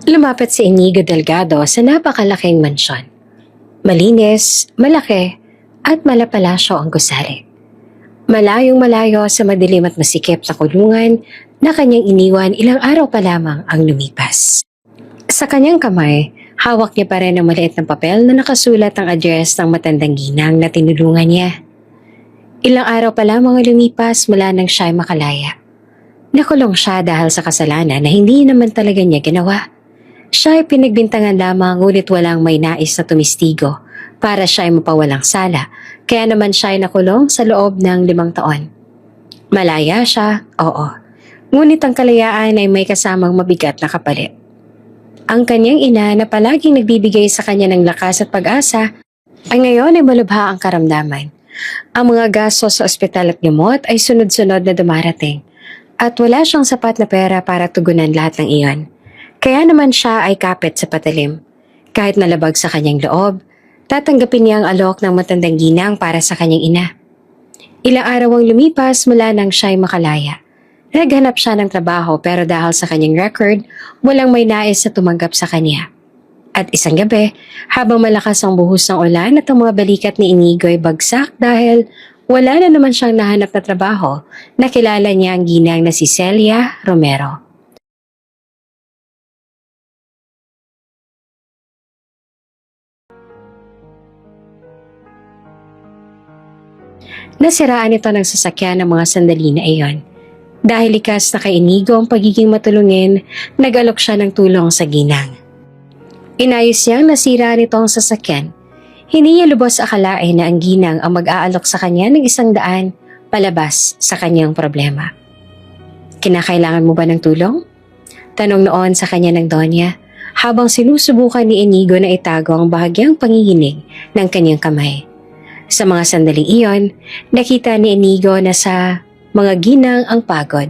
Lumapit si Inigo Delgado sa napakalaking mansyon. Malinis, malaki, at malapalasyo ang gusali. Malayong malayo sa madilim at masikip na kulungan na kanyang iniwan ilang araw pa lamang ang lumipas. Sa kanyang kamay, hawak niya pa rin ang maliit na papel na nakasulat ang address ng matandang ginang na tinulungan niya. Ilang araw pa lamang ang lumipas mula nang siya'y makalaya. Nakulong siya dahil sa kasalanan na hindi naman talaga niya ginawa. Siya ay pinagbintangan lamang ngunit walang may nais na tumistigo para siya ay mapawalang sala, kaya naman siya ay nakulong sa loob ng 5 taon. Malaya siya, oo. Ngunit ang kalayaan ay may kasamang mabigat na kapalit. Ang kanyang ina na palaging nagbibigay sa kanya ng lakas at pag-asa ay ngayon ay malubha ang karamdaman. Ang mga gastos sa ospital at gamot ay sunod-sunod na dumarating at wala siyang sapat na pera para tugunan lahat ng iyon. Kaya naman siya ay kapit sa patalim. Kahit nalabag sa kanyang loob, tatanggapin niya ang alok ng matandang ginang para sa kanyang ina. Ilang araw ang lumipas mula nang siya ay makalaya. Naghanap siya ng trabaho pero dahil sa kanyang record, walang may nais na tumanggap sa kanya. At isang gabi, habang malakas ang buhos ng ulan at ang mga balikat ni Inigo ay bagsak dahil wala na naman siyang nahanap na trabaho, nakilala niya ang ginang na si Celia Romero. Nasiraan ito ng sasakyan ng mga sandali na iyon. Dahil likas na kay Inigo ang pagiging matulungin, nag-alok siya ng tulong sa ginang. Inayos niyang nasira nito ang sasakyan. Hindi niya lubos akalain na ang ginang ang mag-aalok sa kanya ng 100 palabas sa kanyang problema. Kinakailangan mo ba ng tulong? Tanong noon sa kanya ng Donya habang sinusubukan ni Inigo na itago ang bahagyang panginginig ng kanyang kamay. Sa mga sandaling iyon, nakita ni Inigo na sa mga ginang ang pagod.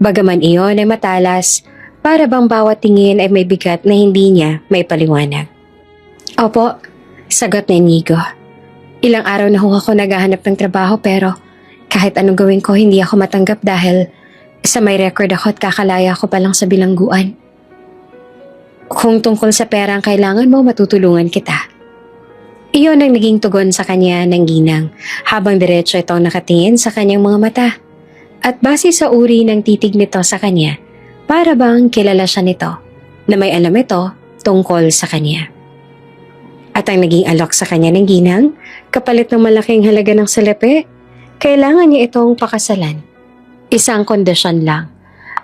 Bagaman iyon ay matalas, para bang bawat tingin ay may bigat na hindi niya may paliwanag. Opo, sagot ni Inigo. Ilang araw na ho ako naghahanap ng trabaho pero kahit anong gawin ko hindi ako matanggap dahil sa may record ako at kakalaya ko pa lang sa bilangguan. Kung tungkol sa pera ang kailangan mo, matutulungan kita. Iyon ang naging tugon sa kanya ng ginang habang diretso itong nakatingin sa kanyang mga mata. At base sa uri ng titig nito sa kanya, para bang kilala siya nito na may alam ito tungkol sa kanya. At ang naging alok sa kanya ng ginang, kapalit ng malaking halaga ng salapi, kailangan niya itong pakasalan. Isang kondisyon lang,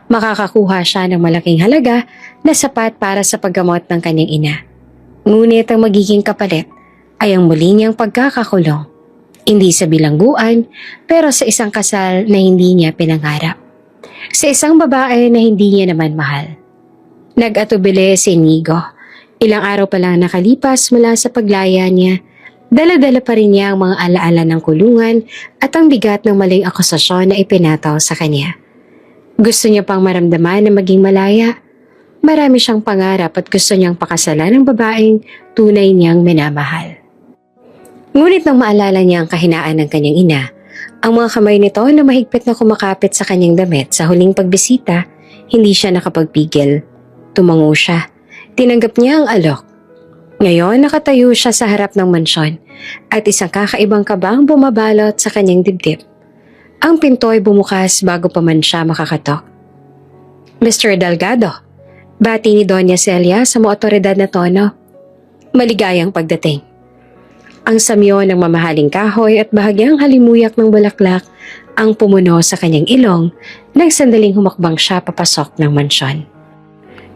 makakakuha siya ng malaking halaga na sapat para sa paggamot ng kanyang ina. Ngunit ang magiging kapalit ay ang muli niyang pagkakakulong. Hindi sa bilangguan, pero sa isang kasal na hindi niya pinangarap. Sa isang babae na hindi niya naman mahal. Nag-atubili si Inigo. Ilang araw pa lang nakalipas mula sa paglaya niya, dala-dala pa rin niya ang mga alaala ng kulungan at ang bigat ng maling akusasyon na ipinataw sa kanya. Gusto niya pang maramdaman na maging malaya. Marami siyang pangarap at gusto niyang pakasalan ng babaeng tunay niyang minamahal. Ngunit nang maalala niya ang kahinaan ng kanyang ina, ang mga kamay nito na mahigpit na kumakapit sa kanyang damit sa huling pagbisita, hindi siya nakapagpigil. Tumango siya. Tinanggap niya ang alok. Ngayon nakatayo siya sa harap ng mansyon at isang kakaibang kabang bumabalot sa kanyang dibdib. Ang pinto ay bumukas bago pa man siya makakatok. Mr. Delgado, bati ni Doña Celia sa mga otoridad na tono. Maligayang pagdating. Ang samyo ng mamahaling kahoy at bahagyang halimuyak ng bulaklak ang pumuno sa kanyang ilong nang sandaling humakbang siya papasok ng mansyon.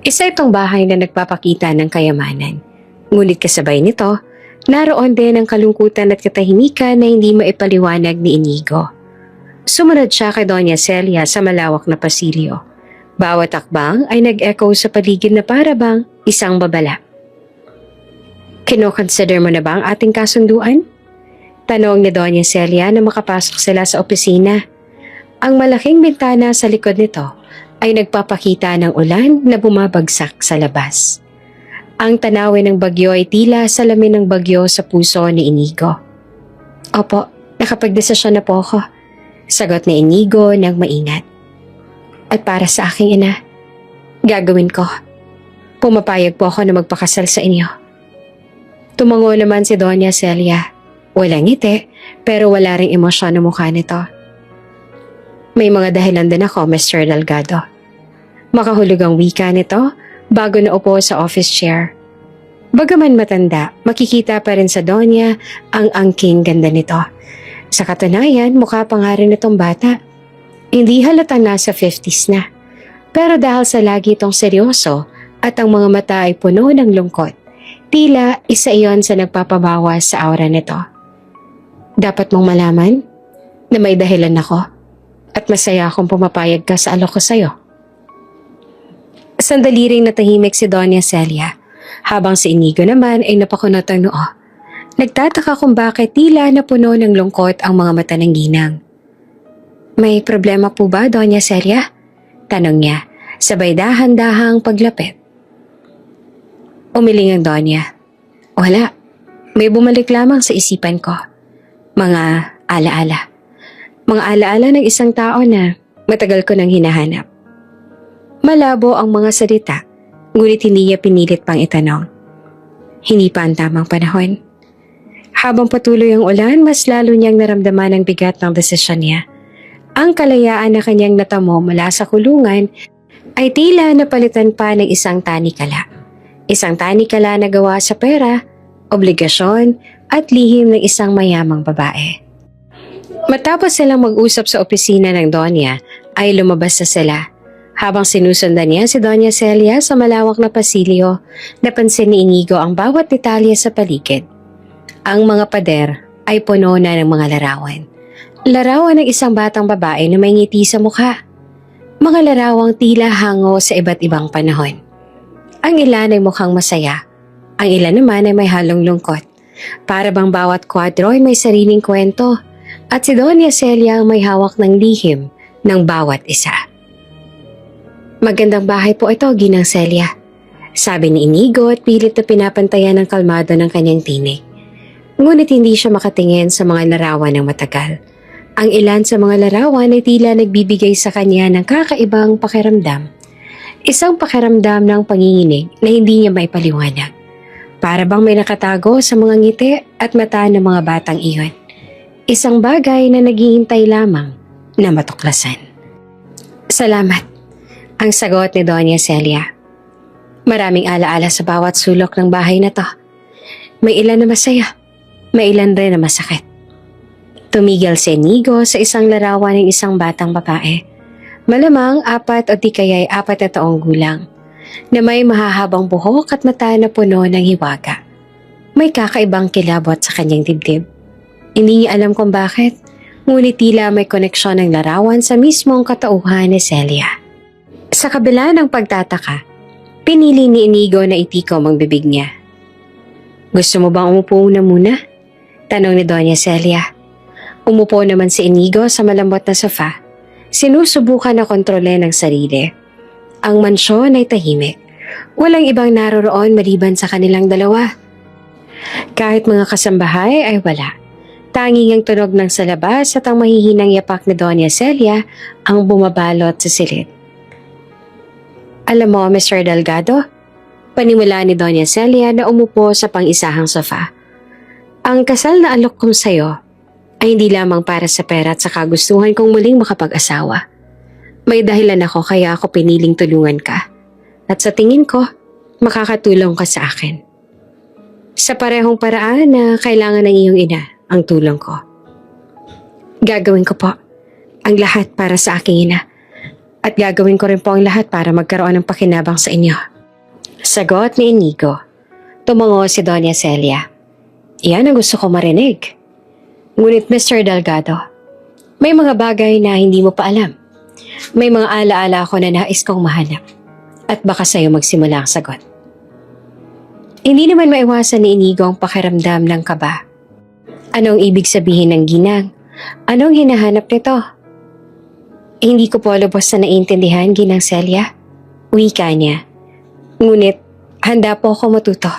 Isa itong bahay na nagpapakita ng kayamanan. Ngunit kasabay nito, naroon din ang kalungkutan at katahimikan na hindi maipaliwanag ni Inigo. Sumunod siya kay Doña Celia sa malawak na pasilyo. Bawat akbang ay nag-echo sa paligid na para bang isang babala. Kino-consider mo na ba ang ating kasunduan? Tanong ni Doña Celia na makapasok sila sa opisina. Ang malaking bintana sa likod nito ay nagpapakita ng ulan na bumabagsak sa labas. Ang tanawin ng bagyo ay tila salamin ng bagyo sa puso ni Inigo. Opo, nakapagdesisyon na po ako, sagot ni Inigo ng maingat. At para sa aking ina, gagawin ko. Pumapayag po ako na magpakasal sa inyo. Tumango naman si Doña Celia. Walang ngiti, pero wala ring emosyon ang mukha nito. May mga dahilan din ako, Mr. Delgado. Makahulog ang wika nito bago naupo sa office chair. Bagaman matanda, makikita pa rin sa Donya ang angking ganda nito. Sa katunayan, mukha pa nga rin itong bata. Hindi halatang nasa 50s na. Pero dahil sa lagi itong seryoso at ang mga mata ay puno ng lungkot, tila isa iyon sa nagpapabawas sa aura nito. Dapat mong malaman na may dahilan ako at masaya akong pumapayag ka sa alok ko sa'yo. Sandali ring natahimik si Doña Celia, habang si Inigo naman ay napakunot ang noo. Nagtataka kung bakit tila napuno ng lungkot ang mga mata ng ginang. May problema po ba, Doña Celia? Tanong niya, sabay dahan-dahang paglapit. Umiling ang Donya. Wala, may bumalik lamang sa isipan ko. Mga alaala. Mga alaala ng isang tao na matagal ko nang hinahanap. Malabo ang mga salita, ngunit hindi niya pinilit pang itanong. Hindi pa ang tamang panahon. Habang patuloy ang ulan, mas lalo niyang naramdaman ang bigat ng desisyon niya. Ang kalayaan na kanyang natamo mula sa kulungan ay tila napalitan pa ng isang tanikala. Isang tanikala na gawa sa pera, obligasyon at lihim ng isang mayamang babae. Matapos silang mag-usap sa opisina ng Donya, ay lumabas na sila. Habang sinusundan niya si Doña Celia sa malawak na pasilyo, napansin ni Inigo ang bawat detalye sa paligid. Ang mga pader ay puno na ng mga larawan. Larawan ng isang batang babae na may ngiti sa mukha. Mga larawang tila hango sa iba't ibang panahon. Ang ilan ay mukhang masaya. Ang ilan naman ay may halong lungkot. Para bang bawat kwadro ay may sariling kwento. At si Doña Celia ang may hawak ng lihim ng bawat isa. Magandang bahay po ito, Ginang Celia. Sabi ni Inigo at pilit na pinapantayan ng kalmado ng kanyang tinig. Ngunit hindi siya makatingin sa mga larawan ng matagal. Ang ilan sa mga larawan ay tila nagbibigay sa kanya ng kakaibang pakiramdam. Isang pakiramdam ng panginginig na hindi niya maipaliwanag. Para bang may nakatago sa mga ngiti at mata ng mga batang iyon. Isang bagay na naghihintay lamang na matuklasan. Salamat. Ang sagot ni Doña Celia. Maraming alaala sa bawat sulok ng bahay na to. May ilan na masaya, may ilan rin na masakit. Tumigil si Inigo sa isang larawan ng isang batang babae. Malamang 4 o di kaya'y 4 na taong gulang, na may mahahabang buhok at mata na puno ng hiwaga. May kakaibang kilabot sa kanyang dibdib. Hindi niya alam kung bakit, ngunit tila may koneksyon ng larawan sa mismong katauhan ni Celia. Sa kabila ng pagtataka, pinili ni Inigo na itikom ang bibig niya. Gusto mo bang umupo na muna? Tanong ni Doña Celia. Umupo naman si Inigo sa malambot na sofa. Sinusubukan na kontrolin ang sarili. Ang mansyon ay tahimik. Walang ibang naroroon maliban sa kanilang dalawa. Kahit mga kasambahay ay wala. Tanging ang tunog ng salabas at ang mahihinang yapak ni Doña Celia ang bumabalot sa silid. Alam mo, Mr. Delgado, panimula ni Doña Celia na umupo sa pang-isahang sofa. Ang kasal na alok kong sayo ay hindi lamang para sa pera at sa kagustuhan kong muling makapag-asawa. May dahilan ako kaya ako piniling tulungan ka. At sa tingin ko, makakatulong ka sa akin. Sa parehong paraan na kailangan ng iyong ina ang tulong ko. Gagawin ko po ang lahat para sa aking ina. At gagawin ko rin po ang lahat para magkaroon ng pakinabang sa inyo. Sagot ni Inigo. Tumango si Doña Celia. Iyan ang gusto ko marinig. Ngunit Mr. Delgado, may mga bagay na hindi mo pa alam. May mga alaala ako na nais kong mahanap. At baka sa'yo magsimula ang sagot. Hindi naman maiwasan ni Inigo ang pakiramdam ng kaba. Anong ibig sabihin ng ginang? Anong hinahanap nito? Hindi ko po lubos na naiintindihan, Ginang Celia. Wika niya. Ngunit, handa po ako matuto.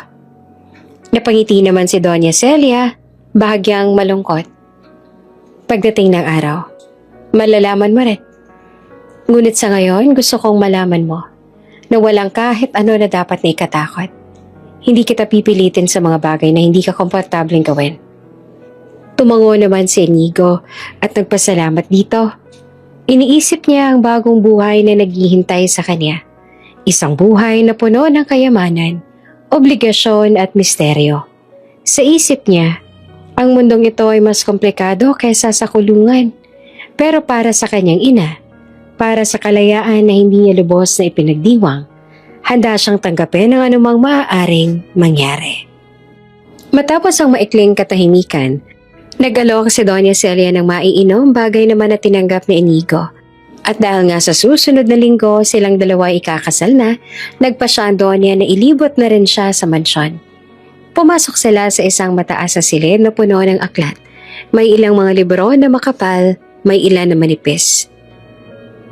Napangiti naman si Doña Celia, bahagyang malungkot. Pagdating ng araw, malalaman mo rin. Ngunit sa ngayon, gusto kong malaman mo. na walang kahit ano na dapat na ikatakot. Hindi kita pipilitin sa mga bagay na hindi ka komportableng gawin. Tumango naman si Inigo at nagpasalamat dito. Iniisip niya ang bagong buhay na naghihintay sa kanya. Isang buhay na puno ng kayamanan, obligasyon at misteryo. Sa isip niya, ang mundong ito ay mas komplikado kaysa sa kulungan. Pero para sa kanyang ina, para sa kalayaan na hindi niya lubos na ipinagdiwang, handa siyang tanggapin ang anumang maaaring mangyari. Matapos ang maikling katahimikan, nag-alok si Doña Celia ng maiinom, bagay naman na tinanggap ni Inigo. At dahil nga sa susunod na linggo silang dalawa ikakasal na, nagpasya ang Doña na ilibot na rin siya sa mansyon. Pumasok sila sa isang mataas na silid na puno ng aklat. May ilang mga libro na makapal, may ilan na manipis.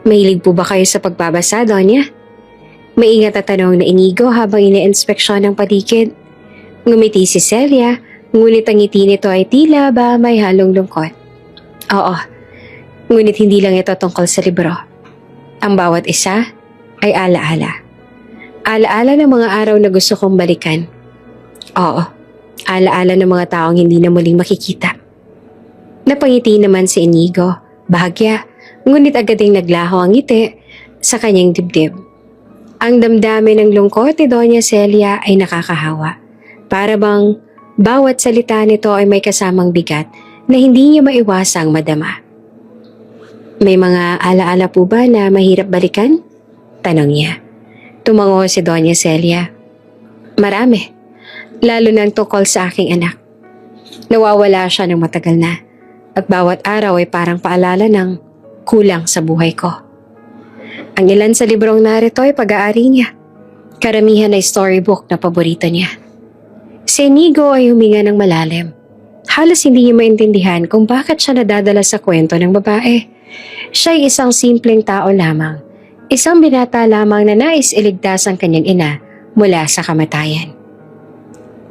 Mahilig po ba kayo sa pagbabasa, Doña? Maingat na tanong na Inigo habang ina-inspeksyon ng paligid. Ngumiti si Celia, ngunit ang ngiti nito ay tila ba may halong lungkot. Oo, ngunit hindi lang ito tungkol sa libro. Ang bawat isa ay alaala. Alaala ng mga araw na gusto kong balikan. Oo, alaala ng mga taong hindi na muling makikita. Napangiti naman si Inigo, bahagya, ngunit agad ding naglaho ang ngiti sa kanyang dibdib. Ang damdamin ng lungkot ni Doña Celia ay nakakahawa. Para bang bawat salita nito ay may kasamang bigat na hindi niya maiwasang madama. May mga alaala po ba na mahirap balikan? Tanong niya. Tumango si Doña Celia. Marami, lalo na tungkol sa aking anak. Nawawala siya ng matagal na at bawat araw ay parang paalala ng kulang sa buhay ko. Ang ilan sa librong narito ay pag-aari niya. Karamihan ay storybook na paborito niya. Si Inigo ay huminga ng malalim. Halos hindi niya maintindihan kung bakit siya nadadala sa kwento ng babae. Siya ay isang simpleng tao lamang. Isang binata lamang na nais iligtas ang kanyang ina mula sa kamatayan.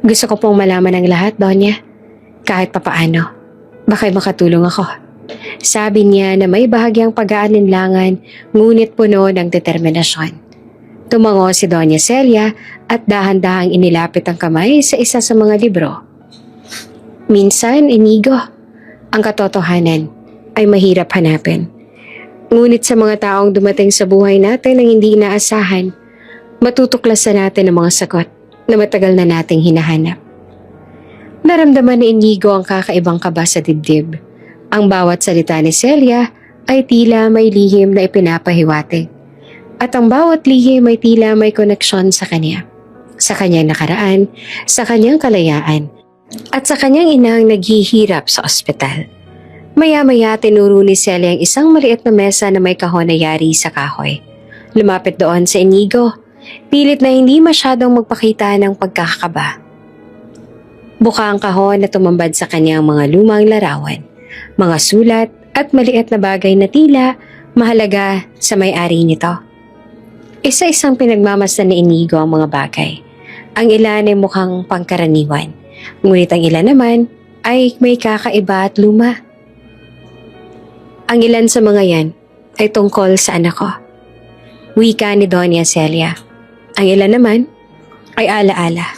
Gusto ko pong malaman ang lahat, Doña. Kahit papaano, baka'y makatulong ako. Sabi niya na may bahagyang pag-aalinlangan ngunit puno ng determinasyon. Tumango si Doña Celia at dahan-dahang inilapit ang kamay sa isa sa mga libro. Minsan, Inigo, ang katotohanan ay mahirap hanapin. Ngunit sa mga taong dumating sa buhay natin ang hindi inaasahan, matutuklasan natin ang mga sagot na matagal na nating hinahanap. Naramdaman ni Inigo ang kakaibang kaba sa dibdib. Ang bawat salita ni Celia ay tila may lihim na ipinapahiwatig. At ang bawat lihim ay tila may koneksyon sa kanya. Sa kanyang nakaraan, sa kanyang kalayaan, at sa kanyang inang naghihirap sa ospital. Maya-maya tinuro ni Celia ang isang maliit na mesa na may kahon na yari sa kahoy. Lumapit doon sa Inigo, pilit na hindi masyadong magpakita ng pagkakakaba. Buka ang kahon na tumambad sa kanyang mga lumang larawan, mga sulat at maliit na bagay na tila mahalaga sa may-ari nito. Isa-isang pinagmamasdan ni Inigo ang mga bagay. Ang ilan ay mukhang pangkaraniwan, ngunit ang ilan naman ay may kakaiba at luma. Ang ilan sa mga yan ay tungkol sa anak ko. Wika ni Doña Celia. Ang ilan naman ay alaala.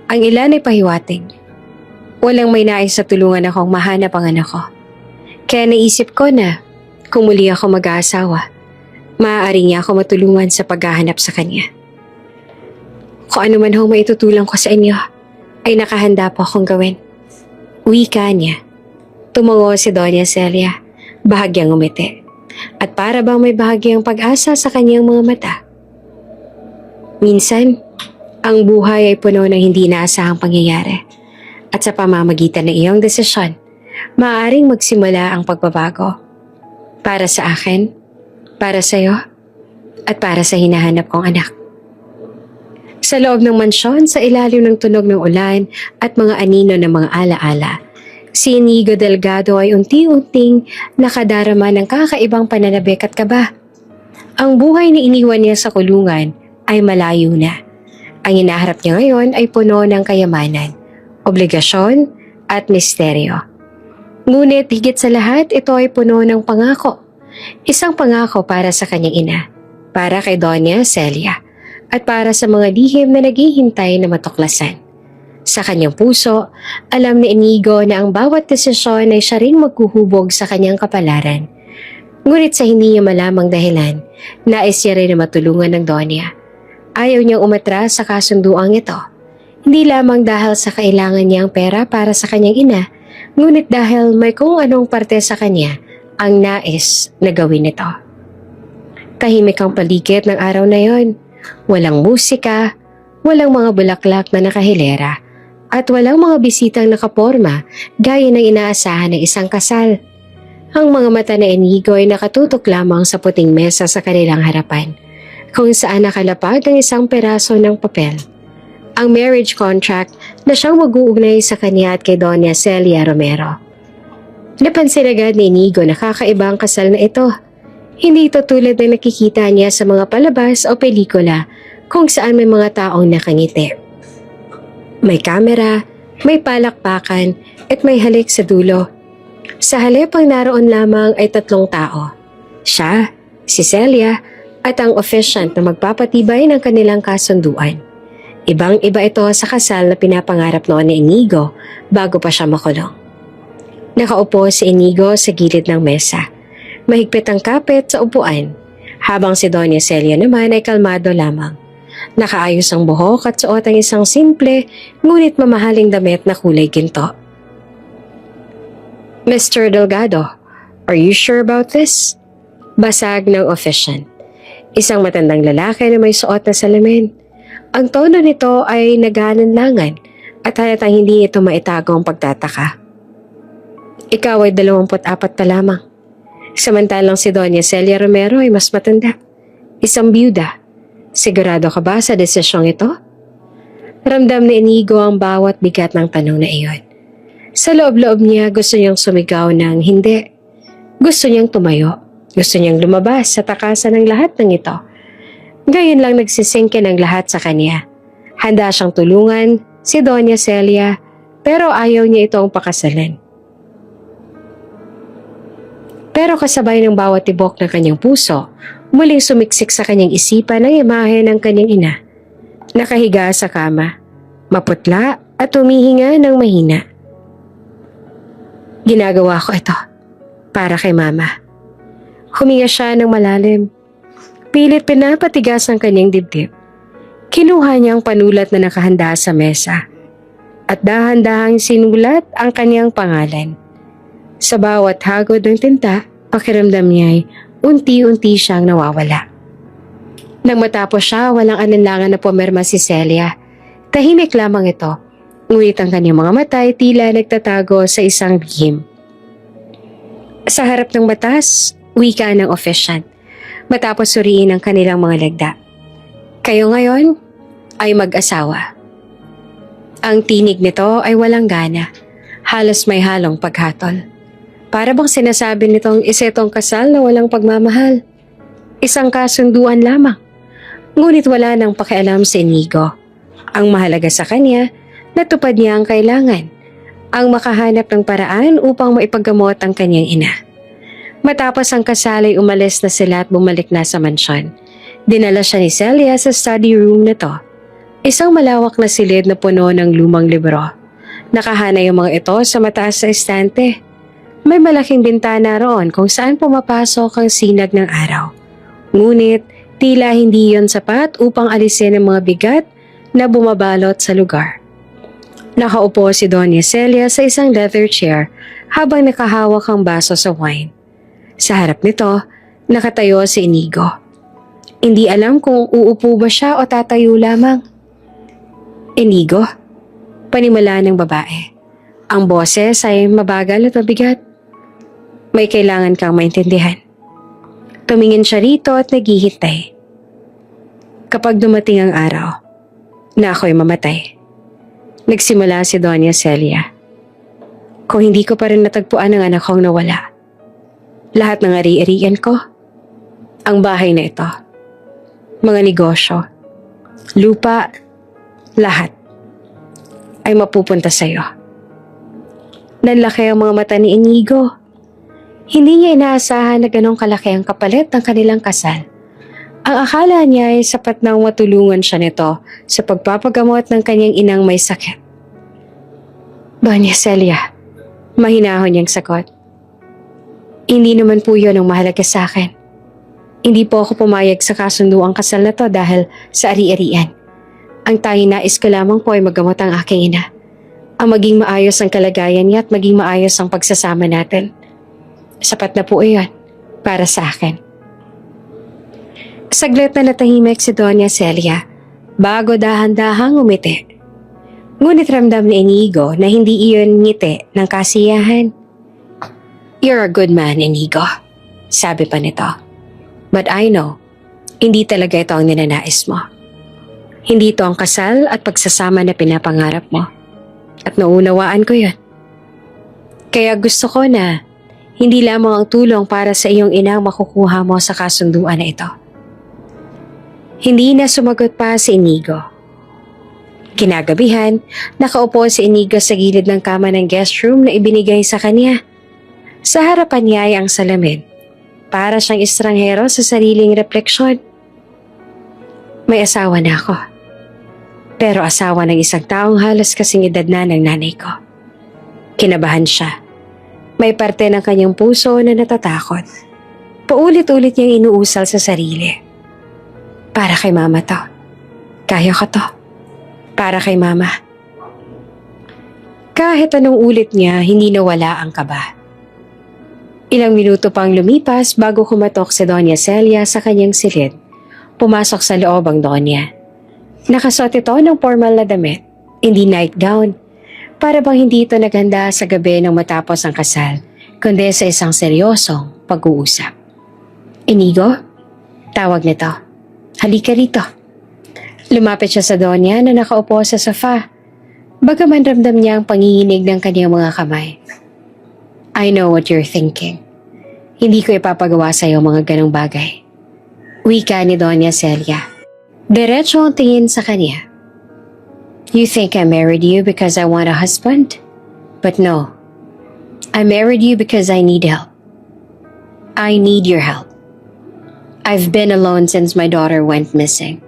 Ang ilan ay pahiwatig. Walang may nais sa tulungan akong mahanap ang anak ko. Kaya naisip ko na kung muli ako mag-aasawa, maaari niya ako matulungan sa paghahanap sa kanya. Kung ano man ho maitutulong ko sa inyo, ay nakahanda po akong gawin. Wika niya. Tumango si Doña Celia, bahagyang umiti. At para bang may bahagyang pag-asa sa kanyang mga mata. Minsan, ang buhay ay puno ng hindi inaasahang pangyayari. At sa pamamagitan ng iyong desisyon, maaaring magsimula ang pagbabago. Para sa akin, para sa iyo, at para sa hinahanap kong anak. Sa loob ng mansyon, sa ilalim ng tunog ng ulan at mga anino ng mga alaala, si Inigo Delgado ay unti-unting nakadarama ng kakaibang pananabik at kaba. Ang buhay na iniwan niya sa kulungan ay malayo na. Ang hinaharap niya ngayon ay puno ng kayamanan, obligasyon at misteryo. Ngunit higit sa lahat, ito ay puno ng pangako. Isang pangako para sa kanyang ina, para kay Doña Celia, at para sa mga lihim na naghihintay na matuklasan. Sa kanyang puso, alam ni Inigo na ang bawat desisyon ay siya ring maghuhubog sa kanyang kapalaran. Ngunit sa hindi niya malamang dahilan, nais niya rin na matulungan ng Donya. Ayaw niyang umatras sa kasunduang ito. Hindi lamang dahil sa kailangan niyang pera para sa kanyang ina, ngunit dahil may kung anong parte sa kanya ang nais na gawin ito. Tahimik ang paligid ng araw na yon. Walang musika, walang mga bulaklak na nakahilera, at walang mga bisitang nakaporma gaya ng inaasahan ng isang kasal. Ang mga mata na Inigo ay nakatutok lamang sa puting mesa sa kanilang harapan, kung saan nakalapag ang isang peraso ng papel. Ang marriage contract na siyang mag-uugnay sa kanya at kay Doña Celia Romero. Napansin agad ni Inigo na kakaiba ang kasal na ito. Hindi ito tulad na nakikita niya sa mga palabas o pelikula kung saan may mga taong nakangiti. May kamera, may palakpakan at may halik sa dulo. Sa halip ang naroon lamang ay 3 tao. Siya, si Celia at ang officiant na magpapatibay ng kanilang kasunduan. Ibang-iba ito sa kasal na pinapangarap noon ni Inigo bago pa siya makulong. Nakaupo si Inigo sa gilid ng mesa. Mahigpit ang kapit sa upuan, habang si Doña Celia naman ay kalmado lamang. Nakaayos ang buhok at suot ang isang simple ngunit mamahaling damit na kulay ginto. Mr. Delgado, are you sure about this? Basag ng officiant. Isang matandang lalaki na may suot na salamin. Ang tono nito ay nag-aalanlangan at halatang hindi ito maitago ang pagtataka. Ikaw ay 24 pa lamang. Samantalang si Doña Celia Romero ay mas matanda. Isang byuda. Sigurado ka ba sa desisyong ito? Ramdam ni Inigo ang bawat bigat ng tanong na iyon. Sa loob-loob niya gusto niyang sumigaw ng hindi. Gusto niyang tumayo. Gusto niyang lumabas sa takasan ng lahat ng ito. Gayon lang nagsisingkin ang lahat sa kanya. Handa siyang tulungan si Doña Celia pero ayaw niya itong pakasalan. Pero kasabay ng bawat tibok ng kanyang puso, muling sumiksik sa kanyang isipan ang imahe ng kanyang ina. Nakahiga sa kama, maputla at humihinga ng mahina. Ginagawa ko ito para kay Mama. Huminga siya ng malalim. Pilit pinapatigas ang kanyang dibdib. Kinuha niya ang panulat na nakahanda sa mesa at dahan-dahang sinulat ang kanyang pangalan. Sa bawat hagod ng tinta, pakiramdam niya ay unti-unti siyang nawawala. Nang matapos siya, walang alinlangan na pumirma si Celia. Tahimik lamang ito, ngunit ang kanyang mga mata ay tila nagtatago sa isang lihim. Sa harap ng batas, wika ng officiant, matapos suriin ang kanilang mga lagda. Kayo ngayon ay mag-asawa. Ang tinig nito ay walang gana, halos may halong paghatol. Para bang sinasabi nitong isa itong kasal na walang pagmamahal. Isang kasunduan lamang. Ngunit wala nang pakialam si Inigo. Ang mahalaga sa kanya, natupad niya ang kailangan. Ang makahanap ng paraan upang maipaggamot ang kanyang ina. Matapos ang kasal ay umalis na sila at bumalik na sa mansyon. Dinala siya ni Celia sa study room na to. Isang malawak na silid na puno ng lumang libro. Nakahanay ang mga ito sa mataas sa estante. May malaking bintana roon kung saan pumapasok ang sinag ng araw. Ngunit tila hindi yon sapat upang alisin ang mga bigat na bumabalot sa lugar. Nakaupo si Doña Celia sa isang leather chair habang nakahawak ang baso sa wine. Sa harap nito, nakatayo si Inigo. Hindi alam kung uupo ba siya o tatayo lamang. Inigo, panimala ng babae. Ang boses ay mabagal at mabigat. May kailangan kang maintindihan. Tumingin siya rito at naghihintay. Kapag dumating ang araw, na ako'y mamatay. Nagsimula si Doña Celia. Kung hindi ko pa rin natagpuan ang anak kong nawala, lahat ng ari-arian ko, ang bahay na ito, mga negosyo, lupa, lahat, ay mapupunta sa iyo. Nanlaki ang mga mata ni Inigo. Hindi niya inaasahan na ganong kalaki ang kapalit ng kanilang kasal. Ang akala niya ay sapat nang matulungan siya nito sa pagpapagamot ng kanyang inang may sakit. Doña Celia, mahinahon niyang sagot. Hindi naman po yun ang mahalaga sa akin. Hindi po ako pumayag sa kasunduang kasal na to dahil sa ari-arian. Ang tanging nais ko lamang po ay magamot ang aking ina. Ang maging maayos ang kalagayan niya at maging maayos ang pagsasama natin. Sapat na po iyon para sa akin. Saglit na natahimik si Doña Celia bago dahan-dahang umiti. Ngunit ramdam ni Inigo na hindi iyon ngiti ng kasiyahan. You're a good man, Inigo, sabi pa nito. But I know, hindi talaga ito ang ninanais mo. Hindi ito ang kasal at pagsasama na pinapangarap mo. At naunawaan ko yun. Kaya gusto ko na hindi lamang ang tulong para sa iyong ina ang makukuha mo sa kasunduan na ito. Hindi na sumagot pa si Inigo. Kinagabihan, nakaupo si Inigo sa gilid ng kama ng guest room na ibinigay sa kanya. Sa harapan niya ay ang salamin. Para siyang estranghero sa sariling refleksyon. May asawa na ako. Pero asawa ng isang taong halos kasing edad na ng nanay ko. Kinabahan siya. May parte ng kanyang puso na natatakot. Paulit-ulit niyang inuusal sa sarili. Para kay mama to. Kaya ko to. Para kay mama. Kahit anong ulit niya, hindi nawala ang kaba. Ilang minuto pang lumipas bago kumatok si Doña Celia sa kanyang silid. Pumasok sa loob ang Doña. Nakasuot ito ng formal na damit, hindi nightgown. Para bang hindi ito naghanda sa gabi nang matapos ang kasal, kundi sa isang seryosong pag-uusap. Inigo? Tawag nito. Halika rito. Lumapit siya sa Doña na nakaupo sa sofa. Bagaman ramdam niya ang panginginig ng kanyang mga kamay. I know what you're thinking. Hindi ko ipapagawa sa iyo mga ganong bagay. Wika ni Doña Celia. Diretso ang tingin sa kanya. You think I married you because I want a husband? But no. I married you because I need help. I need your help. I've been alone since my daughter went missing.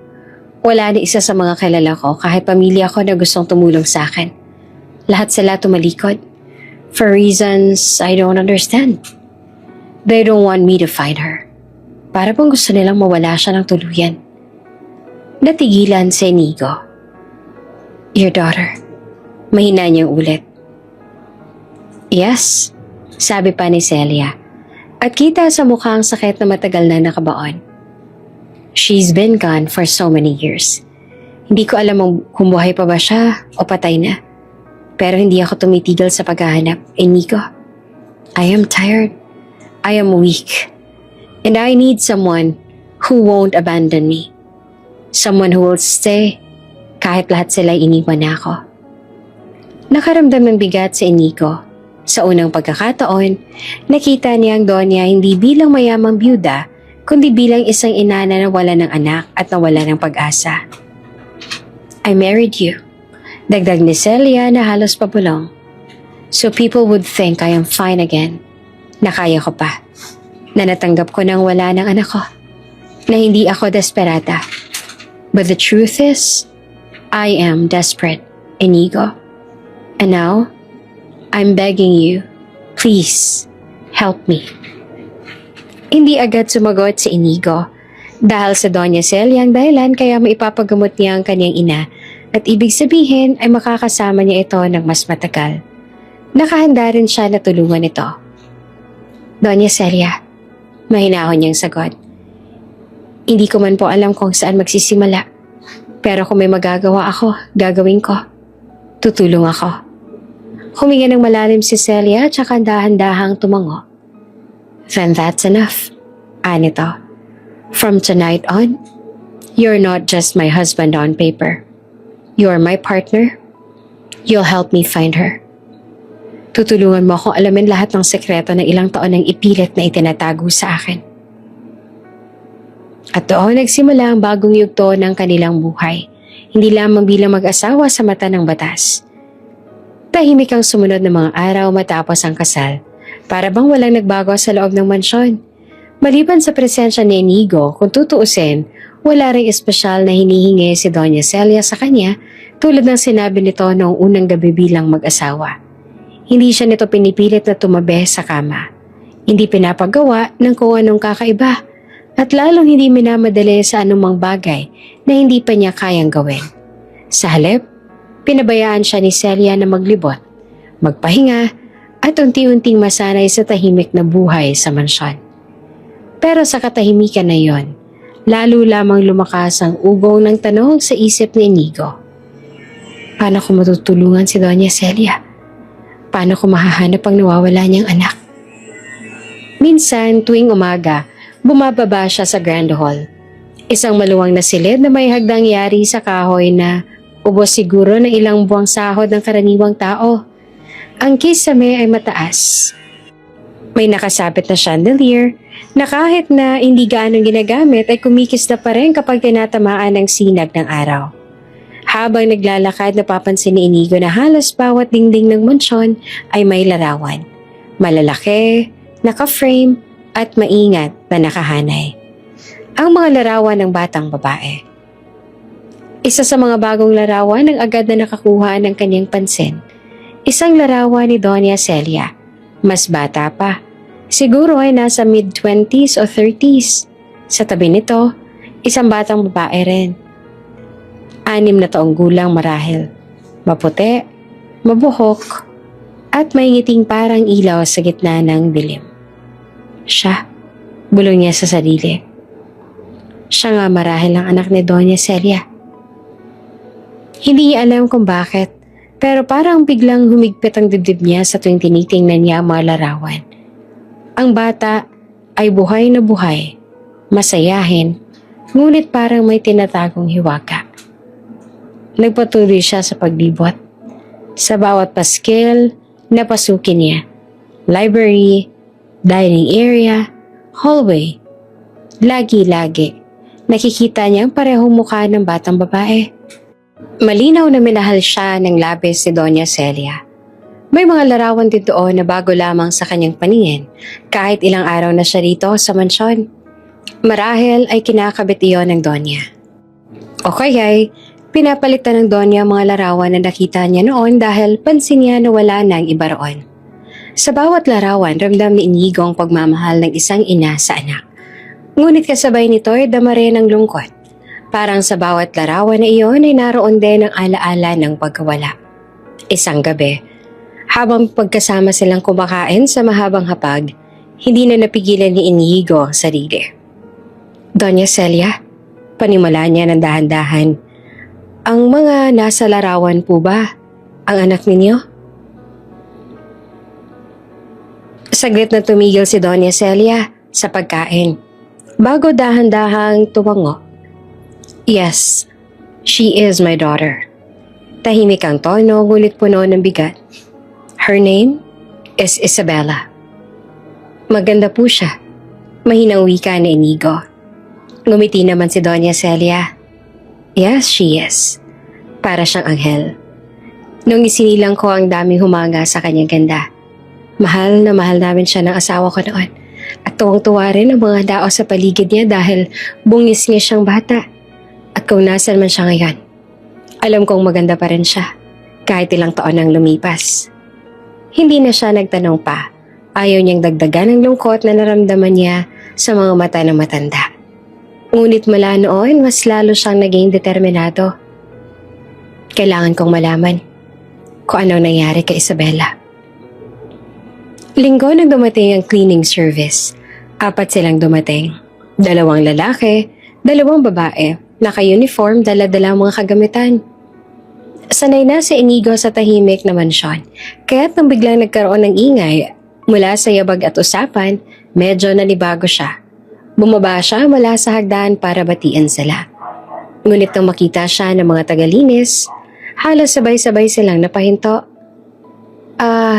Wala ni isa sa mga kilala ko kahit pamilya ko na gustong tumulong sa akin. Lahat sila tumalikod. For reasons I don't understand. They don't want me to find her. Para bang gusto nilang mawala siya ng tuluyan. Natigilan si Inigo. Your daughter. Mahina niyang ulit. Yes, sabi pa ni Celia. At kita sa mukha ang sakit na matagal na nakabaon. She's been gone for so many years. Hindi ko alam kung buhay pa ba siya o patay na. Pero hindi ako tumitigil sa paghahanap, Inigo. I am tired. I am weak. And I need someone who won't abandon me. Someone who will stay kahit lahat sila iniwan na ako. Nakaramdam ng bigat si Inigo. Sa unang pagkakataon, nakita niya ang Doña hindi bilang mayamang byuda, kundi bilang isang ina na nawala ng anak at nawala ng pag-asa. I married you. Dagdag ni Celia na halos pabulong. So people would think I am fine again. Na kaya ko pa. Na natanggap ko nang wala ng anak ko. Na hindi ako desperata. But the truth is, I am desperate, Inigo. And now, I'm begging you, please, help me. Hindi agad sumagot si Inigo. Dahil sa Doña Celia ang dahilan kaya maipapagamot niya ang kanyang ina at ibig sabihin ay makakasama niya ito ng mas matagal. Nakahanda rin siya na tulungan ito. Doña Celia, mahinahon niyang sagot. Hindi ko man po alam kung saan magsisimula. Pero kung may magagawa ako, gagawin ko. Tutulong ako. Huminga ng malalim si Celia at saka dahan-dahang tumango. Then that's enough. Anito. From tonight on, you're not just my husband on paper. You're my partner. You'll help me find her. Tutulungan mo akong alamin lahat ng sekreto na ilang taon ng ipilit na itinatago sa akin. At doon nagsimula ang bagong yugto ng kanilang buhay, hindi lamang bilang mag-asawa sa mata ng batas. Tahimik ang sumunod ng mga araw matapos ang kasal, para bang walang nagbago sa loob ng mansyon. Maliban sa presensya ni Inigo, kung tutuusin, wala ring espesyal na hinihingi si Doña Celia sa kanya tulad ng sinabi nito noong unang gabi bilang mag-asawa. Hindi siya nito pinipilit na tumabi sa kama. Hindi pinapagawa ng kung anong kakaiba at lalong hindi minamadali sa anumang bagay na hindi pa niya kayang gawin. Sa halip, pinabayaan siya ni Celia na maglibot, magpahinga at unti-unting masanay sa tahimik na buhay sa mansyon. Pero sa katahimikan na yon, lalo lamang lumakas ang ugong ng tanong sa isip ni Inigo. Paano ko matutulungan si Doña Celia? Paano ko mahahanap ang nawawala niyang anak? Minsan tuwing umaga, bumababa siya sa Grand Hall. Isang maluwang na silid na may hagdang yari sa kahoy na ubos siguro ng ilang buwang sahod ng karaniwang tao. Ang kisame ay mataas. May nakasabit na chandelier na kahit na hindi gaano ginagamit ay kumikisla pa rin kapag tinatamaan ng sinag ng araw. Habang naglalakad, napapansin ni Inigo na halos bawat dingding ng mansyon ay may larawan. Malalaki, naka-frame at maingat na nakahanay. Ang mga larawan ng batang babae. Isa sa mga bagong larawan ang agad na nakakuha ng kanyang pansin. Isang larawan ni Doña Celia. Mas bata pa. Siguro ay nasa mid-20s o 30s. Sa tabi nito, isang batang babae rin. 6 na taong gulang marahil. Maputi, mabuhok, at may ngiting parang ilaw sa gitna ng dilim. Siya, bulong niya sa sarili. Siya nga marahil ang anak ni Doña Celia. Hindi niya alam kung bakit, pero parang biglang humigpit ang dibdib niya sa tuwing tinitingnan niya ang mga larawan. Ang bata ay buhay na buhay, masayahin, ngunit parang may tinatagong hiwaga. Nagpatuloy siya sa paglibot. Sa bawat paskil, napasukin niya. Library, dining area, hallway. Lagi-lagi, nakikita niya ang parehong mukha ng batang babae. Malinaw na minahal siya ng labis si Doña Celia. May mga larawan din doon na bago lamang sa kanyang paningin kahit ilang araw na siya rito sa mansyon. Marahil ay kinakabit iyon ng Doña. O kaya'y pinapalitan ng Doña ang mga larawan na nakita niya noon dahil pansin niya na wala na ang iba roon. Sa bawat larawan, ramdam ni Inigo ang pagmamahal ng isang ina sa anak. Ngunit kasabay nito ay dama rin ang lungkot. Parang sa bawat larawan na iyon ay naroon din ang alaala ng pagkawala. Isang gabi, habang pagkasama silang kumakain sa mahabang hapag, hindi na napigilan ni Inigo ang sarili. Doña Celia, panimula niya ng dahan-dahan. Ang mga nasa larawan po ba ang anak ninyo? Saglit na tumigil si Doña Celia sa pagkain, bago dahan-dahang tumango. Yes, she is my daughter. Tahimik ang tono, ngunit puno ng bigat. Her name is Isabella. Maganda po siya. Mahinang wika ni Inigo. Ngumiti naman si Doña Celia. Yes, she is. Para siyang anghel. Nung isinilang ko ang daming humanga sa kanyang ganda. Mahal na mahal namin siya ng asawa ko noon. At tuwang-tuwa rin ang mga dao sa paligid niya dahil bungis niya siyang bata. At kung nasan man siya ngayon, alam kong maganda pa rin siya kahit ilang taon nang lumipas. Hindi na siya nagtanong pa. Ayaw niyang dagdagan ang lungkot na naramdaman niya sa mga mata ng matanda. Ngunit mula noon, mas lalo siyang naging determinado. Kailangan kong malaman kung ano nangyari kay Isabella. Linggo nang dumating ang cleaning service. 4 silang dumating. 2 lalaki, 2 babae, naka-uniform, dala-dala ang mga kagamitan. Sanay na si Inigo sa tahimik na mansyon, kaya't nang biglang nagkaroon ng ingay mula sa yabag at usapan, medyo nanibago siya. Bumaba siya mula sa hagdan para batiin sila. Ngunit nang makita siya ng mga tagalinis, halos sabay-sabay silang napahinto.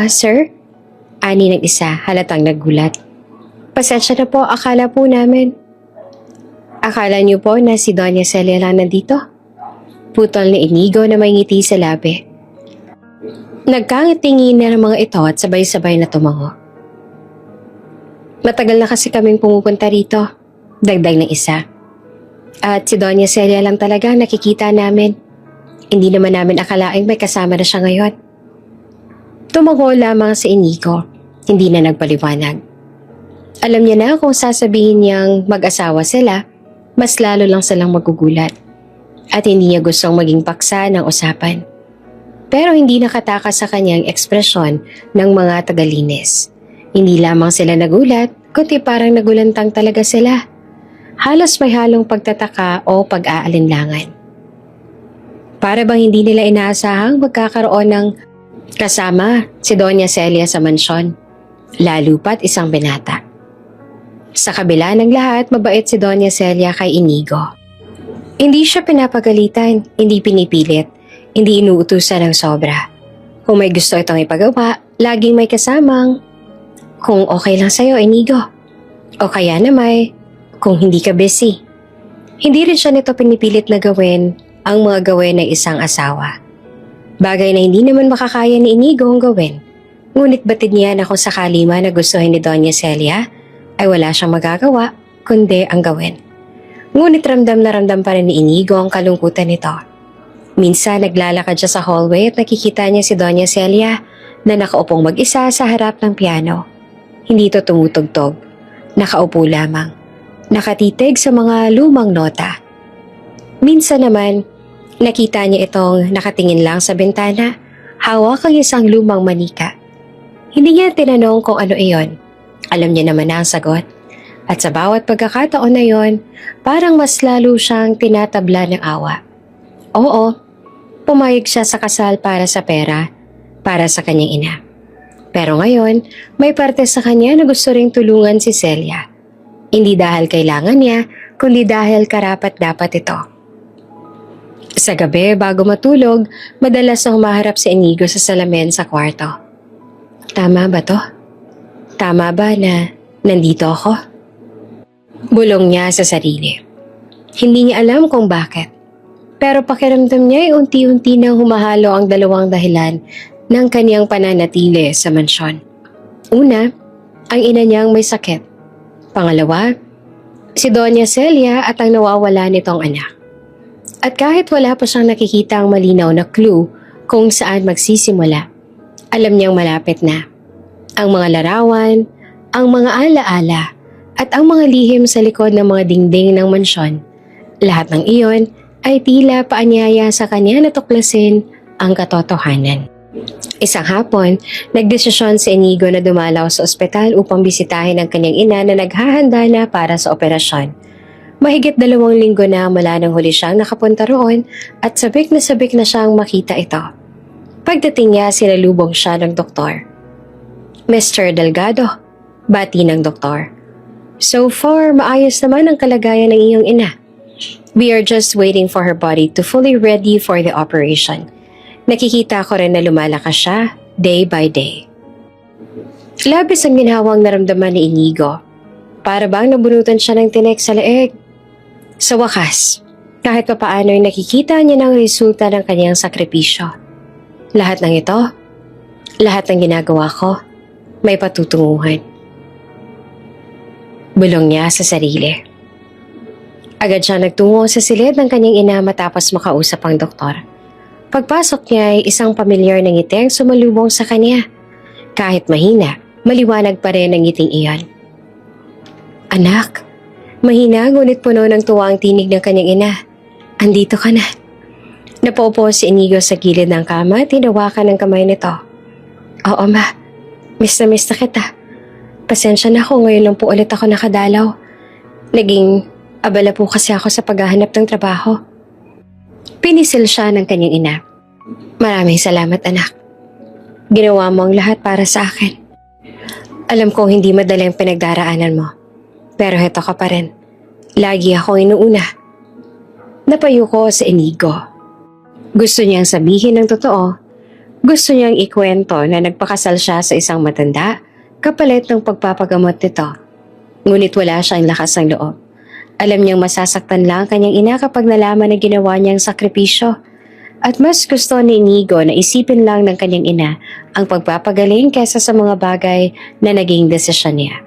Sir? Ani ng isa, halatang nagulat. Pasensya na po, akala po namin. Akala niyo po na si Doña Celia lang nandito? Putol ni Inigo na may ngiti sa labi. Nagkangit-tingin na ng mga ito at sabay-sabay na tumango. Matagal na kasi kaming pumupunta rito. Dagdag ng isa. At si Doña Celia lang talaga nakikita namin. Hindi naman namin akalaing may kasama na siya ngayon. Tumago lamang si Inigo. Hindi na nagpaliwanag. Alam niya na kung sasabihin niyang mag-asawa sila, mas lalo lang silang magugulat. At hindi niya gustong maging paksa ng usapan. Pero hindi nakatakas sa kanyang ekspresyon ng mga tagalinis. Hindi lamang sila nagulat, kundi parang nagulantang talaga sila. Halos may halong pagtataka o pag-aalinlangan. Para bang hindi nila inaasahang magkakaroon ng kasama si Doña Celia sa mansyon, lalo pat isang binata. Sa kabila ng lahat, mabait si Doña Celia kay Inigo. Hindi siya pinapagalitan, hindi pinipilit, hindi inuutusan ng sobra. Kung may gusto itong ipagawa, laging may kasamang, kung okay lang sa'yo, Inigo. O kaya naman, kung hindi ka busy. Hindi rin siya nito pinipilit na gawin ang mga gawin ng isang asawa. Bagay na hindi naman makakaya ni Inigo ang gawin. Ngunit batid niya na kung sakali man na gustuhin ni Doña Celia, ay wala siyang magagawa, kundi ang gawin. Ngunit ramdam na ramdam pa rin ni Inigo ang kalungkutan nito. Minsan naglalakad siya sa hallway at nakikita niya si Doña Celia na nakaupong mag-isa sa harap ng piano. Hindi ito tumutugtog. Nakaupo lamang. Nakatitig sa mga lumang nota. Minsan naman, nakita niya itong nakatingin lang sa bintana, hawak ang isang lumang manika. Hindi niya tinanong kung ano iyon. Alam niya naman na ang sagot. At sa bawat pagkakataon na yon, parang mas lalo siyang tinatabla ng awa. Oo, pumayag siya sa kasal para sa pera, para sa kanyang ina. Pero ngayon, may parte sa kanya na gusto ring tulungan si Celia. Hindi dahil kailangan niya, kundi dahil karapat-dapat ito. Sa gabi, bago matulog, madalas na humaharap si Inigo sa salamin sa kwarto. Tama ba to? Tama ba na nandito ako? Bulong niya sa sarili. Hindi niya alam kung bakit. Pero pakiramdam niya ay unti-unti nang humahalo ang dalawang dahilan ng kaniyang pananatili sa mansyon. Una, ang ina niyang may sakit. Pangalawa, si Doña Celia at ang nawawala nitong anak. At kahit wala pa siyang nakikita ang malinaw na clue kung saan magsisimula, alam niyang malapit na. Ang mga larawan, ang mga alaala, at ang mga lihim sa likod ng mga dingding ng mansyon. Lahat ng iyon ay tila paanyaya sa kanya na tuklasin ang katotohanan. Isang hapon, nagdesisyon si Inigo na dumalaw sa ospital upang bisitahin ang kanyang ina na naghahanda na para sa operasyon. Mahigit 2 linggo na mula nang huli siyang nakapunta roon at sabik na siyang makita ito. Pagdating niya, sinalubong siya ng doktor. Mr. Delgado, bati ng doktor. So far, maayos naman ang kalagayan ng iyong ina. We are just waiting for her body to fully ready for the operation. Nakikita ko rin na lumalakas siya day by day. Labis ang ginhawang naramdaman ni Inigo. Para bang nabunutan siya ng tinik sa leeg. Sa wakas, kahit papaano ay nakikita niya ng resulta ng kanyang sakripisyo. Lahat ng ito, lahat ng ginagawa ko, may patutunguhan. Bulong niya sa sarili. Agad siya nagtungo sa silid ng kanyang ina matapos makausap ang doktor. Pagpasok niya ay isang pamilyar na ngiting sumalubong sa kanya. Kahit mahina, maliwanag pa rin ang ngiting iyon. Anak, mahina ngunit puno ng tuwa ang tinig ng kanyang ina. Andito ka na. Napaupo si Inigo sa gilid ng kama at tinawakan ng kamay nito. Oo ma, miss na kita. Pasensya na ako, ngayon lang po ulit ako nakadalaw. Naging abala po kasi ako sa paghahanap ng trabaho. Pinisil siya ng kanyang ina. Maraming salamat anak. Ginawa mo ang lahat para sa akin. Alam kong hindi madali ang pinagdaraanan mo. Pero heto ka pa rin. Lagi ako inuuna. Napayo ko sa Inigo. Gusto niyang sabihin ng totoo. Gusto niyang ikwento na nagpakasal siya sa isang matanda kapalit ng pagpapagamot nito. Ngunit wala siyang lakas ng loob. Alam niyang masasaktan lang ang kanyang ina kapag nalaman na ginawa niyang sakripisyo. At mas gusto ni Inigo na isipin lang ng kanyang ina ang pagpapagaling kaysa sa mga bagay na naging desisyon niya.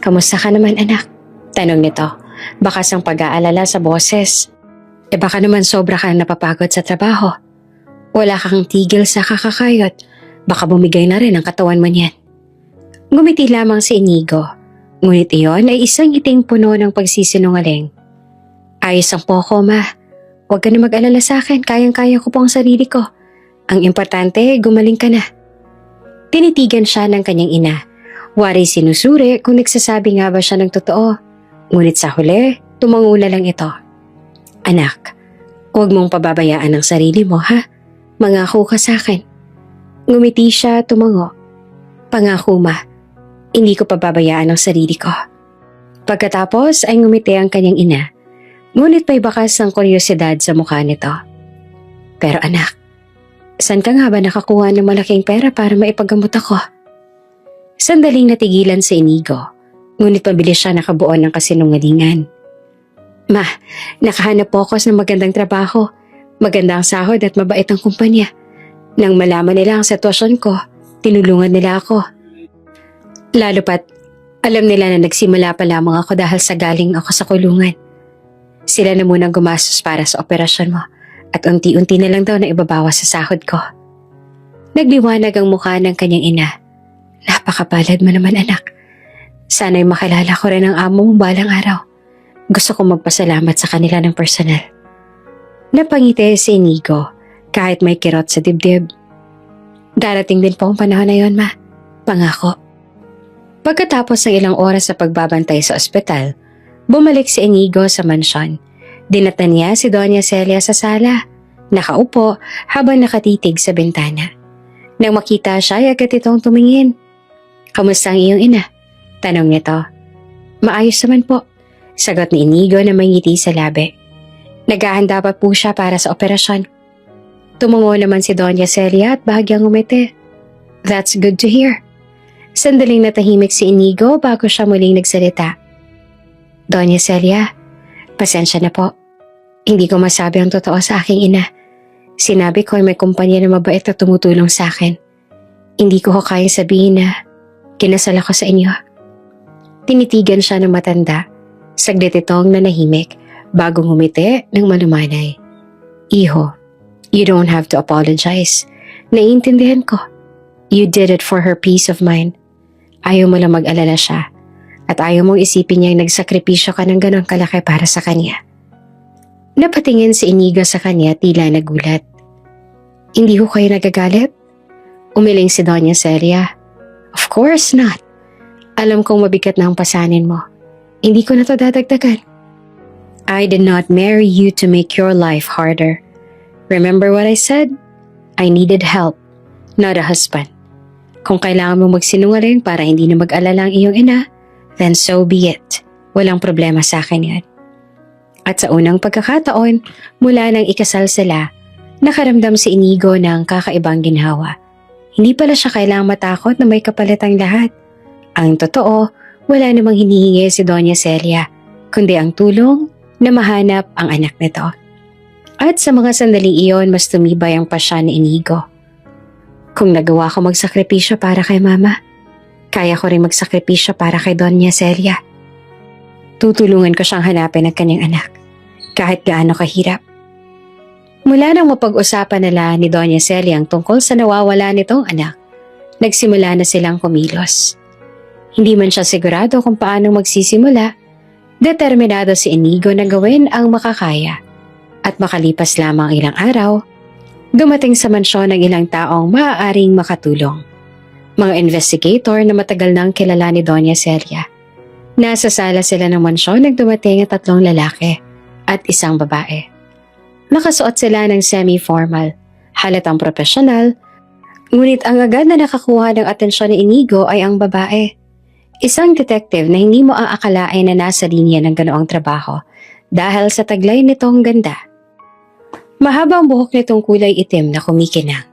Kamusta ka naman anak? Tanong nito, bakas ang pag-aalala sa boses. Baka naman sobra kang napapagod sa trabaho. Wala kang tigil sa kakakayot. Baka bumigay na rin ang katawan mo niyan. Ngumiti lamang si Inigo. Ngunit iyon ay isang iting puno ng pagsisinungaling. Ayos ang poko, ma. Huwag ka na mag-alala sa akin. Kayang-kaya ko po ang sarili ko. Ang importante, gumaling ka na. Tinitigan siya ng kanyang ina. Wari sinusuri kung nagsasabi nga ba siya ng totoo. Ngunit sa huli, tumangula lang ito. Anak, huwag mong pababayaan ang sarili mo, ha? Mangako ka sa akin. Ngumiti siya, tumango. Pangako, ma. Hindi ko pababayaan ang sarili ko. Pagkatapos ay ngumiti ang kanyang ina. Ngunit may bakas ng kuryosidad sa mukha nito. Pero anak, saan ka nga ba nakakuha ng malaking pera para maipagamot ako? Sandaling natigilan si Inigo. Ngunit mabilis siya nakabuo ng kasinungalingan. Ma, nakahanap po ako ng magandang trabaho. Maganda ang sahod at mabait ang kumpanya. Nang malaman nila ang sitwasyon ko, tinulungan nila ako. Lalo pat, alam nila na nagsimula pa lamang ako dahil sa galing ako sa kulungan. Sila na munang gumastos para sa operasyon mo at unti-unti na lang daw na ibabawas sa sahod ko. Nagliwanag ang mukha ng kanyang ina. Napakapalad mo naman anak. Sana'y makilala ko rin ang amo mo balang araw. Gusto kong magpasalamat sa kanila ng personal. Napangiti si Inigo kahit may kirot sa dibdib. Darating din po ang panahon na yon, ma. Pangako. Pagkatapos ng ilang oras sa pagbabantay sa ospital, bumalik si Inigo sa mansyon. Dinatan niya si Doña Celia sa sala, nakaupo habang nakatitig sa bintana. Nang makita siya ay agad itong tumingin. Kamusta ang iyong ina? Tanong nito. Maayos naman po, sagot ni Inigo na may ngiti sa labi. Naghahanda pa po siya para sa operasyon. Tumungo naman si Doña Celia at bahagyang umiti. That's good to hear. Sandaling natahimik si Inigo bago siya muling nagsalita. Doña Celia, pasensya na po. Hindi ko masabi ang totoo sa aking ina. Sinabi ko ay may kumpanya na mabait na tumutulong sa akin. Hindi ko kayang sabihin na kinasal ako sa inyo. Tinitigan siya ng matanda. Saglit itong nanahimik bago ngumiti ng malumanay. Iho, you don't have to apologize. Naiintindihan ko. You did it for her peace of mind. Ayaw mo lang mag-alala siya at ayaw mong isipin niyang nagsakripisyo ka ng ganong kalaki para sa kanya. Napatingin si Inigo sa kanya tila nagulat. Hindi ko kayo nagagalit? Umiling si Doña Celia. Of course not. Alam kong mabigat na ang pasanin mo. Hindi ko na to dadagdagan. I did not marry you to make your life harder. Remember what I said? I needed help, not a husband. Kung kailangan mo magsinungaling para hindi na mag-alala ang iyong ina, then so be it. Walang problema sa akin yan. At sa unang pagkakataon, mula nang ikasal sila, nakaramdam si Inigo ng kakaibang ginhawa. Hindi pala siya kailangang matakot na may kapalit ang lahat. Ang totoo, wala namang hinihingi si Doña Celia, kundi ang tulong na mahanap ang anak nito. At sa mga sandaling iyon, mas tumibay ang pasya ni Inigo. Kung nagawa ko magsakripisyo para kay mama, kaya ko rin magsakripisyo para kay Doña Celia. Tutulungan ko siyang hanapin ang kanyang anak, kahit gaano kahirap. Mula nang mapag-usapan nila ni Doña Celia ang tungkol sa nawawala nitong anak, nagsimula na silang kumilos. Hindi man siya sigurado kung paano magsisimula, determinado si Inigo na gawin ang makakaya. At makalipas lamang ilang araw, dumating sa mansyon ng ilang taong maaaring makatulong. Mga investigator na matagal nang kilala ni Doña Celia. Nasa sala sila ng mansyon nang dumating ang 3 lalaki at 1 babae. Nakasuot sila ng semi-formal, halatang profesional, ngunit ang agad na nakakuha ng atensyon ni Inigo ay ang babae. Isang detective na hindi mo aakalain na nasa linya ng ganoong trabaho dahil sa taglay nitong ganda. Mahaba ang buhok nitong kulay itim na kumikinang.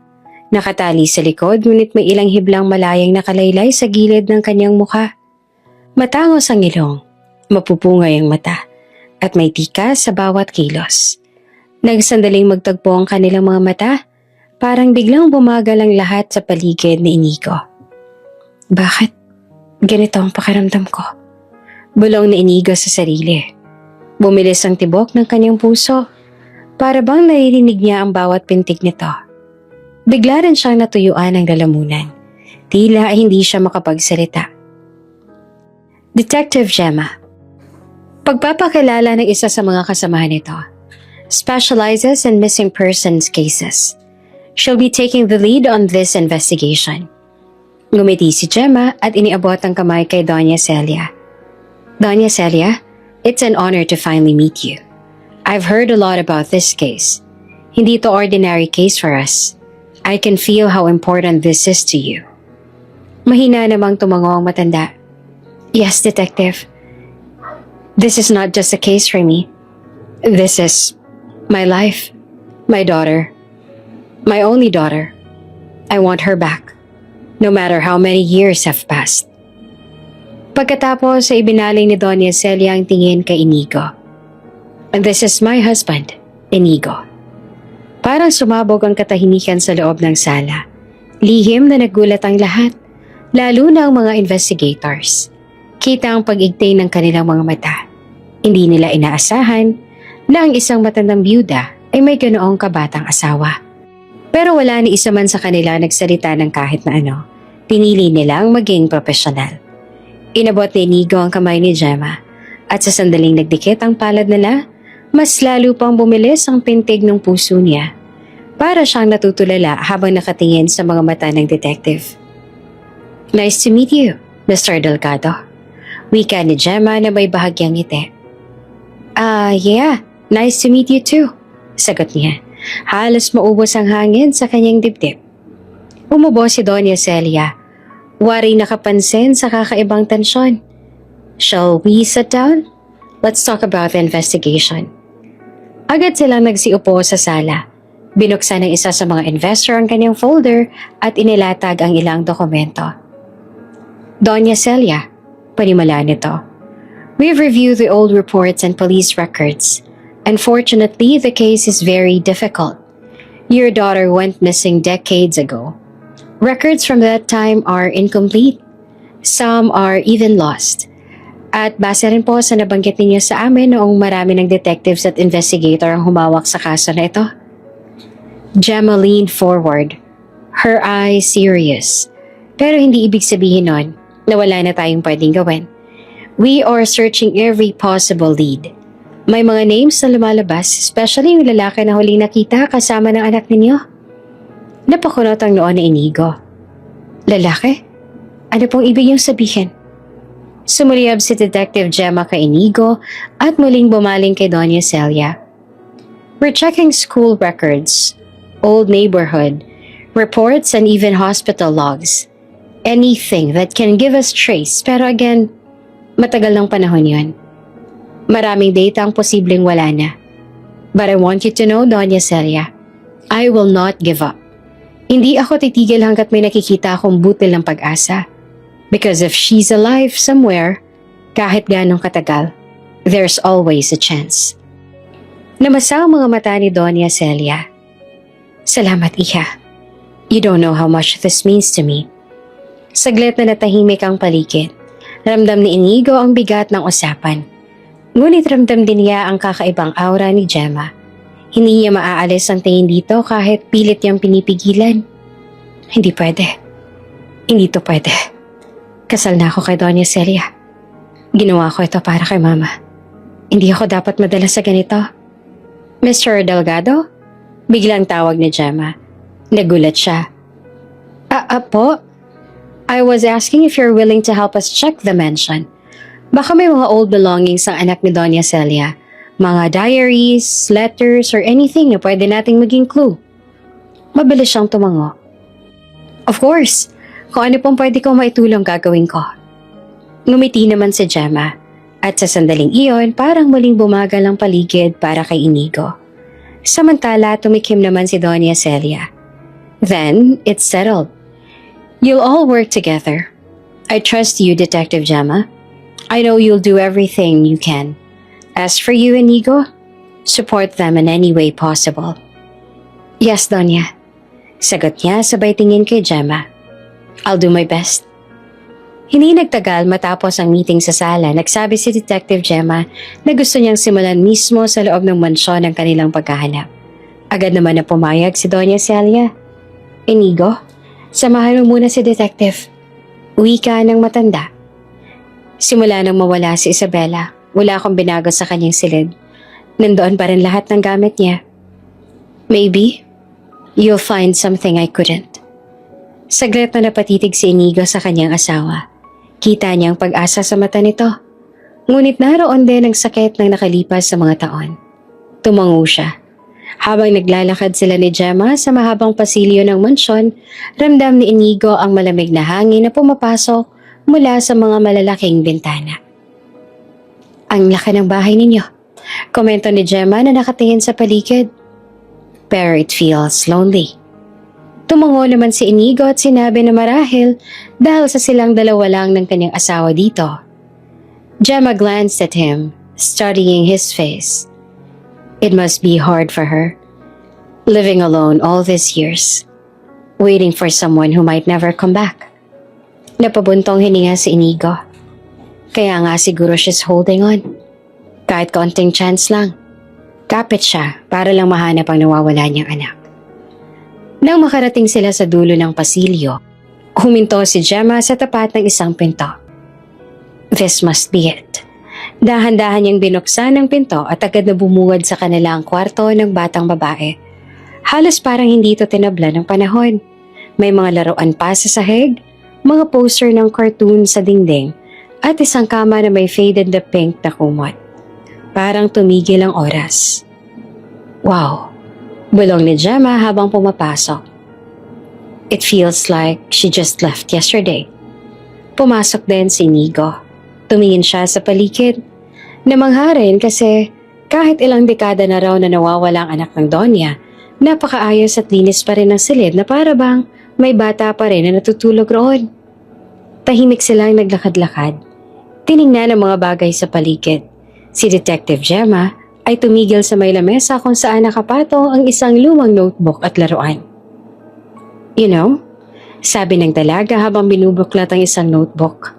Nakatali sa likod ngunit may ilang hiblang malayang nakalaylay sa gilid ng kanyang mukha. Matangos ang ilong, mapupungay ang mata, at may tikas sa bawat kilos. Nagsandaling magtagpo ang kanilang mga mata, parang biglang bumagal ang lahat sa paligid ni Inigo. Bakit? Ganito ang pakiramdam ko. Bulong ni Inigo sa sarili. Bumilis ang tibok ng kanyang puso. Para bang naririnig niya ang bawat pintig nito. Bigla rin siyang natuyuan ng lalamunan. Tila ay hindi siya makapagsalita. Detective Gemma. Pagpapakilala ng isa sa mga kasamahan nito. Specializes in missing persons cases. She'll be taking the lead on this investigation. Ngumiti si Gemma at iniabot ang kamay kay Doña Celia. Doña Celia, it's an honor to finally meet you. I've heard a lot about this case. Hindi to ordinary case for us. I can feel how important this is to you. Mahina namang tumango ang matanda. Yes, Detective. This is not just a case for me. This is my life, my daughter, my only daughter. I want her back, no matter how many years have passed. Pagkatapos ay ibinaling ni Doña Celia ang tingin kay Inigo. And this is my husband, Inigo. Parang sumabog ang katahimikan sa loob ng sala. Lihim na nagulat ang lahat, lalo na ang mga investigators. Kita ang pag-igtay ng kanilang mga mata. Hindi nila inaasahan na ang isang matandang byuda ay may ganoong kabatang asawa. Pero wala ni isa man sa kanila nagsalita ng kahit na ano. Pinili nilang maging profesional. Inabot ni Inigo ang kamay ni Gemma at sa sandaling nagdikit ang palad nila, mas lalo pang bumilis ang pintig ng puso niya. Para siyang natutulala habang nakatingin sa mga mata ng detective. Nice to meet you, Mr. Delgado. Wika ni Gemma na may bahagyang ngiti. Yeah, nice to meet you too, sagot niya. Halos maubos ang hangin sa kanyang dibdib. Umubo si Doña Celia. Wari nakapansin sa kakaibang tensyon. Shall we sit down? Let's talk about the investigation. Agad silang nagsiupo sa sala. Binuksan ng isa sa mga investor ang kanyang folder at inilatag ang ilang dokumento. Doña Celia, panimala nito. We've reviewed the old reports and police records. Unfortunately, the case is very difficult. Your daughter went missing decades ago. Records from that time are incomplete. Some are even lost. At base rin po sa nabanggit ninyo sa amin noong marami ng detectives at investigator ang humawak sa kaso na ito. Gemma leaned forward, her eyes serious. Pero hindi ibig sabihin nun na wala na tayong pwedeng gawin. We are searching every possible lead. May mga names na lumalabas, especially yung lalaki na huling nakita kasama ng anak ninyo. Napakunot ang noon ni Inigo. Lalaki? Ano pong ibig niyong sabihin? Sumuliyab si Detective Gemma kay Inigo at muling bumaling kay Doña Celia. We're checking school records, old neighborhood, reports and even hospital logs. Anything that can give us trace, pero again, matagal ng panahon yun. Maraming data ang posibleng wala na. But I want you to know, Doña Celia, I will not give up. Hindi ako titigil hanggat may nakikita akong butil ng pag-asa. Because if she's alive somewhere, kahit ganong katagal, there's always a chance. Namasa ang mga mata ni Doña Celia. Salamat, Iha. You don't know how much this means to me. Saglit na natahimik ang paligid. Ramdam ni Inigo ang bigat ng usapan. Ngunit ramdam din niya ang kakaibang aura ni Gemma. Hindi niya maaalis ang tingin dito kahit pilit niyang pinipigilan. Hindi pwede. Hindi to pwede. Kasal na ako kay Doña Celia. Ginawa ko ito para kay Mama. Hindi ako dapat madala sa ganito. Mr. Delgado? Biglang tawag ni Gemma. Nagulat siya. Po? I was asking if you're willing to help us check the mansion. Baka may mga old belongings ang anak ni Doña Celia. Mga diaries, letters, or anything na pwede nating maging clue. Mabilis siyang tumango. Of course. Kung ano pong pwede kong maitulong gagawin ko. Ngumiti naman si Gemma. At sa sandaling iyon, parang muling bumagal ang paligid para kay Inigo. Samantala, tumikim naman si Doña Celia. Then, it's settled. You'll all work together. I trust you, Detective Gemma. I know you'll do everything you can. As for you, Inigo, support them in any way possible. Yes, Doña. Sagot niya sabay tingin kay Gemma. I'll do my best. Hindi nagtagal matapos ang meeting sa sala, nagsabi si Detective Gemma na gusto niyang simulan mismo sa loob ng mansyon ang kanilang paghahanap. Agad naman na pumayag si Doña Celia. Inigo, samahan mo muna si Detective. Uwi ka ng matanda. Simula nang mawala si Isabela, wala akong binago sa kanyang silid. Nandoon pa rin lahat ng gamit niya. Maybe, you'll find something I couldn't. Saglit na napatitig si Inigo sa kanyang asawa. Kita niya ang pag-asa sa mata nito. Ngunit naroon din ang sakit ng nakalipas sa mga taon. Tumango siya. Habang naglalakad sila ni Gemma sa mahabang pasilyo ng mansyon, ramdam ni Inigo ang malamig na hangin na pumapasok mula sa mga malalaking bintana. Ang laki ng bahay ninyo, komento ni Gemma na nakatingin sa paligid. Pero it feels lonely. Tumango naman si Inigo at sinabi na marahil dahil sa silang dalawa lang ng kanyang asawa dito. Gemma glanced at him, studying his face. It must be hard for her, living alone all these years, waiting for someone who might never come back. Napabuntong hininga si Inigo. Kaya nga siguro she's holding on. Kahit konting chance lang. Kapit siya para lang mahanap ang nawawala niyang anak. Nang makarating sila sa dulo ng pasilyo, huminto si Gemma sa tapat ng isang pinto. This must be it. Dahan-dahan niyang binuksan ang pinto at agad na bumungad sa kanila ang kwarto ng batang babae. Halos parang hindi ito tinabla ng panahon. May mga laruan pa sa sahig, mga poster ng cartoon sa dingding, at isang kama na may faded na pink na kumot. Parang tumigil ang oras. Wow! Bulong ni Gemma habang pumapasok. It feels like she just left yesterday. Pumasok din si Inigo. Tumingin siya sa paligid. Namangha rin kasi kahit ilang dekada na raw na nawawala ang anak ng Donya, napakaayos at linis pa rin ang silid na para bang may bata pa rin na natutulog roon. Tahimik silang naglakad-lakad. Tiningnan ang mga bagay sa paligid. Si Detective Gemma ay tumigil sa may lamesa kung saan nakapatong ang isang lumang notebook at laruan. You know, sabi ng dalaga habang binubuklat ang isang notebook.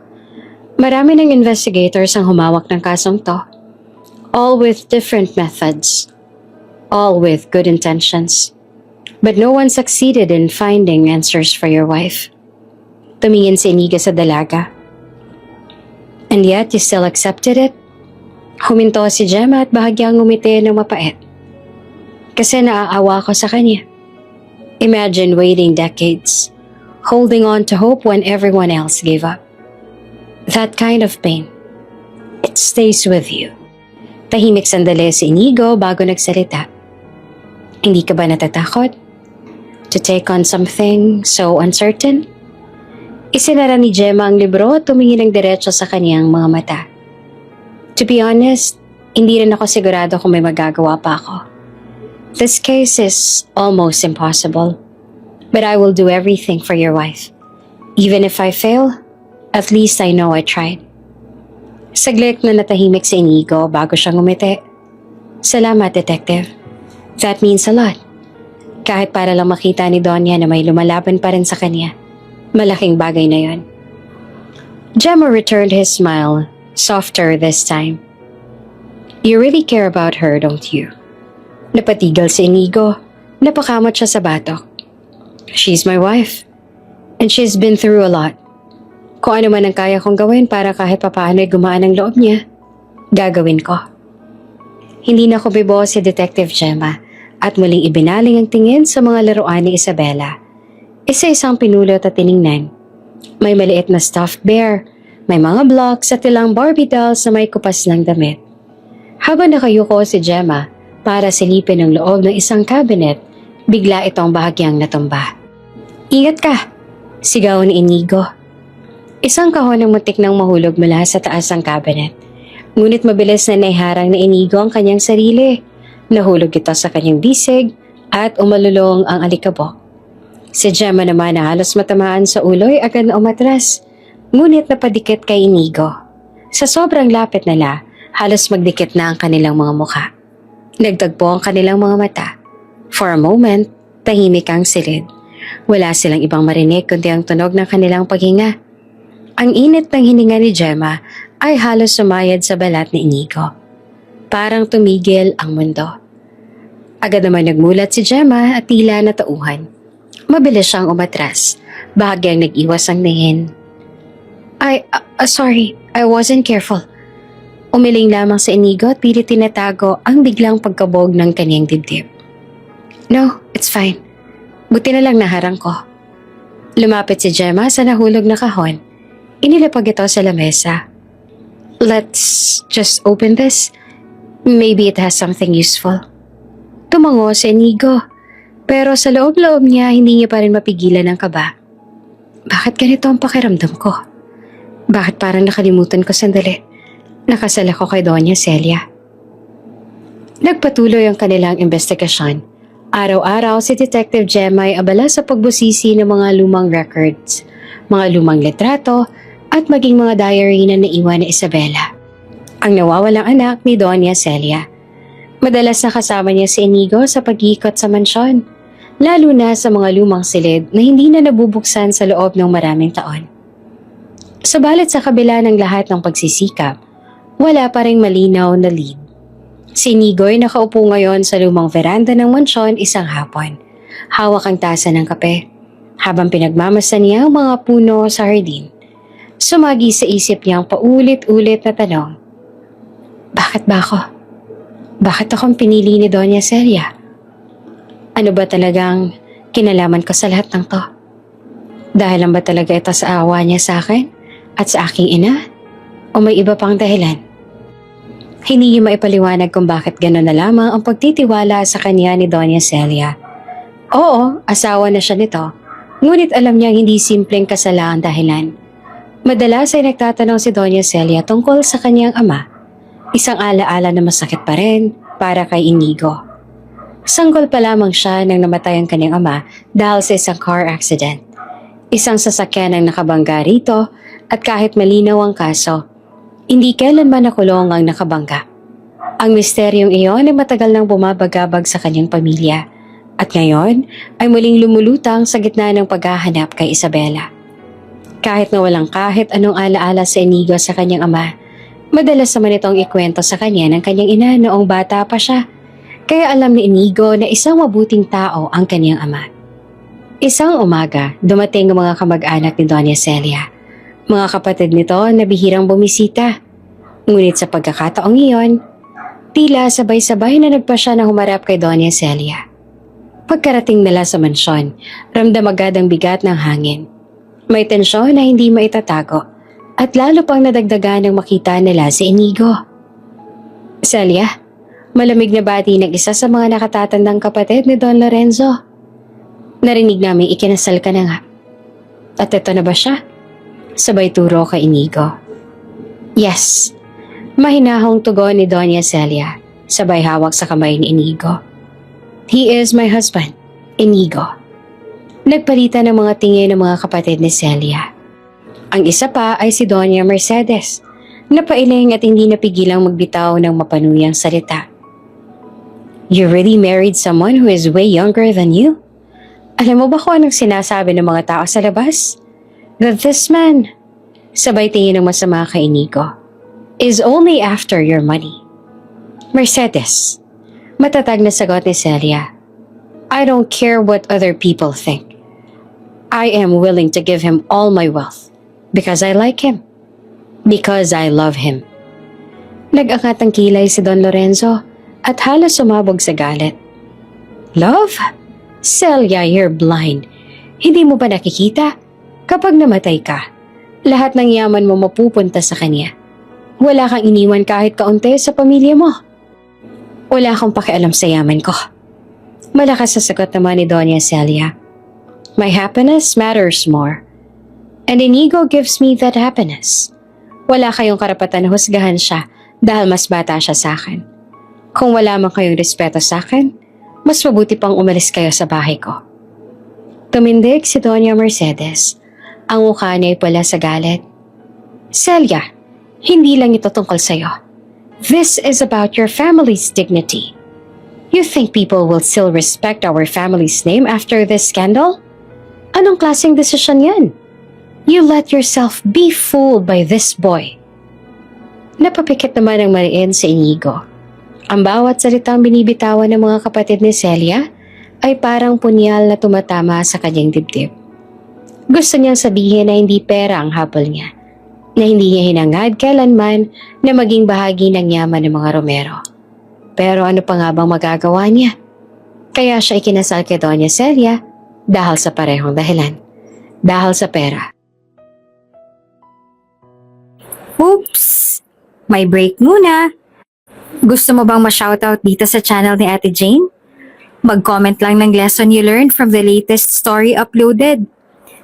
Marami ng investigators ang humawak ng kasong to. All with different methods. All with good intentions. But no one succeeded in finding answers for your wife. Tumingin si Inigo sa dalaga. And yet you still accepted it? Huminto si Gemma at bahagyang ngumiti ng mapait. Kasi naaawa ko sa kanya. Imagine waiting decades, holding on to hope when everyone else gave up. That kind of pain, it stays with you. Tahimik sandali si Inigo bago nagsalita. Hindi ka ba natatakot? To take on something so uncertain? Isinara ni Gemma ang libro at tumingin ng diretso sa kaniyang mga mata. To be honest, hindi rin ako sigurado kung may magagawa pa ako. This case is almost impossible. But I will do everything for your wife. Even if I fail, at least I know I tried. Saglit na natahimik si Inigo bago siya ngumiti. Salamat, Detective. That means a lot. Kahit para lang makita ni Donya na may lumalaban pa rin sa kanya. Malaking bagay na yon. Gemma returned his smile, softer this time. You really care about her, don't you? Napatigal si Inigo. Napakamot siya sa batok. She's my wife. And she's been through a lot. Kung ano man ang kaya kong gawin para kahit papaano ay gumaan ang loob niya, gagawin ko. Hindi na ko bibo si Detective Gemma at muling ibinaling ang tingin sa mga laruan ni Isabela. Isa-isang pinulot at tiningnan. May maliit na stuffed bear, may mga blocks at ilang Barbie dolls na may kupas ng damit. Habang nakayuko si Gemma para silipin ang loob ng isang cabinet, bigla itong bahagyang natumba. Ingat ka! Sigaw ni Inigo. Isang kahon ng muntik nang mahulog mula sa taas ng cabinet. Ngunit mabilis na naiharang ni Inigo ang kanyang sarili. Nahulog ito sa kanyang bisig at umalulong ang alikabok. Si Gemma naman na halos matamaan sa ulo ay agad na umatras. Ngunit napadikit kay Inigo. Sa sobrang lapit nila, halos magdikit na ang kanilang mga mukha. Nagtagpo ang kanilang mga mata. For a moment, tahimik ang silid. Wala silang ibang marinig kundi ang tunog ng kanilang paghinga. Ang init ng hininga ni Gemma ay halos sumayad sa balat ni Inigo. Parang tumigil ang mundo. Agad naman nagmulat si Gemma at tila natauhan. Mabilis siyang umatras, bahagyang nag-iwas ang nihin. Sorry, I wasn't careful. Umiling lamang sa Inigo at pilit tinatago ang biglang pagkabog ng kanyang dibdib. No, it's fine. Buti na lang naharang ko. Lumapit si Gemma sa nahulog na kahon. Inilapag ito sa lamesa. Let's just open this. Maybe it has something useful. Tumango si Inigo. Pero sa loob-loob niya, hindi niya pa rin mapigilan ang kaba. Bakit ganito ang pakiramdam ko? Bakit parang nakalimutan ko sandali? Nakasal ako kay Doña Celia. Nagpatuloy ang kanilang investigasyon. Araw-araw si Detective Gemma ay abala sa pagbusisi ng mga lumang records, mga lumang litrato at maging mga diary na naiwan ni Isabela, ang nawawalang anak ni Doña Celia. Madalas nakasama niya si Inigo sa pag-iikot sa mansyon, lalo na sa mga lumang silid na hindi na nabubuksan sa loob ng maraming taon. Subalit sa kabila ng lahat ng pagsisikap, wala pa ring malinaw na lead. Si Inigo ay nakaupo ngayon sa lumang veranda ng mansyon isang hapon. Hawak ang tasa ng kape, habang pinagmamasan niya ang mga puno sa hardin. Sumagi sa isip niyang paulit-ulit na tanong. Bakit ba ako? Bakit akong pinili ni Doña Celia? Ano ba talagang kinalaman ko sa lahat ng to? Dahil lang ba talaga ito sa awa niya sa akin at sa aking ina? O may iba pang dahilan? Hindi niya maipaliwanag kung bakit gano'n na lamang ang pagtitiwala sa kanya ni Doña Celia. Oo, asawa na siya nito. Ngunit alam niyang hindi simpleng kasala ang dahilan. Madalas ay nagtatanong si Doña Celia tungkol sa kanyang ama. Isang alaala na masakit pa rin para kay Inigo. Sanggol pa lamang siya nang namatay ang kanyang ama dahil sa isang car accident. Isang sasakyan ang nakabangga rito at kahit malinaw ang kaso, hindi kailanman nakulong ang nakabangga. Ang misteryong iyon ay matagal nang bumabagabag sa kanyang pamilya at ngayon ay muling lumulutang sa gitna ng paghahanap kay Isabela. Kahit na walang kahit anong alaala sa Inigo sa kanyang ama, madalas naman itong ikwento sa kanya ng kanyang ina noong bata pa siya. Kaya alam ni Inigo na isang mabuting tao ang kanyang ama. Isang umaga, dumating ang mga kamag-anak ni Doña Celia. Mga kapatid nito na bihirang bumisita. Ngunit sa pagkakataong iyon, tila sabay-sabay na nagpa siya na humarap kay Doña Celia. Pagkarating nila sa mansyon, ramdam agad ang bigat ng hangin. May tensyon na hindi maitatago at lalo pang nadagdagan ng makita nila si Inigo. Celia, malamig na bati ng isa sa mga nakatatandang kapatid ni Don Lorenzo. Narinig namin ikinasal ka na nga. At ito na ba siya? Sabay turo kay Inigo. Yes. Mahinahong tugon ni Doña Celia, sabay hawak sa kamay ni Inigo. He is my husband, Inigo. Nagpalitan ng mga tingin ng mga kapatid ni Celia. Ang isa pa ay si Doña Mercedes, napailing at hindi napigilang magbitaw ng mapanuyang salita. You really married someone who is way younger than you? Alam mo ba kung anong sinasabi ng mga tao sa labas? That this man, sabay tingin ng masama kay Inigo, is only after your money. Mercedes, matatag na sagot ni Celia. I don't care what other people think. I am willing to give him all my wealth because I like him. Because I love him. Nag-angat ang kilay si Don Lorenzo at halos sumabog sa galit. Love? Celia, you're blind. Hindi mo ba nakikita? Kapag namatay ka, lahat ng yaman mo mapupunta sa kanya. Wala kang iniwan kahit kaunti sa pamilya mo. Wala akong pakialam sa yaman ko. Malakas na sagot naman ni Doña Celia. My happiness matters more. And Inigo gives me that happiness. Wala kayong karapatan na husgahan siya dahil mas bata siya sa akin. Kung wala man kayong respeto sa akin, mas mabuti pang umalis kayo sa bahay ko. Tumindig si Doña Mercedes. Ang mukha niya ay pula sa galit. Celia, hindi lang ito tungkol sa'yo. This is about your family's dignity. You think people will still respect our family's name after this scandal? Anong klaseng desisyon yan? You let yourself be fooled by this boy. Napapikit naman ang Mariin sa Inigo. Ang bawat salitang binibitawan ng mga kapatid ni Celia ay parang punyal na tumatama sa kanyang dibdib. Gusto niyang sabihin na hindi pera ang habol niya, na hindi niya hinangad kailanman na maging bahagi ng yaman ng mga Romero. Pero ano pa nga bang magagawa niya? Kaya siya ikinasal kay Doña Celia dahil sa parehong dahilan. Dahil sa pera. Oops! May break muna. Gusto mo bang ma-shoutout dito sa channel ni Ate Jane? Mag-comment lang ng lesson you learned from the latest story uploaded.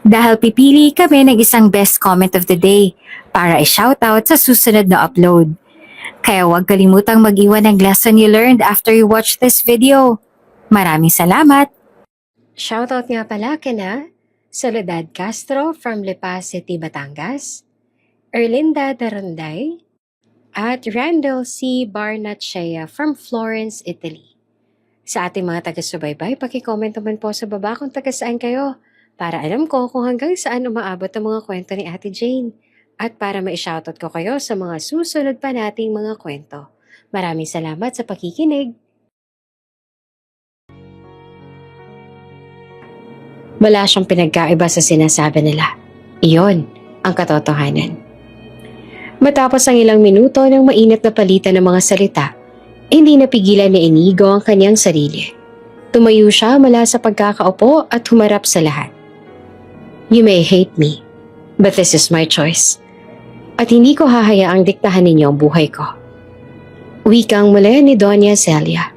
Dahil pipili kami ng isang best comment of the day para i-shoutout sa susunod na upload. Kaya huwag kalimutang mag-iwan ng lesson you learned after you watch this video. Maraming salamat! Shoutout nga pala kina Soledad Castro from Lipa City, Batangas, Erlinda Daronday, at Randall C. Barnachea from Florence, Italy. Sa ating mga taga-subaybay, paki-comment naman po sa baba kung taga-saan kayo para alam ko kung hanggang saan umaabot ang mga kwento ni Ate Jane at para ma-shoutout ko kayo sa mga susunod pa nating mga kwento. Maraming salamat sa pakikinig! Wala siyang pinagkaiba sa sinasabi nila. Iyon ang katotohanan. Matapos ang ilang minuto ng mainit na palitan ng mga salita, hindi napigilan ni Inigo ang kanyang sarili. Tumayo siya mula sa pagkakaupo at humarap sa lahat. You may hate me, but this is my choice. At hindi ko hahayaang diktahan ninyo ang buhay ko. Wikang muli ni Doña Celia.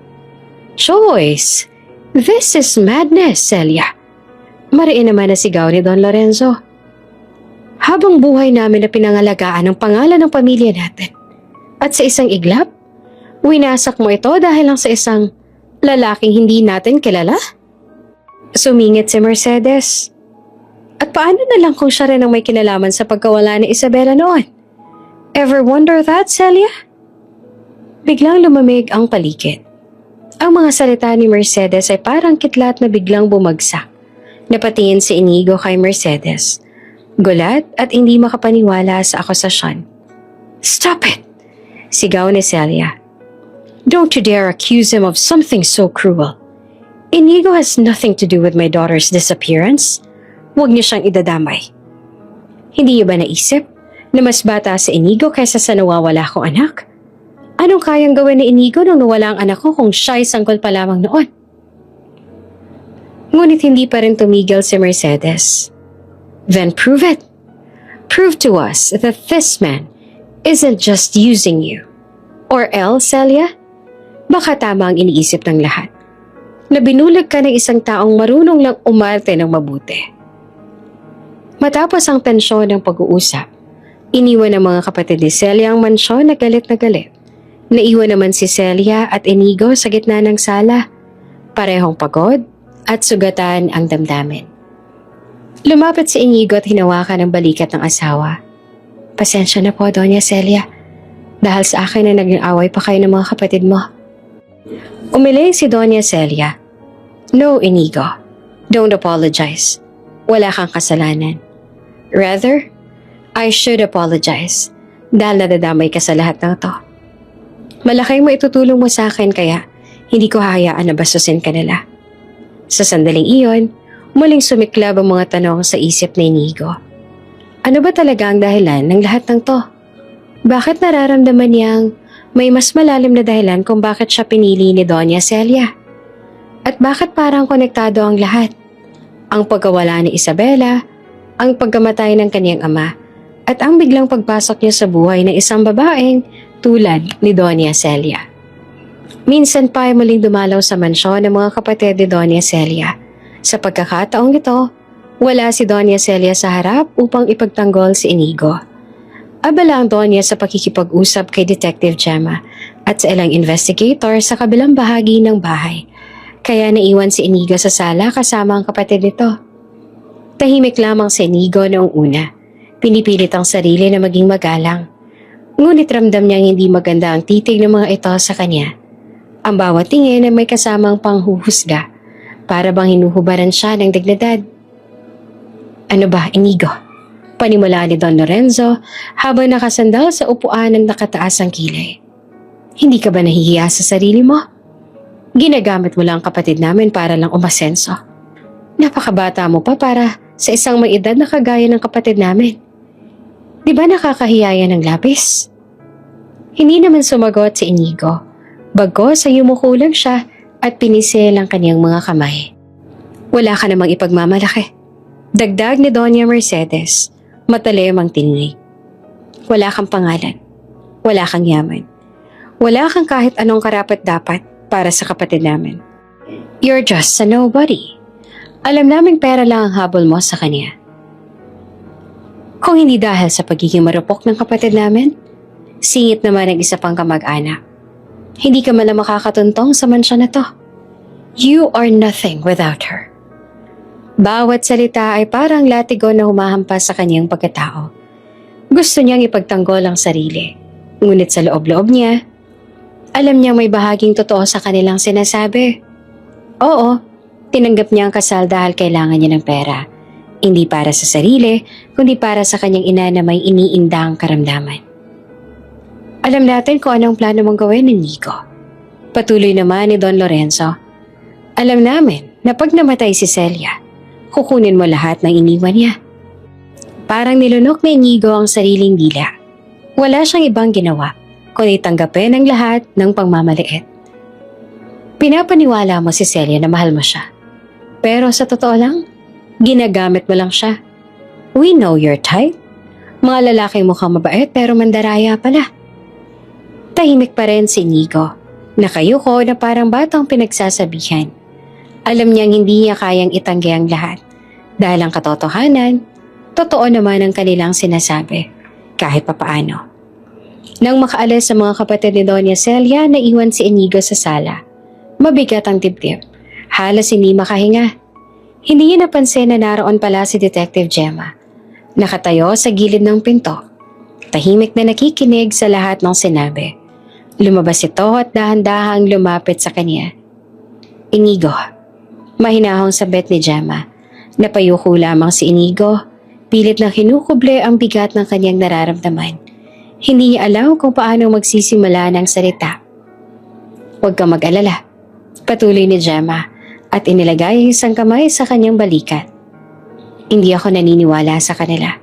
Choice? This is madness, Celia. Mariin naman na sigaw ni Don Lorenzo. Habang buhay namin na pinangalagaan ang pangalan ng pamilya natin. At sa isang iglap, winasak mo ito dahil lang sa isang lalaking hindi natin kilala? Sumingit si Mercedes. At paano na lang kung siya rin ang may kinalaman sa pagkawala ni Isabela noon? Ever wonder that, Celia? Biglang lumamig ang paligid. Ang mga salita ni Mercedes ay parang kitlat na biglang bumagsak. Napatingin si Inigo kay Mercedes. Gulat at hindi makapaniwala sa akusasyon. Stop it! Sigaw ni Celia. Don't you dare accuse him of something so cruel. Inigo has nothing to do with my daughter's disappearance. Huwag niyo siyang idadamay. Hindi niyo ba naisip na mas bata si Inigo kaysa sa nawawala kong anak? Anong kayang gawin ni Inigo nung nawala ang anak ko kung siya'y sanggol pa lamang noon? Ngunit hindi pa rin tumigil si Mercedes. Then prove it. Prove to us that this man isn't just using you. Or else, Celia, baka tama ang iniisip ng lahat. Na binulag ka ng isang taong marunong lang umarte ng mabuti. Matapos ang tensyon ng pag-uusap, iniwan ng mga kapatid ni Celia ang mansyon na galit na galit. Naiwan naman si Celia at Inigo sa gitna ng sala. Parehong pagod at sugatan ang damdamin. Lumapit si Inigo at hinawakan ang balikat ng asawa. Pasensya na po, Doña Celia. Dahil sa akin na naging away pa kayo ng mga kapatid mo. Umiling si Doña Celia. No, Inigo. Don't apologize. Wala kang kasalanan. Rather, I should apologize dahil nadadamay ka sa lahat ng to. Malaking maitutulong mo sa akin kaya hindi ko hahayaan na bastusin ka nila. Sa sandaling iyon, muling sumiklab ang mga tanong sa isip ni Inigo. Ano ba talaga ang dahilan ng lahat ng to? Bakit nararamdaman niyang may mas malalim na dahilan kung bakit siya pinili ni Doña Celia? At bakit parang konektado ang lahat? Ang pagkawala ni Isabela, ang pagkamatay ng kaniyang ama, at ang biglang pagpasok niya sa buhay ng isang babaeng tulad ni Doña Celia. Minsan pa ay muling dumalaw sa mansyon ng mga kapatid ni Doña Celia. Sa pagkakataong ito, wala si Doña Celia sa harap upang ipagtanggol si Inigo. Abala ang Doña sa pakikipag-usap kay Detective Gemma at sa ilang investigator sa kabilang bahagi ng bahay. Kaya naiwan si Inigo sa sala kasama ang kapatid nito. Tahimik lamang si Inigo noong una. Pinipilit ang sarili na maging magalang. Ngunit ramdam niyang hindi maganda ang titig ng mga ito sa kanya. Ang bawat tingin ay may kasamang panghuhusga, para bang hinuhubaran siya ng dignidad. Ano ba, Inigo? Panimulaan ni Don Lorenzo habang nakasandal sa upuan ng nakataas ang kilay. Hindi ka ba nahihiya sa sarili mo? Ginagamit mo lang ang kapatid namin para lang umasenso. Napakabata mo pa para sa isang may edad na kagaya ng kapatid namin. Di ba nakakahiya yan ng labis? Hindi naman sumagot si Inigo. Bagos ay yumuko lang siya at pinisil ang kanyang mga kamay. Wala ka namang ipagmamalaki. Dagdag ni Doña Mercedes, matalim ang tinig. Wala kang pangalan. Wala kang yaman. Wala kang kahit anong karapat-dapat para sa kapatid namin. You're just a nobody. Alam naming pera lang ang habol mo sa kanya. Kung hindi dahil sa pagiging marupok ng kapatid namin, singit naman ang isa pang kamag-anak. Hindi ka man lang makakatuntong sa mansya na to. You are nothing without her. Bawat salita ay parang latigo na humahampas sa kanyang pagkatao. Gusto niyang ipagtanggol ang sarili. Ngunit sa loob-loob niya, alam niyang may bahaging totoo sa kanilang sinasabi. Oo, tinanggap niya ang kasal dahil kailangan niya ng pera. Hindi para sa sarili, kundi para sa kanyang ina na may iniindang karamdaman. Alam natin kung anong plano mong gawin ni Nico. Patuloy naman ni Don Lorenzo. Alam namin na pag namatay si Celia, kukunin mo lahat ng iniwan niya. Parang nilunok ni Inigo ang sariling dila. Wala siyang ibang ginawa, kundi tanggapin ang lahat ng pagmamaliit. Pinapaniwala mo si Celia na mahal mo siya. Pero sa totoo lang, ginagamit mo lang siya. We know your type. Mga lalaki mukhang mabait pero mandaraya pala. Tahimik pa rin si Inigo. Nakayuko na parang batang pinagsasabihan. Alam niyang hindi niya kayang itanggi ang lahat. Dahil ang katotohanan, totoo naman ang kanilang sinasabi, kahit papaano. Nang makaalis sa mga kapatid ni Doña Celia, naiwan si Inigo sa sala. Mabigat ang dibdib. Halos hindi makahinga. Hindi niya napansin na naroon pala si Detective Gemma. Nakatayo sa gilid ng pinto. Tahimik na nakikinig sa lahat ng sinabi. Lumabas ito at dahan-dahang lumapit sa kanya. Inigo. Mahinahong sabet ni Gemma. Napayuko lamang si Inigo. Pilit na kinukuble ang bigat ng kanyang nararamdaman. Hindi niya alam kung paano magsisimula ng salita. Huwag kang mag-alala. Patuloy ni Gemma at inilagay ang isang kamay sa kanyang balikat. Hindi ako naniniwala sa kanila.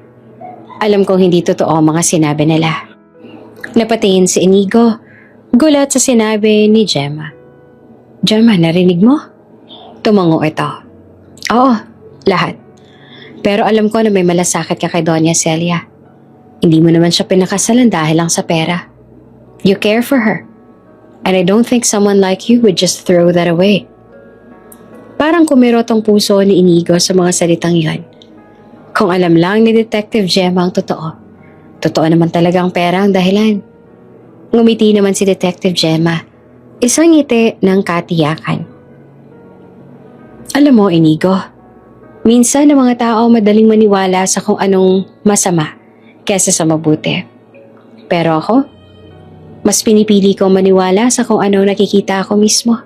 Alam kong hindi totoo ang mga sinabi nila. Napatingin si Inigo. Gulat sa sinabi ni Gemma. Gemma, narinig mo? Tumango ito. Oo, lahat. Pero alam ko na may malasakit ka kay Doña Celia. Hindi mo naman siya pinakasalan dahil lang sa pera. You care for her. And I don't think someone like you would just throw that away. Parang kumirot ang puso ni Inigo sa mga salitang yon. Kung alam lang ni Detective Gemma ang totoo, totoo naman talaga ang pera ang dahilan. Ngumiti naman si Detective Gemma, isang ngiti ng katiyakan. Alam mo, Inigo, minsan ang mga tao madaling maniwala sa kung anong masama kesa sa mabuti. Pero ako, mas pinipili kong maniwala sa kung anong nakikita ako mismo.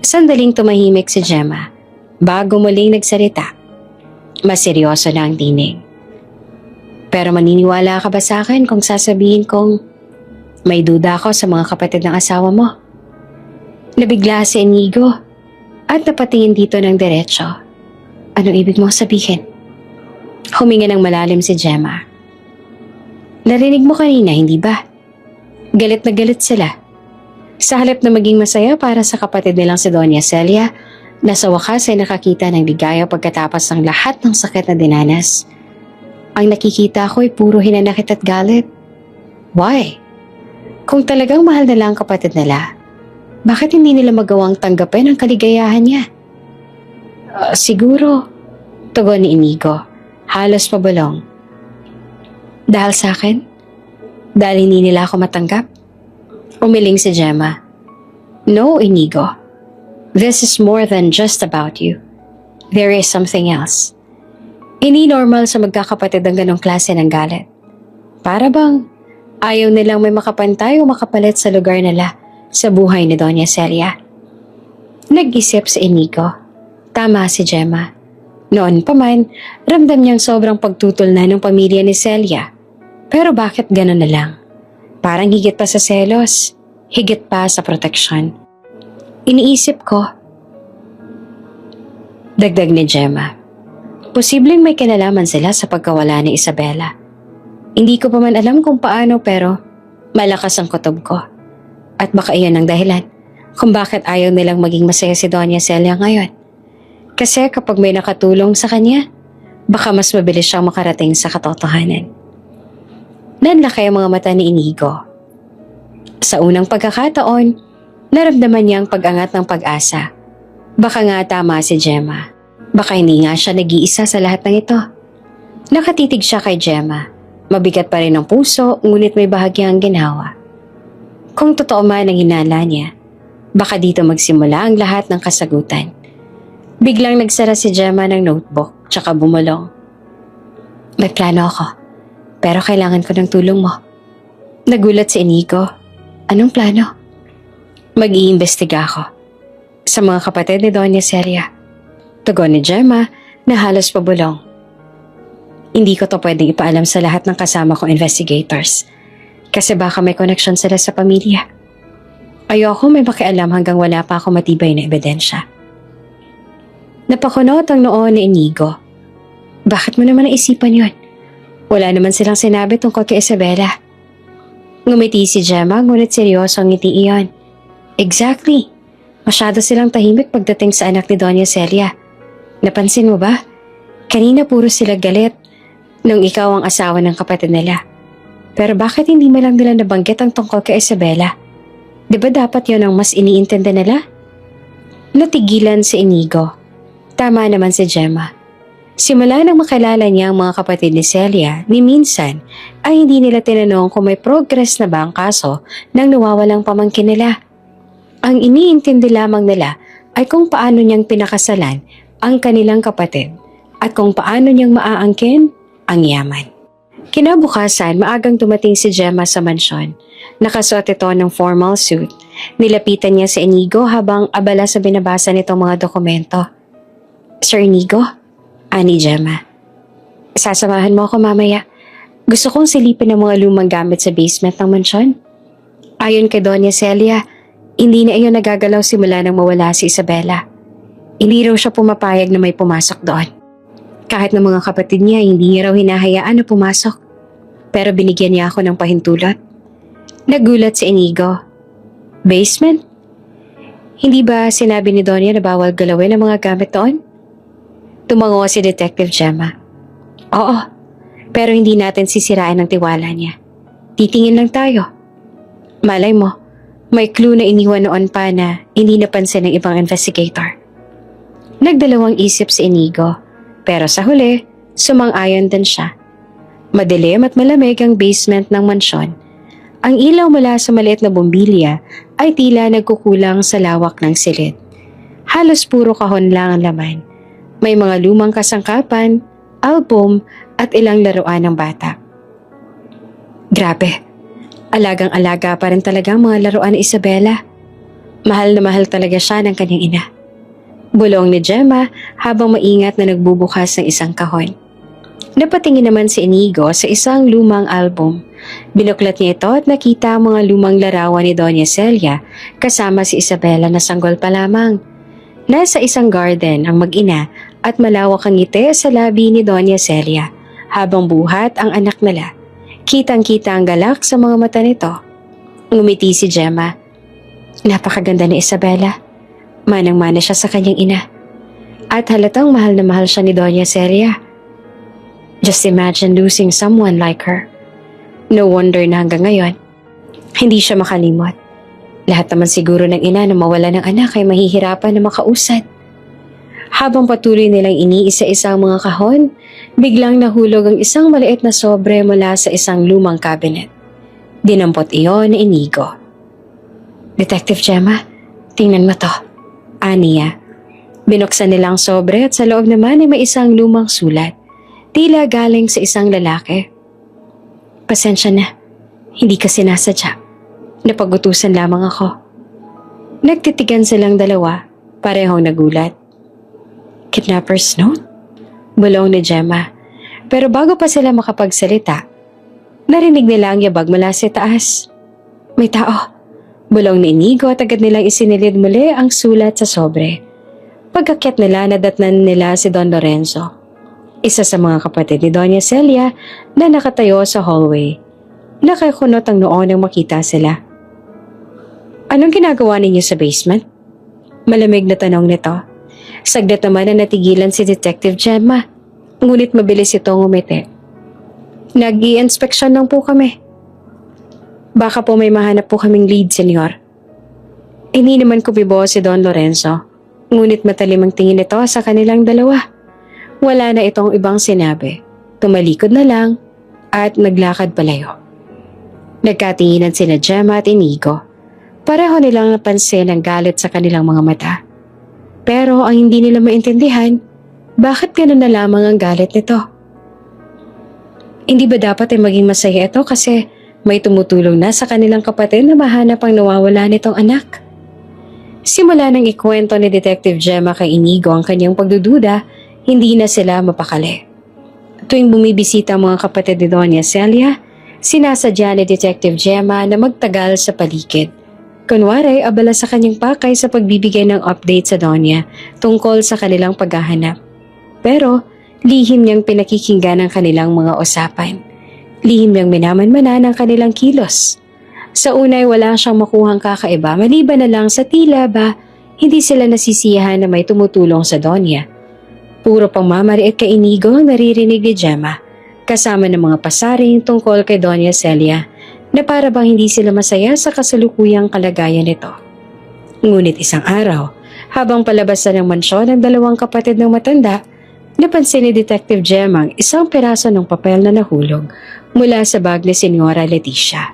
Sandaling tumahimik si Gemma bago muling nagsalita. Mas seryoso na ang tinig. Pero maniniwala ka ba sa akin kung sasabihin kong may duda ako sa mga kapatid ng asawa mo? Nabigla si Inigo at napatingin dito ng diretso. Anong ibig mong sabihin? Huminga ng malalim si Gemma. Narinig mo kanina, hindi ba? Galit na galit sila. Sa halip na maging masaya para sa kapatid nilang si Doña Celia, na sa wakas ay nakakita ng ligaya pagkatapos ng lahat ng sakit na dinanas. Ang nakikita ko ay puro hinanakit at galit. Why? Kung talagang mahal nila ang kapatid nila, bakit hindi nila magawang tanggapin ang kaligayahan niya? Siguro, tugon ni Inigo, halos pabulong. Dahil sa akin? Dahil hindi nila ako matanggap? Umiling si Gemma. No, Inigo. This is more than just about you. There is something else. Hindi normal sa magkakapatid ang ganong klase ng galit. Para bang ayaw nilang may makapantay o makapalit sa lugar nila sa buhay ni Doña Celia. Nag-isip si Inigo. Tama si Gemma. Noon pa man, ramdam niyang sobrang pagtutol na ng pamilya ni Celia. Pero bakit gano'n na lang? Parang higit pa sa selos, higit pa sa proteksyon. Iniisip ko, dagdag ni Gemma, posibleng may kinalaman sila sa pagkawala ni Isabela. Hindi ko pa man alam kung paano pero malakas ang kutob ko. At baka iyan ang dahilan kung bakit ayaw nilang maging masaya si Doña Celia ngayon. Kasi kapag may nakatulong sa kanya, baka mas mabilis siyang makarating sa katotohanan. Nanlaki ang mga mata ni Inigo. Sa unang pagkakataon, naramdaman niyang pag-angat ng pag-asa. Baka nga tama si Gemma. Baka hindi nga siya nag-iisa sa lahat ng ito. Nakatitig siya kay Gemma. Mabigat pa rin ang puso, ngunit may bahagyang ginawa. Kung totoo man ang hinala niya, baka dito magsimula ang lahat ng kasagutan. Biglang nagsara si Gemma ng notebook, tsaka bumulong. May plano ako, pero kailangan ko ng tulong mo. Nagulat si Inigo. Anong plano? Mag-iimbestiga ako sa mga kapatid ni Doña Celia. Tugon ni Gemma na halos pabulong. Hindi ko to pwedeng ipaalam sa lahat ng kasama kong investigators kasi baka may connection sila sa pamilya. Ayoko may makialam hanggang wala pa ako matibay na ebidensya. Napakunot ang noo ni Inigo. Bakit mo naman naisipan yon? Wala naman silang sinabi tungkol kay Isabela. Ngumiti si Gemma ngunit seryoso ang ngiti iyon. Exactly. Masyado silang tahimik pagdating sa anak ni Doña Celia. Napansin mo ba? Kanina puro sila galit nung ikaw ang asawa ng kapatid nila. Pero bakit hindi mo lang nila nabanggit ang tungkol kay Isabela? Di ba dapat yon ang mas iniintindi nila? Natigilan si Inigo. Tama naman si Gemma. Simula nang makilala niya ang mga kapatid ni Celia, ni minsan ay hindi nila tinanong kung may progress na ba ang kaso ng nawawalang pamangkin nila. Ang iniintindi lamang nila ay kung paano niyang pinakasalan ang kanilang kapatid at kung paano niyang maaangkin ang yaman. Kinabukasan, maagang dumating si Gemma sa mansyon. Nakasuot ito ng formal suit. Nilapitan niya si Inigo habang abala sa binabasa nitong mga dokumento. Sir Inigo? Ani Gemma. Sasamahan mo ako mamaya. Gusto kong silipin ang mga lumang gamit sa basement ng mansyon. Ayon kay Doña Celia, hindi na iyon nagagalaw simula nang mawala si Isabela. Hindi raw siya pumapayag na may pumasok doon. Kahit ng mga kapatid niya, hindi niya raw hinahayaan na pumasok. Pero binigyan niya ako ng pahintulot. Nagulat si Inigo. Basement? Hindi ba sinabi ni Doña na bawal galawin ang mga gamit doon? Tumango si Detective Gemma. Oo, pero hindi natin sisirain ang tiwala niya. Titingin lang tayo. Malay mo, may clue na iniwan noon pa na hindi napansin ng ibang investigator. Nagdalawang isip si Inigo, pero sa huli, sumang-ayon din siya. Madilim at malamig ang basement ng mansyon. Ang ilaw mula sa maliit na bombilya ay tila nagkukulang sa lawak ng silid. Halos puro kahon lang ang laman. May mga lumang kasangkapan, album at ilang laruan ng bata. Grabe, alagang-alaga pa rin talaga ang mga laruan ni Isabela. Mahal na mahal talaga siya ng kanyang ina. Bulong ni Gemma habang maingat na nagbubukas ng isang kahon. Napatingin naman si Inigo sa isang lumang album. Binuklat niya ito at nakita ang mga lumang larawan ni Doña Celia kasama si Isabela na sanggol pa lamang. Nasa isang garden ang mag-ina at malawak ang ngiti sa labi ni Doña Celia habang buhat ang anak nila. Kitang-kita ang galak sa mga mata nito. Ngumiti si Gemma. Napakaganda ni Isabela. Manang-mana siya sa kanyang ina. At halatang mahal na mahal siya ni Doña Celia. Just imagine losing someone like her. No wonder na hanggang ngayon, hindi siya makalimot. Lahat naman siguro ng ina na mawala ng anak ay mahihirapan na makausad. Habang patuloy nilang iniisa-isang mga kahon, biglang nahulog ang isang maliit na sobre mula sa isang lumang cabinet. Dinampot iyon ni Inigo. Detective Gemma, tingnan mo to. Aniya. Binuksan nilang sobre at sa loob naman ay may isang lumang sulat. Tila galing sa isang lalaki. Pasensya na, hindi ka sinasadya. Napagutusan lamang ako. Nagtitigan silang dalawa, parehong nagulat. Kidnapper's note? Bulong ni Gemma. Pero bago pa sila makapagsalita, narinig nila ang yabag mula sa taas. May tao. Bulong ni Inigo at agad nilang isinilid muli ang sulat sa sobre. Pagkakyat nila, nadatnan nila si Don Lorenzo, isa sa mga kapatid ni Doña Celia na nakatayo sa hallway. Nakakunot ang noo nang makita sila. Anong ginagawa ninyo sa basement? Malamig na tanong nito. Saglit naman na natigilan si Detective Gemma, ngunit mabilis itong umiti. Nag-i-inspeksyon lang po kami. Baka po may mahanap po kaming lead, senyor. Hindi naman kumibo si Don Lorenzo, ngunit matalim ang tingin nito sa kanilang dalawa. Wala na itong ibang sinabi. Tumalikod na lang at naglakad palayo. Nagkatinginan sina Gemma at Inigo. Pareho nilang napansin ang galit sa kanilang mga mata. Pero ang hindi nila maintindihan, bakit gano'n na lamang ang galit nito? Hindi ba dapat ay maging masaya ito kasi may tumutulong na sa kanilang kapatid na mahanap ang nawawala nitong anak? Simula nang ikwento ni Detective Gemma kay Inigo ang kanyang pagdududa, hindi na sila mapakali. Tuwing bumibisita ang mga kapatid ni Doña Celia, sinasadya ni Detective Gemma na magtagal sa paligid. Kunwari, abala sa kanyang pakay sa pagbibigay ng update sa Doña tungkol sa kanilang paghahanap. Pero, lihim niyang pinakikinggan ang kanilang mga usapan. Lihim niyang minamanmanan ang kanilang kilos. Sa unay wala siyang makuhang kakaiba maliban na lang sa tila ba hindi sila nasisiyahan na may tumutulong sa Doña. Puro pangmamariit kay Inigo ang naririnig ni Gemma, kasama ng mga pasaring tungkol kay Doña Celia na para bang hindi sila masaya sa kasalukuyang kalagayan nito. Ngunit isang araw, habang palabas na ng mansyon ng dalawang kapatid ng matanda, napansin ni Detective Gemma ang isang piraso ng papel na nahulog mula sa bag ni Senyora Leticia.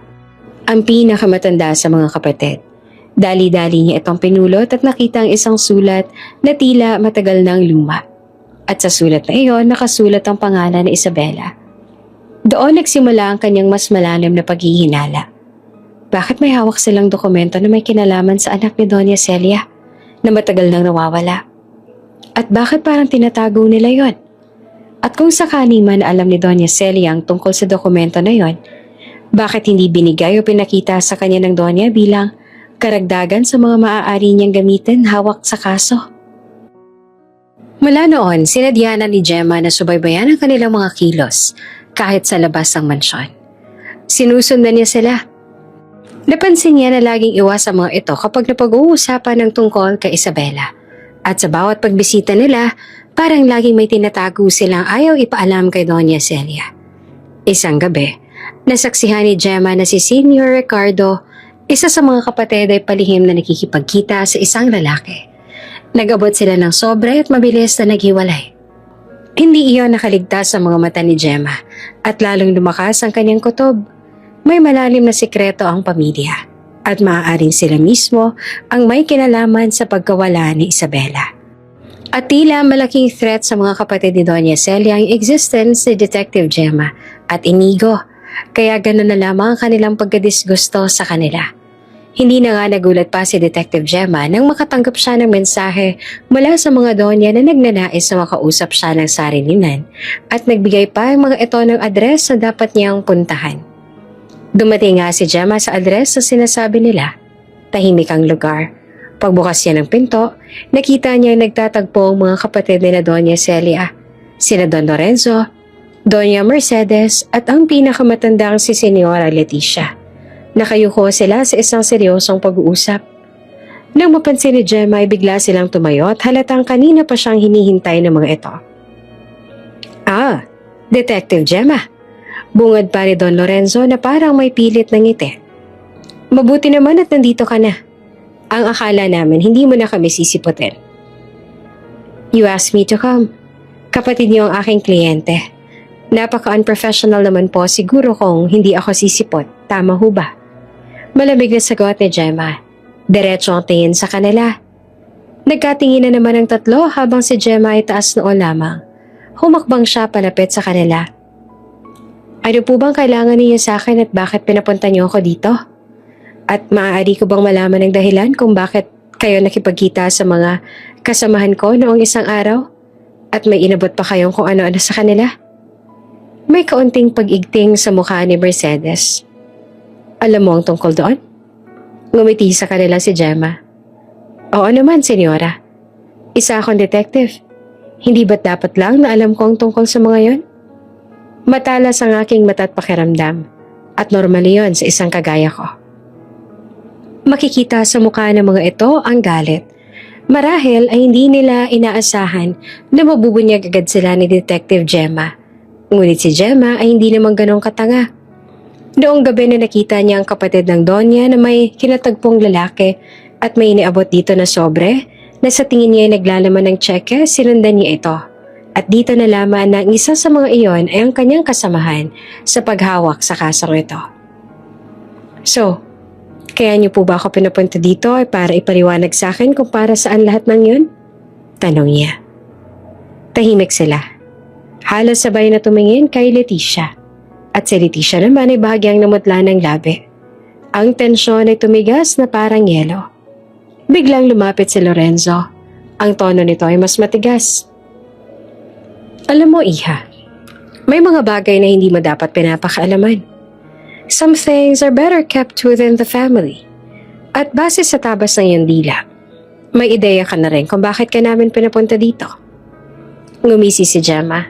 Ang pinakamatanda sa mga kapatid. Dali-dali niya itong pinulot at nakita ang isang sulat na tila matagal nang luma. At sa sulat na iyon nakasulat ang pangalan ni Isabela. Doon nagsimula ang kanyang mas malalim na paghihinala. Bakit may hawak silang dokumento na may kinalaman sa anak ni Doña Celia na matagal nang nawawala? At bakit parang tinatago nila yon? At kung sakali man alam ni Doña Celia ang tungkol sa dokumento na yon, bakit hindi binigay o pinakita sa kanya ng Doña bilang karagdagan sa mga maaari niyang gamitin hawak sa kaso? Mula noon, sinadya na ni Gemma na subaybayan ang kanilang mga kilos kahit sa labas ng mansyon. Sinusundan niya sila. Napansin niya na laging iwas ang mga ito kapag napag-uusapan ng tungkol kay Isabela. At sa bawat pagbisita nila, parang laging may tinatago silang ayaw ipaalam kay Doña Celia. Isang gabi, nasaksihan ni Gemma na si Senior Ricardo, isa sa mga kapatid ay palihim na nakikipagkita sa isang lalaki. Nag-abot sila ng sobre at mabilis na naghiwalay. Hindi iyon nakaligtas sa mga mata ni Gemma at lalong lumakas ang kanyang kutob. May malalim na sikreto ang pamilya at maaaring sila mismo ang may kinalaman sa pagkawala ni Isabela. At tila malaking threat sa mga kapatid ni Doña Celia ang existence ni Detective Gemma at Inigo, kaya gano'n na lamang ang kanilang pagkadisgusto sa kanila. Hindi na nga nagulat pa si Detective Gemma nang makatanggap siya ng mensahe mula sa mga donya na nagnanais na makausap siya ng sarilinan at nagbigay pa ang mga ito ng address na dapat niyang puntahan. Dumating nga si Gemma sa address na sinasabi nila. Tahimik ang lugar. Pagbukas niya ng pinto, nakita niya nagtatagpo ang mga kapatid nila Doña Celia, sina Don Lorenzo, Doña Mercedes at ang pinakamatandang si Senyora Leticia. Nakayuko sila sa isang seryosong pag-uusap. Nang mapansin ni Gemma ay bigla silang tumayo at halatang kanina pa siyang hinihintay ng mga ito. Ah, Detective Gemma. Bungad pa ni Don Lorenzo na parang may pilit ng ngiti. Mabuti naman at nandito ka na. Ang akala namin hindi mo na kami sisiputin. You asked me to come. Kapatid niyo ang aking kliyente. Napaka-unprofessional naman po siguro kung hindi ako sisipot. Tama ho ba? Malamig na sagot ni Gemma. Diretso ang tingin sa kanila. Nagkatingin na naman ang tatlo habang si Gemma ay taas noo lamang. Humakbang siya palapit sa kanila. Ano po bang kailangan niyo sa akin at bakit pinapunta niyo ako dito? At maaari ko bang malaman ang dahilan kung bakit kayo nakipagkita sa mga kasamahan ko noong isang araw? At may inabot pa kayong kung ano-ano sa kanila? May kaunting pag-igting sa mukha ni Mercedes. Alam mo ang tungkol doon? Ngumiti sa kanila si Gemma. Oo naman, senyora. Isa akong detective. Hindi ba't dapat lang na alam ko ang tungkol sa mga yon? Matalas ang aking mata at pakiramdam. At normal yon sa isang kagaya ko. Makikita sa mukha ng mga ito ang galit. Marahil ay hindi nila inaasahan na mabubunyag agad sila ni Detective Gemma. Ngunit si Gemma ay hindi naman ganong katanga. Noong gabi na nakita niya ang kapatid ng Donya na may kinatagpong lalaki at may iniabot dito na sobre na sa tingin niya ay naglalaman ng tseke, sinundan niya ito. At dito nalaman na ang isa sa mga iyon ay ang kanyang kasamahan sa paghawak sa kasong ito. So, kaya niyo po ba ako pinapunta dito ay para ipaliwanag sa akin kung para saan lahat ng yun? Tanong niya. Tahimik sila. Halos sabay na tumingin kay Leticia. At si Leticia naman ay bahagyang namutla ng labi. Ang tensyon ay tumigas na parang yelo. Biglang lumapit si Lorenzo. Ang tono nito ay mas matigas. Alam mo, Iha, may mga bagay na hindi mo dapat pinapakaalaman. Some things are better kept within the family. At base sa tabas ng iyong dila, may ideya ka na rin kung bakit ka namin pinapunta dito. Ngumisi si Gemma.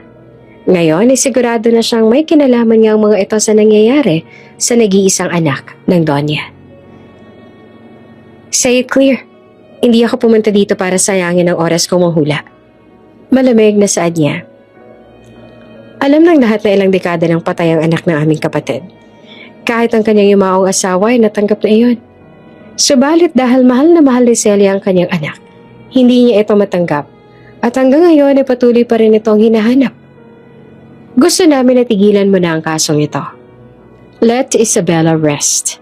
Ngayon ay sigurado na siyang may kinalaman niya ang mga ito sa nangyayari sa nag-iisang anak ng Donya. Say it clear. Hindi ako pumunta dito para sayangin ang oras kong manghula. Malamig na saad niya. Alam ng lahat na ilang dekada ng patay ang anak ng aming kapatid. Kahit ang kanyang yumaong asawa ay natanggap na iyon. Subalit dahil mahal na mahal ni Celia ang kanyang anak, hindi niya ito matanggap at hanggang ngayon ay patuloy pa rin itong hinahanap. Gusto namin na tigilan mo na ang kasong ito. Let Isabella rest.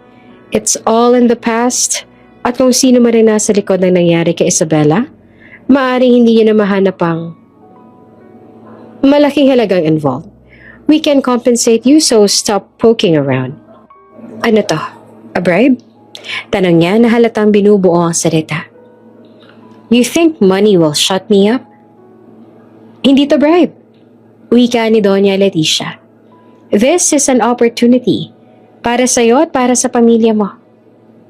It's all in the past at kung sino man rin nasa likod ng nangyari kay Isabella, maaaring hindi niya na mahanap ang malaking halagang involved. We can compensate you so stop poking around. Ano to? A bribe? Tanong niya na halatang binubuo ang salita. You think money will shut me up? Hindi to bribe. Wika ni Doña Leticia. This is an opportunity para sa'yo at para sa pamilya mo.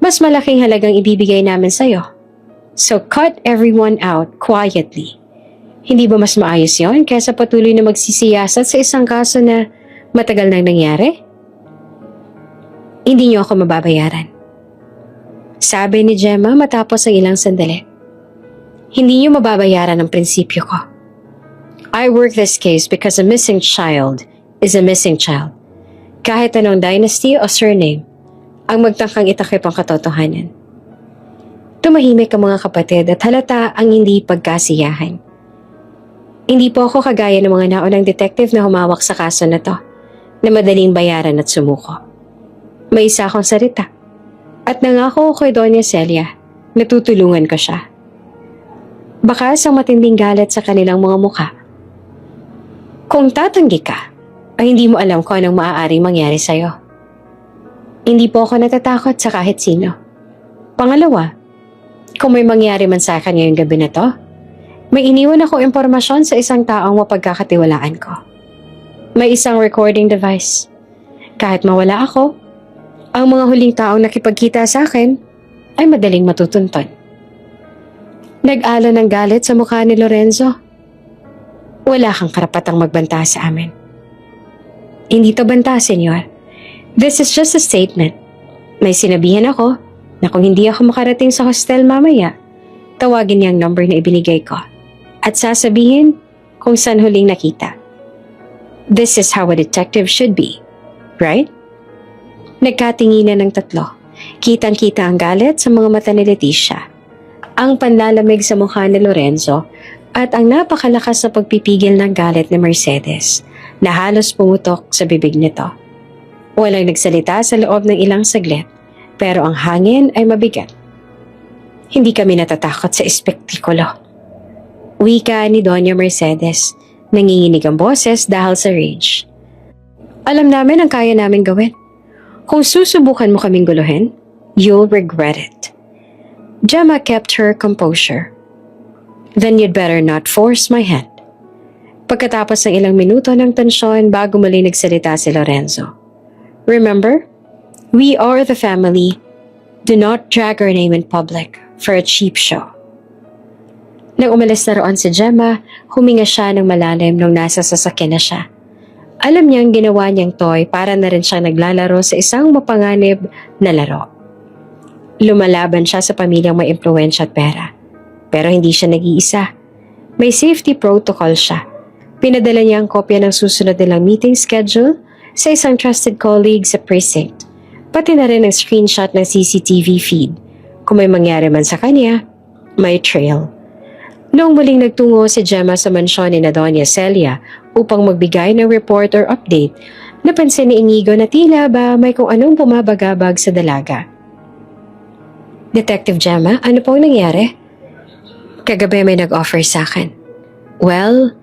Mas malaking halagang ibibigay namin sa'yo. So cut everyone out quietly. Hindi ba mas maayos yon kaysa patuloy na magsisiyasat sa isang kaso na matagal nang nangyari? Hindi niyo ako mababayaran. Sabi ni Gemma matapos ang ilang sandali. Hindi niyo mababayaran ang prinsipyo ko. I work this case because a missing child is a missing child. Kahit anong dynasty o surname, ang magtangkang itakip ang katotohanan. Tumahimik ang mga kapatid at halata ang hindi pagkasiyahan. Hindi po ako kagaya ng mga naunang detective na humawak sa kaso na to, na madaling bayaran at sumuko. May isa akong salita. At nangako ko kay Doña Celia na tutulungan ko siya. Bakas ang matinding galit sa kanilang mga mukha. Kung tatanggi ka, ay hindi mo alam kung anong maaaring mangyari sa'yo. Hindi po ako natatakot sa kahit sino. Pangalawa, kung may mangyari man sa akin ngayong gabi na to, may iniwan ako impormasyon sa isang taong mapagkakatiwalaan ko. May isang recording device. Kahit mawala ako, ang mga huling taong nakipagkita sa akin ay madaling matutunton. Nag-alon ng galit sa mukha ni Lorenzo. Wala kang karapatang magbanta sa amin. Hindi to banta, senyor. This is just a statement. May sinabihan ako na kung hindi ako makarating sa hostel mamaya, tawagin niya ang number na ibinigay ko. At sasabihin kung saan huling nakita. This is how a detective should be, right? Nagkatinginan ng tatlo. Kitang-kita ang galit sa mga mata ni Leticia, ang panlalamig sa mukha ni Lorenzo, at ang napakalakas na pagpipigil ng galit ni Mercedes na halos pumutok sa bibig nito. Walang nagsalita sa loob ng ilang saglit, pero ang hangin ay mabigat. Hindi kami natatakot sa espektikulo. Wika ni Doña Mercedes, nanginginig ang boses dahil sa rage. Alam namin ang kaya namin gawin. Kung susubukan mo kaming guluhin, you'll regret it. Gemma kept her composure. Then you'd better not force my hand. Pagkatapos ng ilang minuto ng tensyon bago muli nagsalita si Lorenzo. Remember, we are the family. Do not drag our name in public for a cheap show. Nang umalis na roon si Gemma, huminga siya ng malalim nung nasa sasakyan na siya. Alam niyang ginawa niyang toy para na rin siyang naglalaro sa isang mapanganib na laro. Lumalaban siya sa pamilyang may impluwensya at pera. Pero hindi siya nag-iisa. May safety protocol siya. Pinadala niya ang kopya ng susunod nilang meeting schedule sa isang trusted colleague sa precinct. Pati na rin ang screenshot ng CCTV feed. Kung may mangyari man sa kanya, may trail. Noong muling nagtungo si Gemma sa mansyon ni Doña Celia upang magbigay ng report or update, napansin ni Inigo na tila ba may kung anong bumabagabag sa dalaga. Detective Gemma, ano pong nangyari? Kagabi may nag-offer sa akin. Well,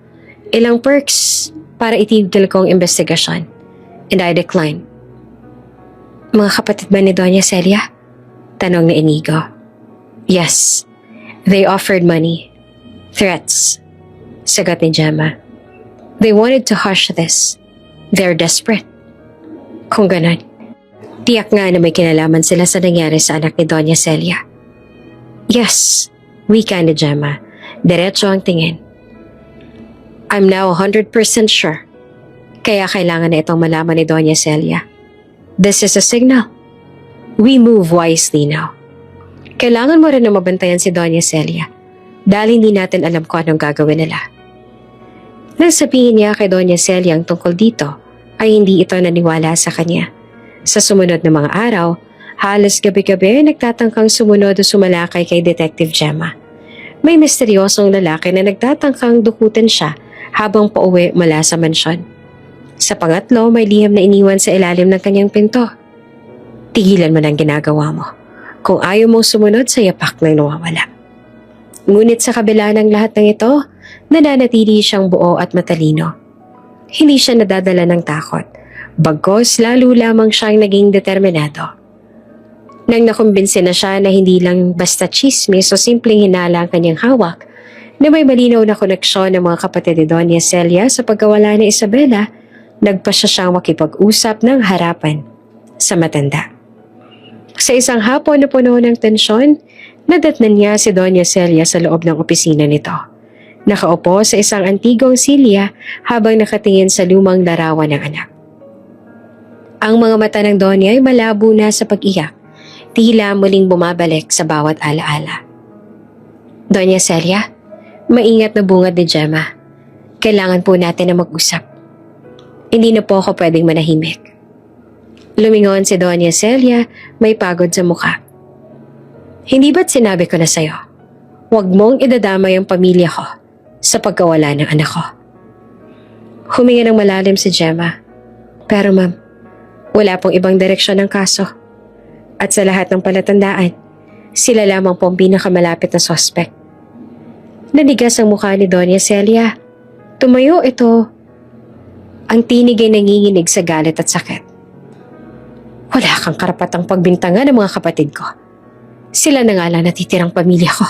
ilang perks para itigil ko ang investigasyon. And I declined. Mga kapatid ba ni Doña Celia? Tanong ni Inigo. Yes, they offered money. Threats. Sagot ni Gemma. They wanted to hush this. They're desperate. Kung ganon, tiyak nga na may kinalaman sila sa nangyari sa anak ni Doña Celia. Yes, wika ni Gemma. Diretso ang tingin. I'm now 100% sure. Kaya kailangan na itong malaman ni Doña Celia. This is a signal. We move wisely now. Kailangan mo rin na mabantayan si Doña Celia dahil hindi natin alam kung anong gagawin nila. Nang sabihin niya kay Doña Celia ang tungkol dito, ay hindi ito naniwala sa kanya. Sa sumunod na mga araw, halos gabi-gabi nagtatangkang sumunod o sumalakay kay Detective Gemma. May misteryosong lalaki na nagtatangkang dukutin siya habang pauwi mula sa mansyon. Sa pangatlo, may liham na iniwan sa ilalim ng kanyang pinto. Tigilan mo ng ginagawa mo. Kung ayaw mong sumunod sa yapak ng nawawala. Ngunit sa kabila ng lahat ng ito, nananatili siyang buo at matalino. Hindi siya nadadala ng takot. Bagkos lalo lamang siyang naging determinado. Nang nakumbinsi na siya na hindi lang basta chismis o simpleng hinala ang kanyang hawak, na may malinaw na koneksyon ng mga kapatid ni Doña Celia sa pagkawala ni Isabela, nagpasya siyang makipag-usap ng harapan sa matanda. Sa isang hapon na puno ng tensyon, nadatnan niya si Doña Celia sa loob ng opisina nito. Nakaupo sa isang antigong silya habang nakatingin sa lumang larawan ng anak. Ang mga mata ng Doña ay malabo na sa pag-iyak, tila muling bumabalik sa bawat alaala. Doña Celia, maingat na bungad ni Gemma. Kailangan po natin na mag-usap. Hindi na po ako pwedeng manahimik. Lumingon si Doña Celia, may pagod sa mukha. Hindi ba't sinabi ko na sa'yo? Huwag mong idadamay ang pamilya ko sa pagkawala ng anak ko. Huminga ng malalim si Gemma. Pero ma'am, wala pong ibang direksyon ng kaso. At sa lahat ng palatandaan, sila lamang po ang pinakamalapit na suspect. Nanigas ang mukha ni Doña Celia. Tumayo ito. Ang tinig ay nanginginig sa galit at sakit. Wala kang karapatang pagbintangan ng mga kapatid ko. Sila na nga lang natitirang pamilya ko.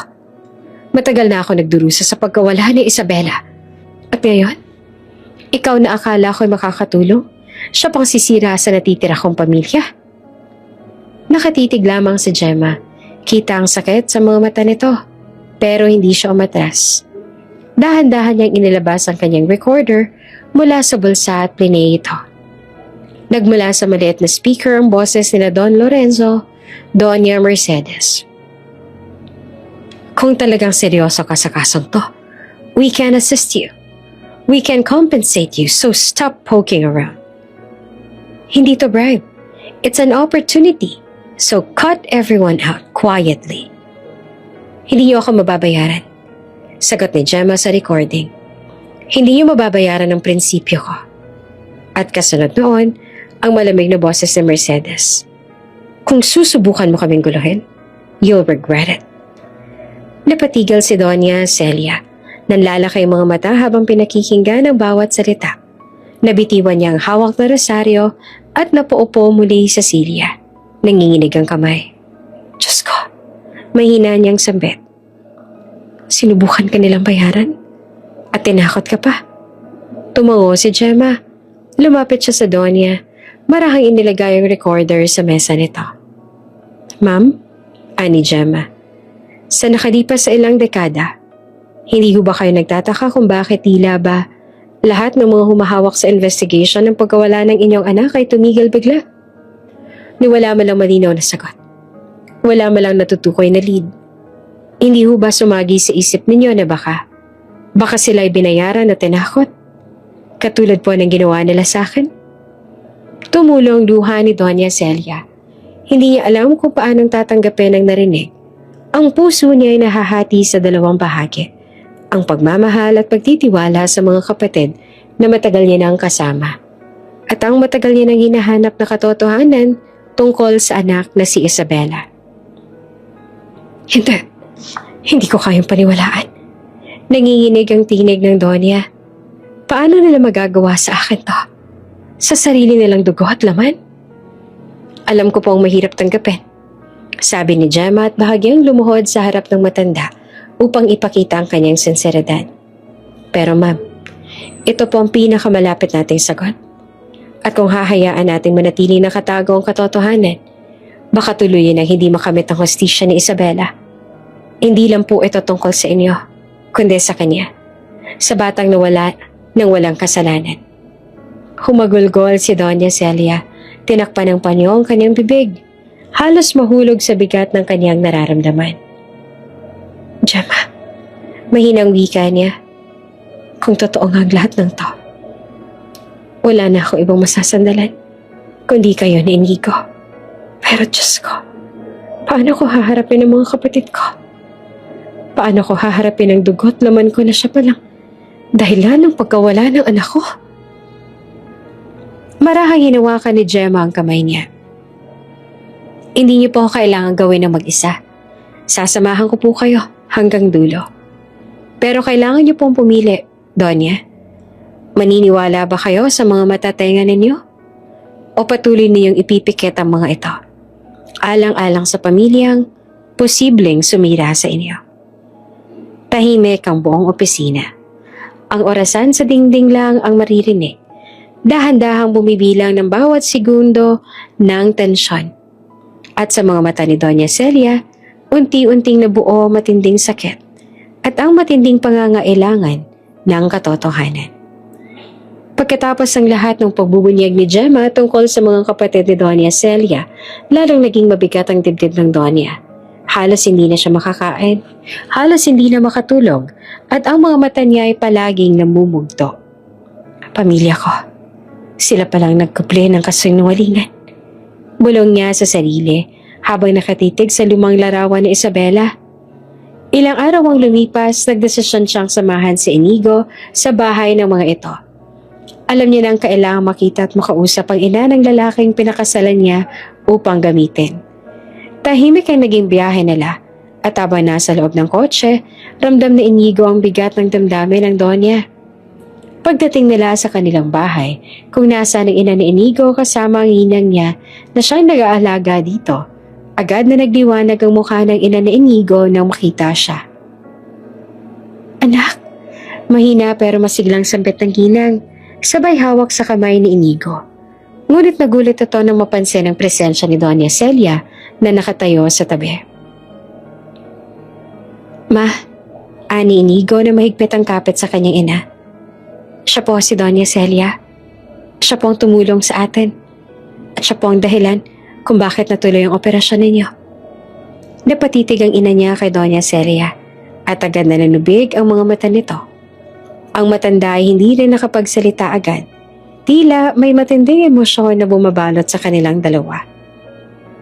Matagal na ako nagdurusa sa pagkawala ni Isabela. At ngayon, ikaw na akala ko'y makakatulong, siya pang sisira sa natitira kong pamilya. Nakatitig lamang si Gemma. Kita ang sakit sa mga mata nito. Pero hindi siya umatras. Dahan-dahan niyang inilabas ang kanyang recorder mula sa bulsa at plinay ito. Nagmula sa maliit na speaker ang boses ni Don Lorenzo, Doña Mercedes. Kung talagang seryoso ka sa kasong to, we can assist you. We can compensate you, so stop poking around. Hindi to bribe. It's an opportunity, so cut everyone out quietly. Hindi niyo ako mababayaran. Sagot ni Gemma sa recording. Hindi niyo mababayaran ang prinsipyo ko. At kasunod noon, ang malamig na boses ni Mercedes. Kung susubukan mo kaming guluhin, you'll regret it. Napatigil si Doña Celia. Nanlalaki ang mga mata habang pinakikinggan ang bawat salita. Nabitiwan niya ang hawak na rosaryo at napaupo muli sa silya. Nanginginig ang kamay. Diyos ko, mahina niyang sambit. Sinubukan ka nilang bayaran? At tinakot ka pa? Tumango si Gemma. Lumapit siya sa Donya. Marahang inilagay ang recorder sa mesa nito. Ma'am, ani Gemma. Sa nakalipas sa ilang dekada, hindi ho ba kayo nagtataka kung bakit tila ba lahat ng mga humahawak sa investigation ng pagkawala ng inyong anak ay tumigil bigla? Wala man lang malinaw na sagot. Wala man lang natutukoy na lead. Hindi ho ba sumagi sa isip ninyo na baka sila ay binayaran na tinakot? Katulad po ng ginawa nila sa akin? Tumulong luha ni Doña Celia. Hindi niya alam kung paanong tatanggapin ang narinig. Ang puso niya ay nahahati sa dalawang bahagi. Ang pagmamahal at pagtitiwala sa mga kapatid na matagal niya nang kasama. At ang matagal niya nang hinahanap na katotohanan tungkol sa anak na si Isabela. Hindi ko kayang paniwalaan. Nanginginig ang tinig ng Donya. Paano nila magagawa sa akin to? Sa sarili nilang dugo at laman? Alam ko pong mahirap tanggapin. Sabi ni Gemma at bahagyang lumuhod sa harap ng matanda upang ipakita ang kanyang sinseridad. Pero ma'am, ito po ang pinakamalapit nating sagot. At kung hahayaan nating manatili nakatago ang katotohanan, baka tuluyan ang hindi makamit ang hustisya ni Isabela. Hindi lang po ito tungkol sa inyo, kundi sa kanya. Sa batang nawala nang walang kasalanan. Humagulgol si Doña Celia, tinakpan ng panyo ang kanyang bibig. Halos mahulog sa bigat ng kanyang nararamdaman. Gemma, mahinang wika niya. Kung totoo nga ang lahat ng to, wala na akong ibang masasandalan, kundi kayo ni Inigo. Pero Diyos ko, paano ko haharapin ang mga kapatid ko? Paano ko haharapin ang dugot laman ko na siya palang dahilan ng pagkawala ng anak ko? Marahang hinawakan ni Gemma ang kamay niya. Hindi niyo po kailangan gawin ng mag-isa. Sasamahan ko po kayo hanggang dulo. Pero kailangan niyo pong pumili, Donya. Maniniwala ba kayo sa mga matatenga ninyo? O patuloy ninyong ipipikit ang mga ito? Alang-alang sa pamilyang posibleng sumira sa inyo. Tahimik ang buong opisina. Ang orasan sa dingding lang ang maririnig. Dahan-dahang bumibilang ng bawat segundo ng tensyon. At sa mga mata ni Doña Celia, unti-unting nabuo matinding sakit at ang matinding pangangailangan ng katotohanan. Pagkatapos ng lahat ng pagbubunyag ni Gemma tungkol sa mga kapatid ni Doña Celia, lalong naging mabigat ang dibdib ng Doña. Halos hindi na siya makakain, halos hindi na makatulog, at ang mga mata niya ay palaging namumugto. Pamilya ko, sila palang nagkuple ng kasinungalingan. Bulong niya sa sarili habang nakatitig sa lumang larawan ni Isabela. Ilang araw ang lumipas, nagdesisyon siyang samahan si Inigo sa bahay ng mga ito. Alam niya nang kailangang makita at makausap ang ina ng lalaking pinakasalan niya upang gamitin. Tahimik ang naging biyahe nila at habang nasa loob ng kotse, ramdam ni Inigo ang bigat ng damdamin ng Donya. Pagdating nila sa kanilang bahay, kung nasaan ang ina ni Inigo kasama ang hinang niya na siyang nag-aalaga dito, agad na nagliwanag ang mukha ng ina ni Inigo nang makita siya. Anak, mahina pero masiglang sampit ng ginang, sabay hawak sa kamay ni Inigo. Ngunit nagulat ito nang mapansin ang presensya ni Doña Celia na nakatayo sa tabi. Ma, ani Inigo na mahigpit ang kapit sa kanyang ina. Siya po si Doña Celia. Siya po ang tumulong sa atin. At siya po ang dahilan kung bakit natuloy ang operasyon ninyo. Napatitig ang ina niya kay Doña Celia at agad na nanubig ang mga mata nito. Ang matanda ay hindi rin nakapagsalita agad. Tila may matinding emosyon na bumabalot sa kanilang dalawa.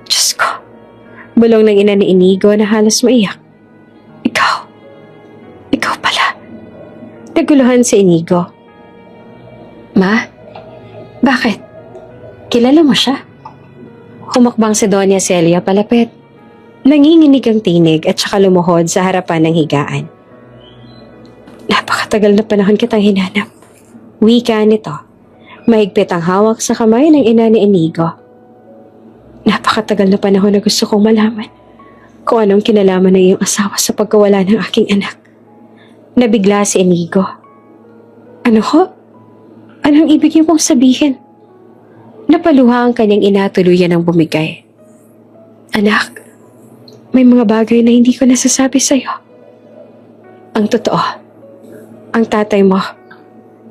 Diyos ko, bulong ng ina ni Inigo na halos maiyak. Ikaw pala. Naguluhan si Inigo. Ma, bakit? Kilala mo siya? Humakbang si Doña Celia palapit. Nanginginig ang tinig at saka lumuhod sa harapan ng higaan. Napakatagal na panahon kitang hinanap. Wika nito. Mahigpit ang hawak sa kamay ng ina ni Inigo. Napakatagal na panahon na gusto kong malaman kung anong kinalaman ng iyong asawa sa pagkawala ng aking anak. Nabigla si Inigo. Ano ho? Anong ibig niyo pong sabihin? Napaluha ang kanyang ina, tuluyan ng bumigay. Anak, may mga bagay na hindi ko nasasabi sa'yo. Ang totoo, ang tatay mo,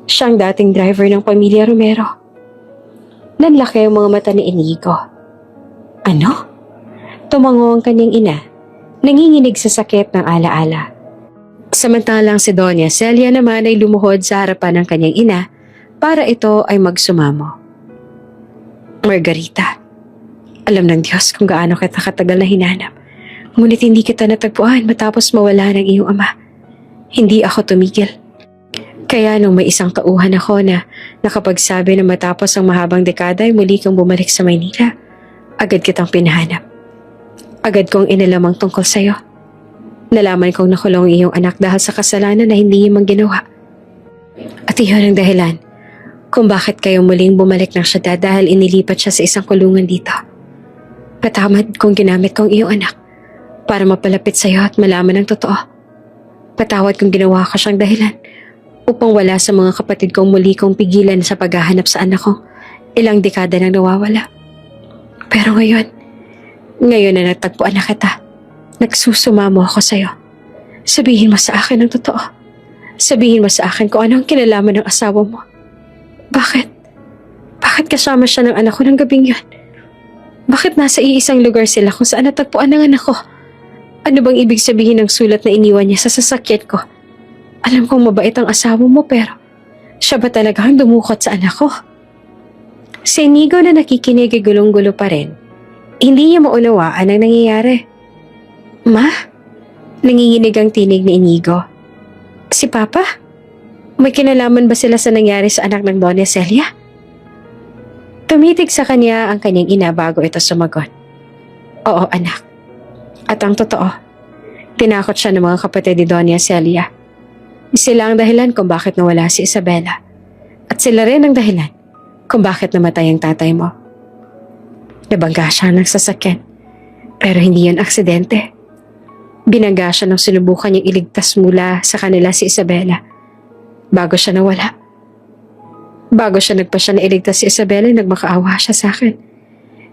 siyang dating driver ng pamilya Romero. Nanlaki ang mga mata ni Inigo. Ano? Tumango ang kanyang ina, nanginginig sa sakit ng alaala. Samantalang si Doña Celia naman ay lumuhod sa harapan ng kanyang ina para ito ay magsumamo. Margarita, alam ng Diyos kung gaano kita katagal na hinanap. Ngunit hindi kita natagpuan matapos mawala ng iyong ama. Hindi ako tumigil. Kaya nung may isang tauhan ako na nakapagsabi na matapos ang mahabang dekada ay muli kang bumalik sa Maynila, agad kitang pinahanap. Agad kong inalamang tungkol sa'yo. Nalaman kong nakulong iyong anak dahil sa kasalanan na hindi niya ginawa. At iyon ang dahilan kung bakit kayo muling bumalik ng syudad dahil inilipat siya sa isang kulungan dito. Patawad kung ginamit kong iyong anak para mapalapit sa'yo at malaman ang totoo. Patawad kung ginawa ko siyang dahilan upang wala sa mga kapatid kong muli kong pigilan sa paghahanap sa anak ko ilang dekada nang nawawala. Pero ngayon na natagpuan na kita, nagsusumamo ako sa'yo. Sabihin mo sa akin ang totoo. Sabihin mo sa akin kung ano ang kinalaman ng asawa mo. Bakit? Bakit kasama siya ng anak ko ng gabing yun? Bakit nasa iisang lugar sila kung saan natagpuan ng anak ko? Ano bang ibig sabihin ng sulat na iniwan niya sa sasakyan ko? Alam kong mabait ang asawa mo pero siya ba talaga ang dumukot sa anak ko? Si Inigo na nakikinig ay gulong-gulo pa rin. Hindi niya maunawaan ang nangyayari. Ma? Nanginginig ang tinig ni Inigo. Si Papa? May kinalaman ba sila sa nangyari sa anak ng Doña Celia? Tumitig sa kanya ang kanyang ina bago ito sumagot. Oo, anak. At ang totoo, tinakot siya ng mga kapatid ni Doña Celia. Sila ang dahilan kung bakit nawala si Isabela. At sila rin ang dahilan kung bakit namatay ang tatay mo. Nabangga siya ng sasakyan, pero hindi yan aksidente. Binangga siya nang sinubukan niyang iligtas mula sa kanila si Isabela. Bago siya nawala. Bago siya nagpasya na iligtas si Isabela, nagmakaawa siya sa akin.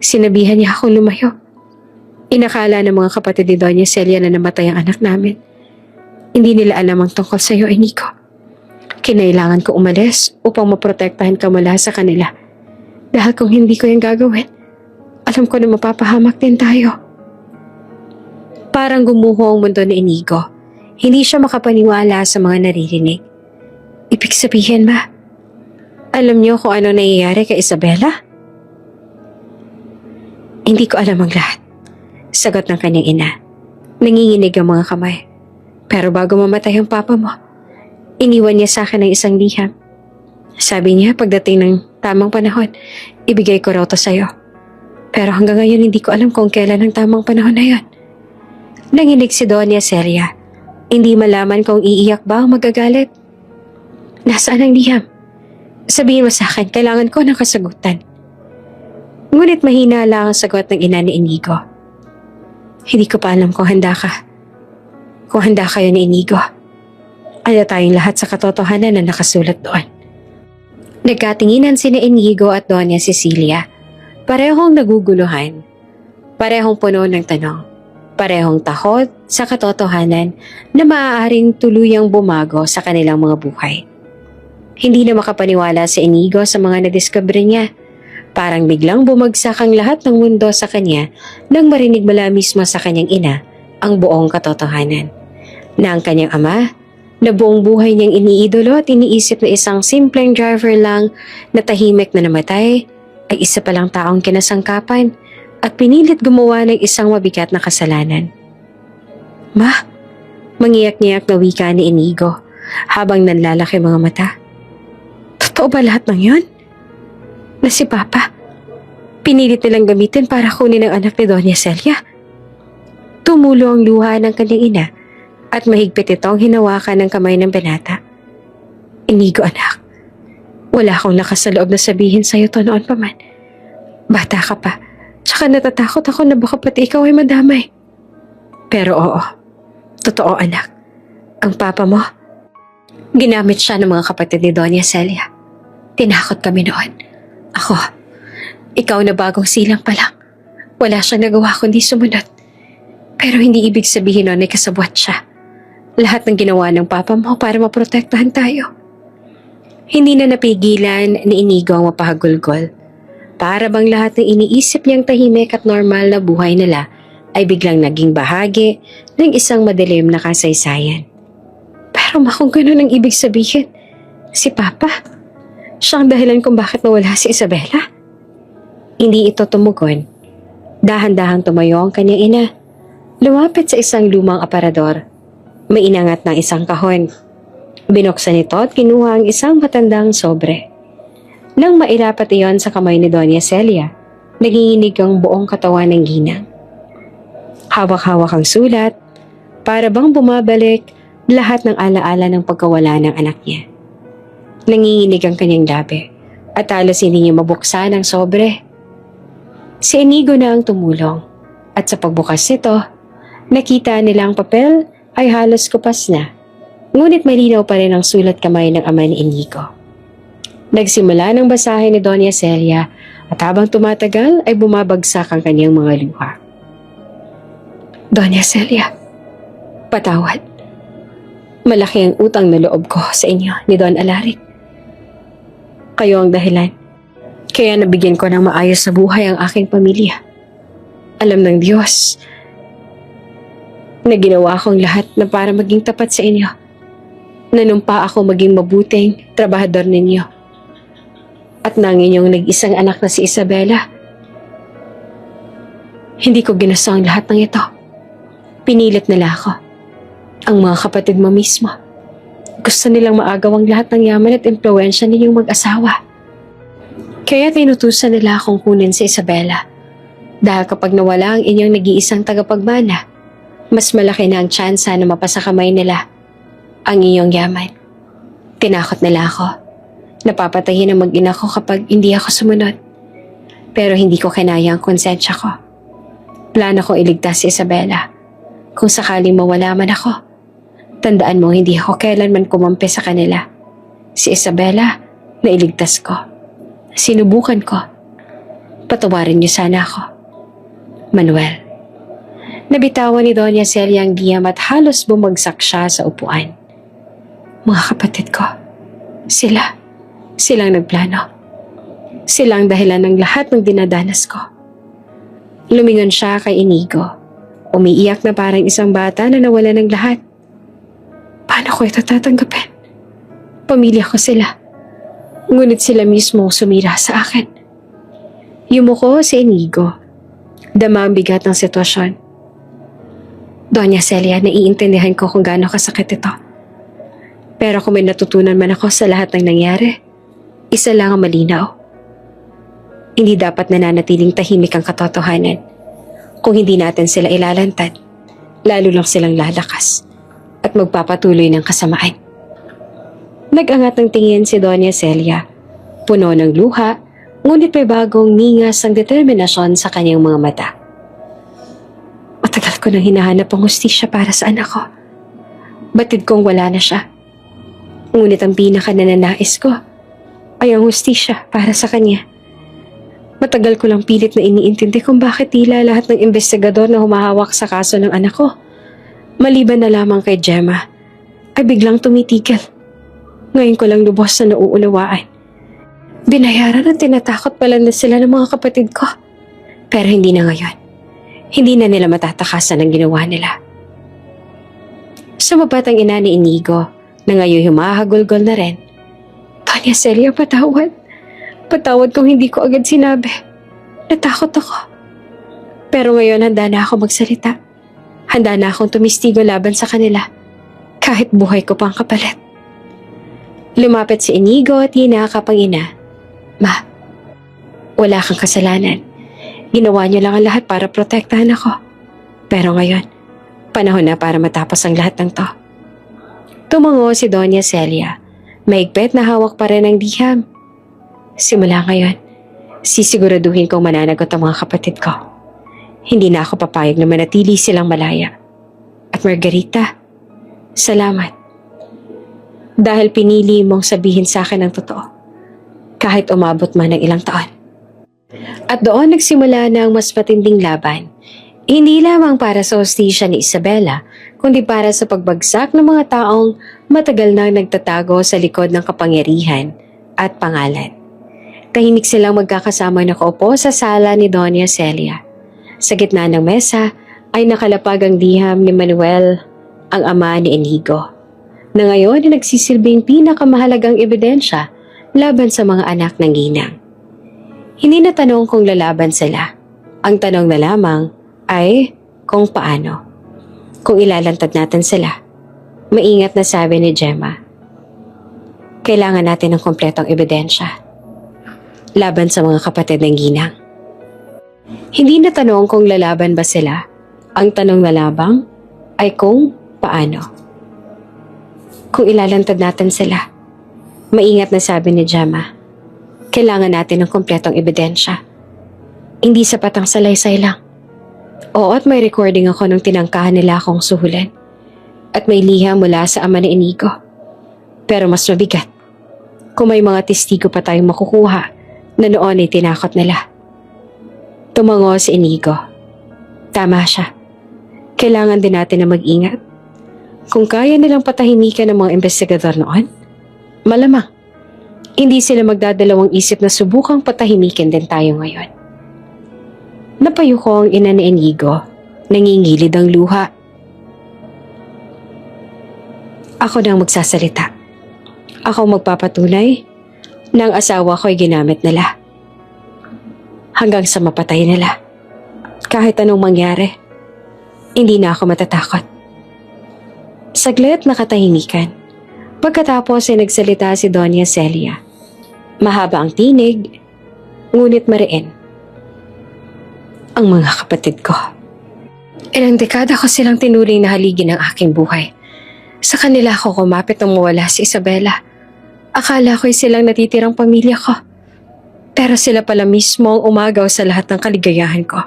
Sinabihan niya akong lumayo. Inakala ng mga kapatid ni Doña Celia na namatay ang anak namin. Hindi nila alam ang tungkol sa iyo, Inigo. Kinailangan ko umalis upang maprotektahan ka mula sa kanila. Dahil kung hindi ko yung gagawin, alam ko na mapapahamak din tayo. Parang gumuho ang mundo ni Inigo. Hindi siya makapaniwala sa mga naririnig. Ibig sabihin ba, alam niyo kung ano nangyayari kay Isabela? Hindi ko alam ang lahat. Sagot ng kanyang ina. Nanginginig ang mga kamay. Pero bago mamatay ang papa mo, iniwan niya sa akin ng isang liham. Sabi niya pagdating ng tamang panahon, ibigay ko raw to sa'yo. Pero hanggang ngayon hindi ko alam kung kailan ang tamang panahon na yon. Nanginig si Doña Celia. Hindi malaman kung iiyak ba o magagalit. Nasaan ang liham? Sabihin mo sa akin, kailangan ko ng kasagutan. Ngunit mahina lang ang sagot ng ina ni Inigo. Hindi ko pa alam kung handa ka. Kung handa kayo ni Inigo. Handa tayong lahat sa katotohanan na nakasulat doon. Nagkatinginan sina Inigo at Doña Cecilia. Parehong naguguluhan. Parehong puno ng tanong. Parehong takot sa katotohanan na maaaring tuluyang bumago sa kanilang mga buhay. Hindi na makapaniwala si Inigo sa mga nadiskubre niya. Parang biglang bumagsak ang lahat ng mundo sa kanya nang marinig mula mismo sa kanyang ina ang buong katotohanan. Na ang kanyang ama, na buong buhay niyang iniidolo at iniisip na isang simpleng driver lang na tahimik na namatay, ay isa palang taong kinasangkapan at pinilit gumawa ng isang mabigat na kasalanan. Ma, mangiyak-ngiyak na wika ni Inigo habang nanlalaki mga mata. Totoo ba lahat ng yun? Na si Papa, pinilit nilang gamitin para kunin ang anak ni Doña Celia? Tumulo ang luha ng kanyang ina at mahigpit itong hinawakan ng kamay ng binata. Inigo anak, wala akong lakas sa loob na sabihin sa'yo to noon pa man. Bata ka pa, tsaka natatakot ako na baka pati ikaw ay madamay. Pero oo, totoo anak, ang papa mo, ginamit siya ng mga kapatid ni Doña Celia. Tinakot kami noon. Ako, ikaw na bagong silang pa lang. Wala siyang nagawa kundi sumunod. Pero hindi ibig sabihin noon ay kasabwat siya. Lahat ng ginawa ng papa mo para maprotektahan tayo. Hindi na napigilan ni Inigo ang mapahagulgol. Para bang lahat ng iniisip niyang tahimik at normal na buhay nila ay biglang naging bahagi ng isang madilim na kasaysayan. Pero kung ganun ang ibig sabihin, si Papa, siya ang dahilan kung bakit nawala si Isabela. Hindi ito tumugon. Dahan-dahang tumayo ang kanyang ina. Lumapit sa isang lumang aparador. May inangat ng isang kahon. Binuksan ito at kinuha ang isang matandang sobre. Nang mailapat iyon sa kamay ni Doña Celia, naginginig ang buong katawan ng ginang. Hawak-hawak ang sulat, para bang bumabalik lahat ng alaala ng pagkawala ng anak niya. Nanginginig ang kanyang labi at halos hindi niya mabuksan ang sobre. Si Inigo na ang tumulong at sa pagbukas nito, nakita nila ang papel ay halos kupas na. Ngunit malinaw pa rin ang sulat kamay ng ama ni Inigo. Nagsimula ng basahin ni Doña Celia at habang tumatagal ay bumabagsak ang kanyang mga luha. Doña Celia, patawad. Malaki ang utang na loob ko sa inyo ni Don Alaric. Kayo ang dahilan. Kaya nabigyan ko ng maayos na buhay ang aking pamilya. Alam ng Diyos na ginawa akong lahat na para maging tapat sa inyo. Nanumpa ako maging mabuting trabahador ninyo. At nang inyong nag-isang anak na si Isabela, hindi ko ginusto ang lahat ng ito. Pinilit nila ako. Ang mga kapatid mo mismo. Gusto nilang maagaw ang lahat ng yaman at impluwensya ninyong mag-asawa. Kaya tinutusan nila akong kunin si Isabela. Dahil kapag nawala ang inyong nag-iisang tagapagmana, mas malaki na ang tsansa na mapasa kamay nila ang iyong yaman. Tinakot nila ako. Napapatayin ang mag-ina ko kapag hindi ako sumunod. Pero hindi ko kinaya ang konsensya ko. Plano ko iligtas si Isabela. Kung sakaling mawala man ako, tandaan mo hindi ako kailanman kumampi sa kanila. Si Isabela, nailigtas ko. Sinubukan ko. Patawarin niyo sana ako. Manuel. Nabitawan ni Doña Celia ang diyam at halos bumagsak siya sa upuan. Mga kapatid ko, silang nagplano. Silang dahilan ng lahat ng dinadanas ko. Lumingon siya kay Inigo. Umiiyak na parang isang bata na nawala ng lahat. Paano ko ito tatanggapin? Pamilya ko sila. Ngunit sila mismo sumira sa akin. Yumuko si Inigo. Dama ang bigat ng sitwasyon. Doña Celia, naiintindihan ko kung gaano kasakit ito. Pero kung may natutunan man ako sa lahat ng nangyari, isa lang ang malinaw. Hindi dapat nananatiling tahimik ang katotohanan. Kung hindi natin sila ilalantad, lalo lang silang lalakas at magpapatuloy ng kasamaan. Nag-angat ng tingin si Doña Celia. Puno ng luha, ngunit may bagong ningas ang determinasyon sa kanyang mga mata. Matagal ko nang hinahanap ang hustisya para sa anak ko. Batid kong wala na siya. Ngunit ang pinaka-nananais ko ay ang hustisya para sa kanya. Matagal ko lang pilit na iniintindi kung bakit tila lahat ng investigador na humahawak sa kaso ng anak ko, maliban na lamang kay Gemma, ay biglang tumitigil. Ngayon ko lang lubos na nauunawaan. Binayaran at tinatakot pala na sila ng mga kapatid ko. Pero hindi na ngayon. Hindi na nila matatakasan ang ginawa nila. Sumabat ang ina ni Inigo na ngayon humahagulgol na rin. Doña Celia, patawad. Patawad kung hindi ko agad sinabi. Natakot ako. Pero ngayon handa na ako magsalita. Handa na akong tumistigo laban sa kanila. Kahit buhay ko pang kapalit. Lumapit si Inigo at hinakap ang ina. Ma, wala kang kasalanan. Ginawa niyo lang ang lahat para protektahan ako. Pero ngayon, panahon na para matapos ang lahat ng to. Tumango si Doña Celia. Maigpit na hawak pa rin ang diham. Simula ngayon, sisiguraduhin kong mananagot ang mga kapatid ko. Hindi na ako papayag na manatili silang malaya. At Margarita, salamat. Dahil pinili mong sabihin sa akin ang totoo. kahit umabot man ng ilang taon. At doon nagsimula na ang mas matinding laban, hindi lamang para sa hostisya ni Isabela, kundi para sa pagbagsak ng mga taong matagal nang nagtatago sa likod ng kapangyarihan at pangalan. Tahimik silang magkakasama nakaupo sa sala ni Doña Celia. Sa gitna ng mesa ay nakalapag ang liham ni Manuel, ang ama ni Inigo, na ngayon ay nagsisilbing pinakamahalagang ebidensya laban sa mga anak ng ginang. Hindi na tanong kung lalaban sila. Ang tanong na lamang ay kung paano. Kung ilalantad natin sila. Maingat na sabi ni Gemma. Kailangan natin ng kompletong ebidensya. Laban sa mga kapatid ng ginang. Hindi na tanong kung lalaban ba sila. Ang tanong na labang ay kung paano. Kung ilalantad natin sila. Maingat na sabi ni Gemma. Kailangan natin ng kompletong ebidensya. Hindi sapat ang salaysay lang. Oo, at may recording ako nung tinangkahan nila akong suhulan. At may liham mula sa ama ni Inigo. Pero mas mabigat. Kung may mga testigo pa tayong makukuha na noon ay tinakot nila. Tumango si Inigo. Tama siya. Kailangan din natin na mag-ingat. Kung kaya nilang patahimikan ng mga investigador noon, malamang hindi sila magdadalawang isip na subukang patahimikin din tayo ngayon. Napayuko ang ina ni Inigo. Nangingilid ang luha. Ako na ang magsasalita. Ako magpapatunay na ang asawa ko ay ginamit nila. Hanggang sa mapatay nila. Kahit anong mangyari, hindi na ako matatakot. Saglit nakatahimikan. Pagkatapos ay nagsalita si Doña Celia. Mahaba ang tinig, ngunit mariin. Ang mga kapatid ko. Ilang dekada ko silang tinuring na haligi ng aking buhay. Sa kanila ako kumapit nang mawala si Isabela. Akala ko'y silang natitirang pamilya ko. Pero sila pala mismo ang umagaw sa lahat ng kaligayahan ko.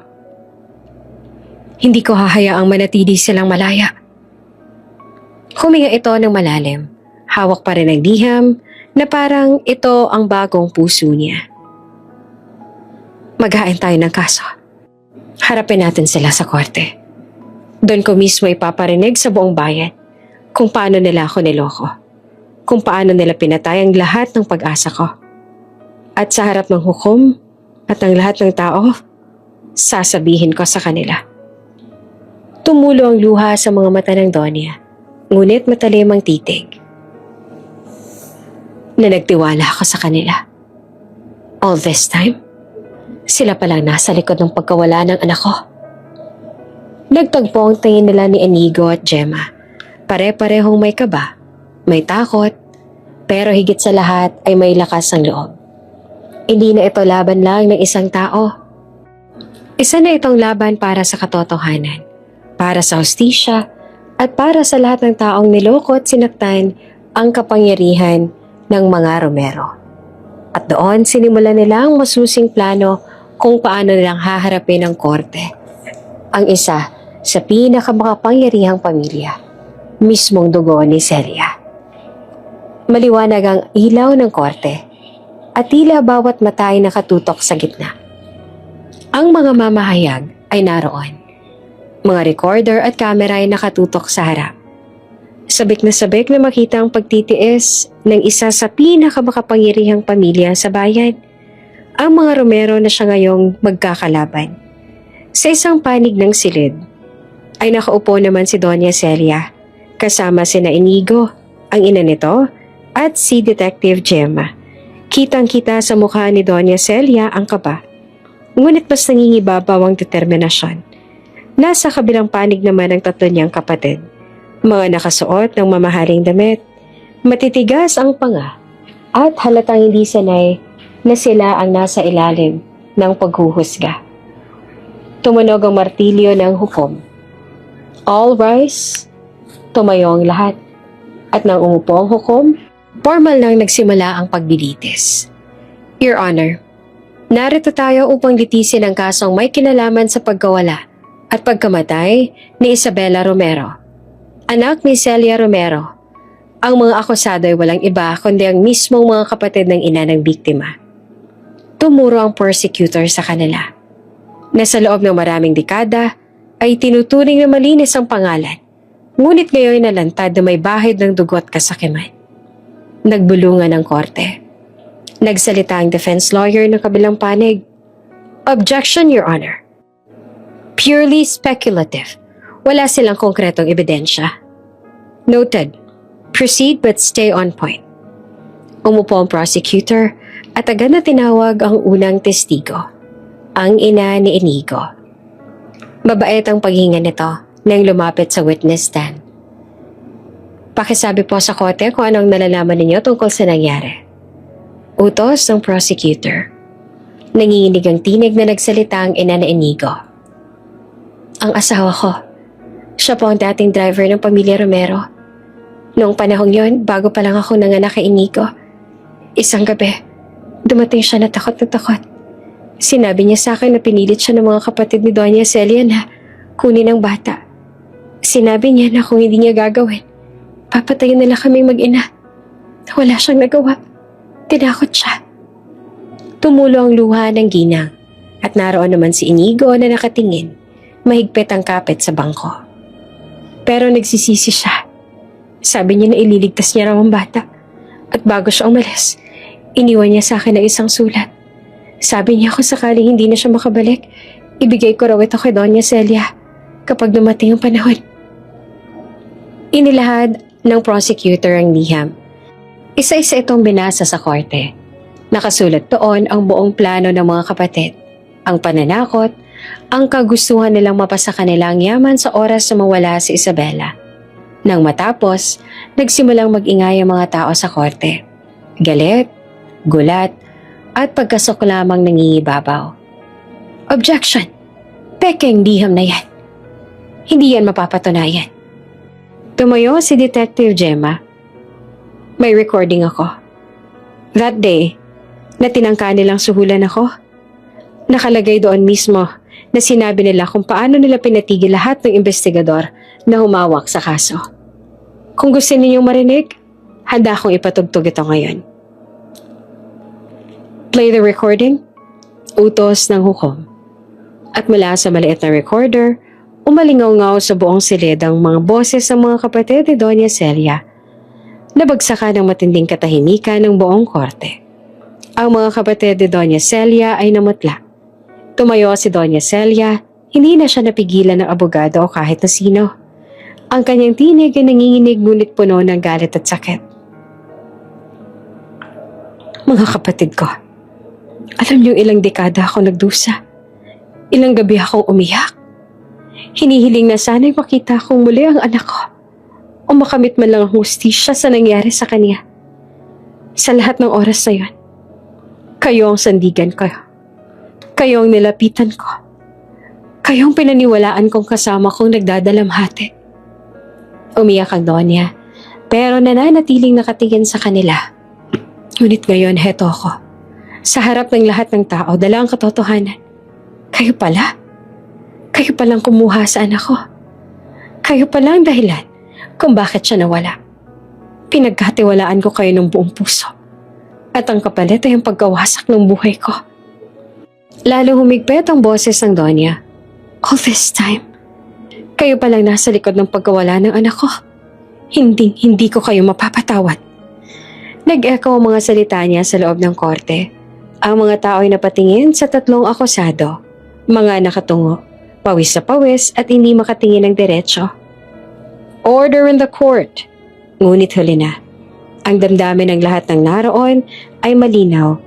Hindi ko hahayaang manatili silang malaya. Huminga ito ng malalim. Hawak pa rin ang liham na parang ito ang bagong puso niya. Maghain tayo ng kaso. Harapin natin sila sa korte. Doon ko mismo ipaparinig sa buong bayan kung paano nila ako niloko. Kung paano nila pinatay ang lahat ng pag-asa ko. At sa harap ng hukom at ng lahat ng tao, sasabihin ko sa kanila. Tumulo ang luha sa mga mata ng Donya, ngunit matalim ang titig. Na nagtiwala ako sa kanila. All this time, sila palang nasa likod ng pagkawala ng anak ko. Nagtagpo ang tingin nila ni Inigo at Gemma. Pare-parehong may kaba, may takot, pero higit sa lahat ay may lakas ang loob. Hindi na ito laban lang ng isang tao. Isa na itong laban para sa katotohanan, para sa hustisya, at para sa lahat ng taong niloko at sinaktan ang kapangyarihan ng mga Romero. At doon sinimulan nila ang masusing plano kung paano nilang haharapin ang korte. Ang isa sa pinakamakapangyarihang pamilya, mismong dugo ni Celia. Maliwanag ang ilaw ng korte at tila bawat mata ay nakatutok sa gitna. Ang mga mamahayag ay naroon. Mga recorder at camera ay nakatutok sa harap. Sabik na makita ang pagtitiis ng isa sa pinakamakapangyarihang pamilya sa bayan. Ang mga Romero na siya ngayong magkakalaban. Sa isang panig ng silid, ay nakaupo naman si Doña Celia, kasama sina Inigo, ang ina nito, at si Detective Gemma. Kitang-kita sa mukha ni Doña Celia ang kaba, ngunit mas nangingibabaw ang determinasyon. Nasa kabilang panig naman ang tatlo niyang kapatid. Mga nakasuot ng mamahaling damit, matitigas ang panga, at halatang hindi sanay na sila ang nasa ilalim ng paghuhusga. Tumunog ang martilyo ng hukom. All rise, tumayo ang lahat. At nang umupo ang hukom, formal nang nagsimula ang paglilitis. Your Honor, narito tayo upang litisin ang kasong may kinalaman sa pagkawala at pagkamatay ni Isabela Romero, anak ni Celia Romero. Ang mga akusado ay walang iba kundi ang mismong mga kapatid ng ina ng biktima. tumuro ang prosecutor sa kanila na sa loob ng maraming dekada ay tinuturing na malinis ang pangalan, ngunit ngayon nalantad na may bahid ng dugot kasakiman. Nagbulungan ang korte. Nagsalita ang defense lawyer ng kabilang panig. Objection, Your Honor. Purely speculative. Wala silang konkretong ebidensya. Noted. Proceed but stay on point. Umupo ang prosecutor at agad na tinawag ang unang testigo, ang ina ni Inigo. Mabait ang paghinga nito nang lumapit sa witness stand. Pakisabi po sa korte kung anong nalalaman ninyo tungkol sa nangyari. Utos ng prosecutor. Nanginginig ang tinig na nagsalita ang ina ni Inigo. Ang asawa ko. Siya po ang dating driver ng pamilya Romero. Noong panahong yon, bago pa lang ako nanganak kay Inigo, isang gabi, dumating siya na takot na takot. Sinabi niya sa akin na pinilit siya ng mga kapatid ni Doña Celia na kunin ang bata. Sinabi niya na kung hindi niya gagawin, papatayin nila kaming mag-ina. Wala siyang nagawa. Tinakot siya. Tumulo ang luha ng ginang at naroon naman si Inigo na nakatingin, mahigpit ang kapit sa bangko. Pero nagsisisi siya. Sabi niya na ililigtas niya raw ang bata. At bago siya umalis, iniwan niya sa akin ang isang sulat. Sabi niya kung sakaling hindi na siya makabalik, ibigay ko raw ito kay Doña Celia kapag dumating ang panahon. Inilahad ng prosecutor ang liham. Isa-isa itong binasa sa korte. Nakasulat doon ang buong plano ng mga kapatid, ang pananakot, ang kagustuhan nilang mapasa kanilang yaman sa oras na mawala si Isabela. Nang matapos, nagsimulang mag-ingay ang mga tao sa korte. Galit, gulat, at pagkasok lamang nangingibabaw. Objection! Pekeng liham na yan. Hindi yan mapapatunayan. Tumayo si Detective Gemma. May recording ako. That day, na tinangka nilang suhulan ako, nakalagay doon mismo na sinabi nila kung paano nila pinatigil lahat ng investigador na humawak sa kaso. Kung gusto ninyong marinig, handa akong ipatugtog ito ngayon. Play the recording, utos ng hukom. At mula sa maliit na recorder, umalingaw-ngaw sa buong silid ang mga boses ng mga kapatid ni Doña Celia. Nabagsakan ng matinding katahimikan ng buong korte. Ang mga kapatid ni Doña Celia ay namutla. Tumayo si Doña Celia, hindi na siya napigilan ng abogado o kahit na sino. Ang kanyang tinig ay nanginginig ngunit puno ng galit at sakit. Mga kapatid ko, alam niyo ilang dekada ako nagdusa. Ilang gabi akong umiyak. Hinihiling na sana'y makita kong muli ang anak ko o makamit man lang ang hustisya sa nangyari sa kanya. Sa lahat ng oras na yun, kayo ang sandigan ko. Kayo ang nilapitan ko. Kayo ang pinaniwalaan kong kasama kong nagdadalamhati. Umiyak ang Donya, pero nananatiling nakatingin sa kanila. Ngunit ngayon, heto ako. Sa harap ng lahat ng tao, dala ang katotohanan. Kayo pala? Kayo palang kumuha sa anak ko. Kayo pala ang dahilan kung bakit siya nawala. Pinagkatiwalaan ko kayo ng buong puso. At ang kapalit ay ang pagkawasak ng buhay ko. Lalo humigpit ang boses ng Donya. All this time, kayo palang nasa likod ng pagkawala ng anak ko. Hindi ko kayo mapapatawad. Nag-echo ang mga salita niya sa loob ng korte. Ang mga tao ay napatingin sa tatlong akusado. Mga nakatungo, pawis sa pawis at hindi makatingin ng diretsyo. Order in the court. Ngunit huli na. Ang damdamin ng lahat ng naroon ay malinaw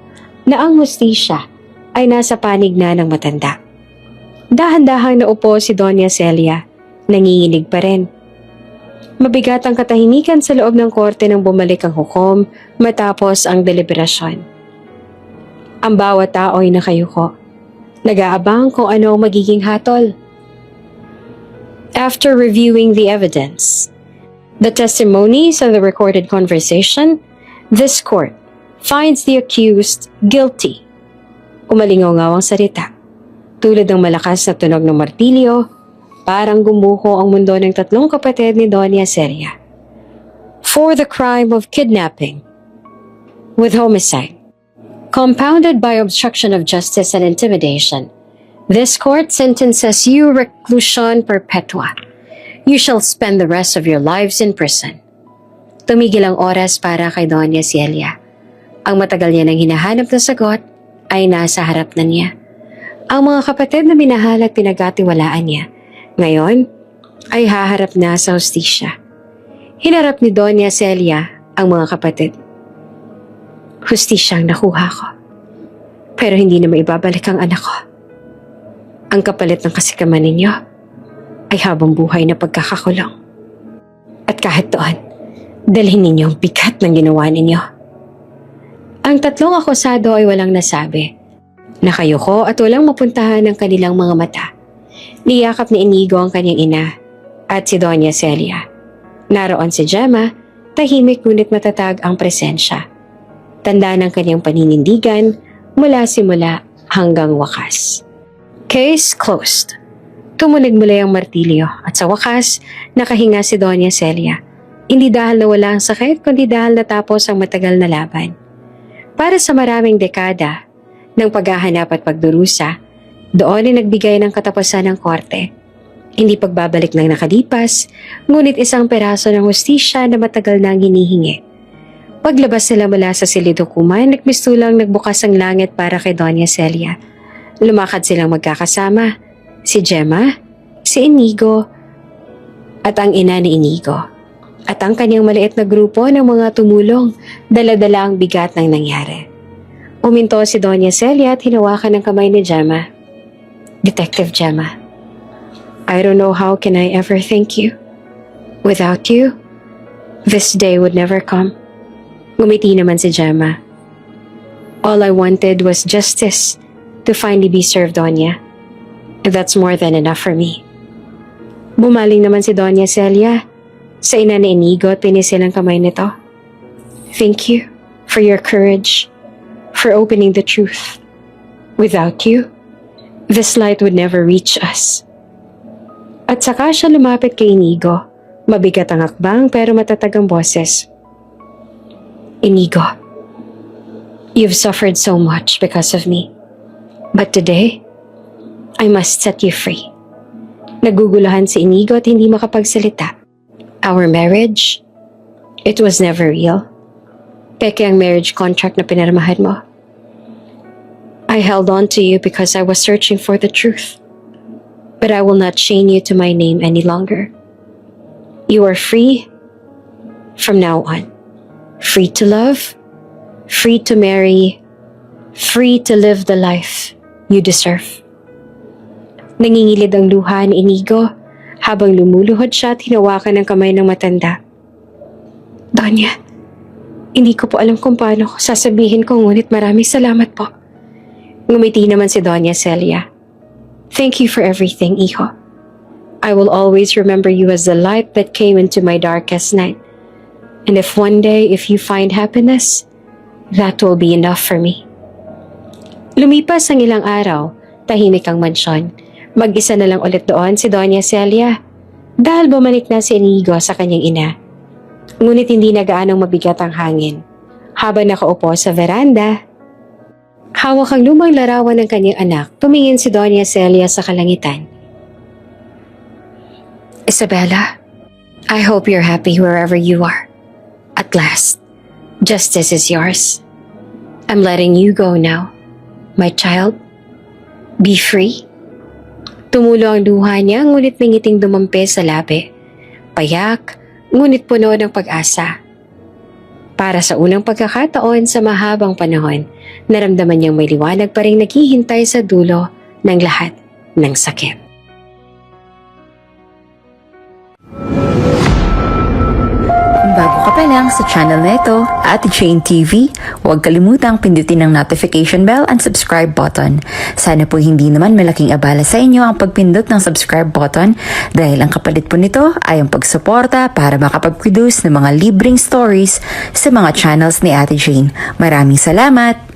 na ang hustisya ay nasa panig na ng matanda. Dahan-dahang naupo si Doña Celia. Nanginginig pa rin. Mabigat ang katahimikan sa loob ng korte nang bumalik ang hukom matapos ang deliberasyon. Ang bawat tao ay nakayuko. Nag-aabang kung ano ang magiging hatol. After reviewing the evidence, the testimonies and the recorded conversation, this court finds the accused guilty. Umalingaw-ngaw ang salita. Tulad ng malakas na tunog ng martilyo, parang gumuho ang mundo ng tatlong kapatid ni Doña Celia. For the crime of kidnapping with homicide Compounded by obstruction of justice and intimidation, this court sentences you reclusion perpetua. You shall spend the rest of your lives in prison. Tumigil ang oras para kay Doña Celia. Ang matagal niya nang hinahanap na sagot ay nasa harap na niya. Ang mga kapatid na minahal at pinagkatiwalaan niya, ngayon ay haharap na sa hustisya. Hinarap ni Doña Celia ang mga kapatid. Hustisyang nakuha ko. Pero hindi na maibabalik ang anak ko. Ang kapalit ng kasikaman ninyo ay habang buhay na pagkakakulong. At kahit doon, dalhin ninyo ang bigat ng ginawa ninyo. Ang tatlong akusado ay walang nasabi. Nakayuko at walang mapuntahan ang kanilang mga mata. Niyakap ni Inigo ang kanyang ina at si Doña Celia. Naroon si Gemma, tahimik ngunit matatag ang presensya. Tanda ng kanyang paninindigan mula simula hanggang wakas. Case closed. Tumunog muli ang martilyo at sa wakas, nakahinga si Doña Celia. Hindi dahil nawala ang sakit, kundi dahil natapos ang matagal na laban. Para sa maraming dekada ng paghahanap at pagdurusa, doon ay nagbigay ng katapusan ng korte. Hindi pagbabalik ng nakalipas, ngunit isang peraso ng hustisya na matagal nang hinihingi. Paglabas nila mula sa silidukuman, nagmistulang nagbukas ang langit para kay Doña Celia. Lumakad silang magkakasama, si Gemma, si Inigo, at ang ina ni Inigo. At ang kanyang maliit na grupo ng mga tumulong, dala-dala ang bigat ng nangyari. Uminto si Doña Celia at hinawakan ng kamay ni Gemma. Detective Gemma, I don't know how can I ever thank you. Without you, this day would never come. Ngumiti naman si Gemma. All I wanted was justice to finally be served, Doña. And that's more than enough for me. Bumaling naman si Doña Celia sa ina ni Inigo at pinisil ang kamay nito. Thank you for your courage, for opening the truth. Without you, this light would never reach us. At saka siya lumapit kay Inigo. Mabigat ang hakbang pero matatag ang boses. Inigo, you've suffered so much because of me. But today, I must set you free. Naguguluhan si Inigo at hindi makapagsalita. Our marriage, it was never real. Peke ang marriage contract na pinirmahan mo. I held on to you because I was searching for the truth. But I will not chain you to my name any longer. You are free from now on. Free to love, free to marry, free to live the life you deserve. Nangingilid ang luha ni Inigo habang lumuluhod siya at hinawakan ng kamay ng matanda. Doña, hindi ko po alam kung paano ko sasabihin ko, ngunit maraming salamat po. Ngumiti naman si Doña Celia. Thank you for everything, Iho. I will always remember you as the light that came into my darkest night. And if one day, if you find happiness, that will be enough for me. Lumipas ang ilang araw, tahimik ang mansyon. Mag-isa na lang ulit doon si Doña Celia dahil bumalik na si Inigo sa kanyang ina. Ngunit hindi na gaanong mabigat ang hangin. Habang nakaupo sa veranda, hawak ang lumang larawan ng kanyang anak, tumingin si Doña Celia sa kalangitan. Isabella, I hope you're happy wherever you are. At last, justice is yours. I'm letting you go now, my child. Be free. Tumulo ang luha niya, ngunit may ngiting dumampi sa labi. Payak, ngunit puno ng pag-asa. Para sa unang pagkakataon sa mahabang panahon, naramdaman niyang may liwanag pa rin naghihintay sa dulo ng lahat ng sakit. Bago ka pa lang sa channel na ito, Ate Jane TV, huwag kalimutang pindutin ang notification bell and subscribe button. Sana po hindi naman malaking abala sa inyo ang pagpindot ng subscribe button dahil ang kapalit po nito ay ang pagsuporta para makapag-produce ng mga libreng stories sa mga channels ni Ate Jane. Maraming salamat!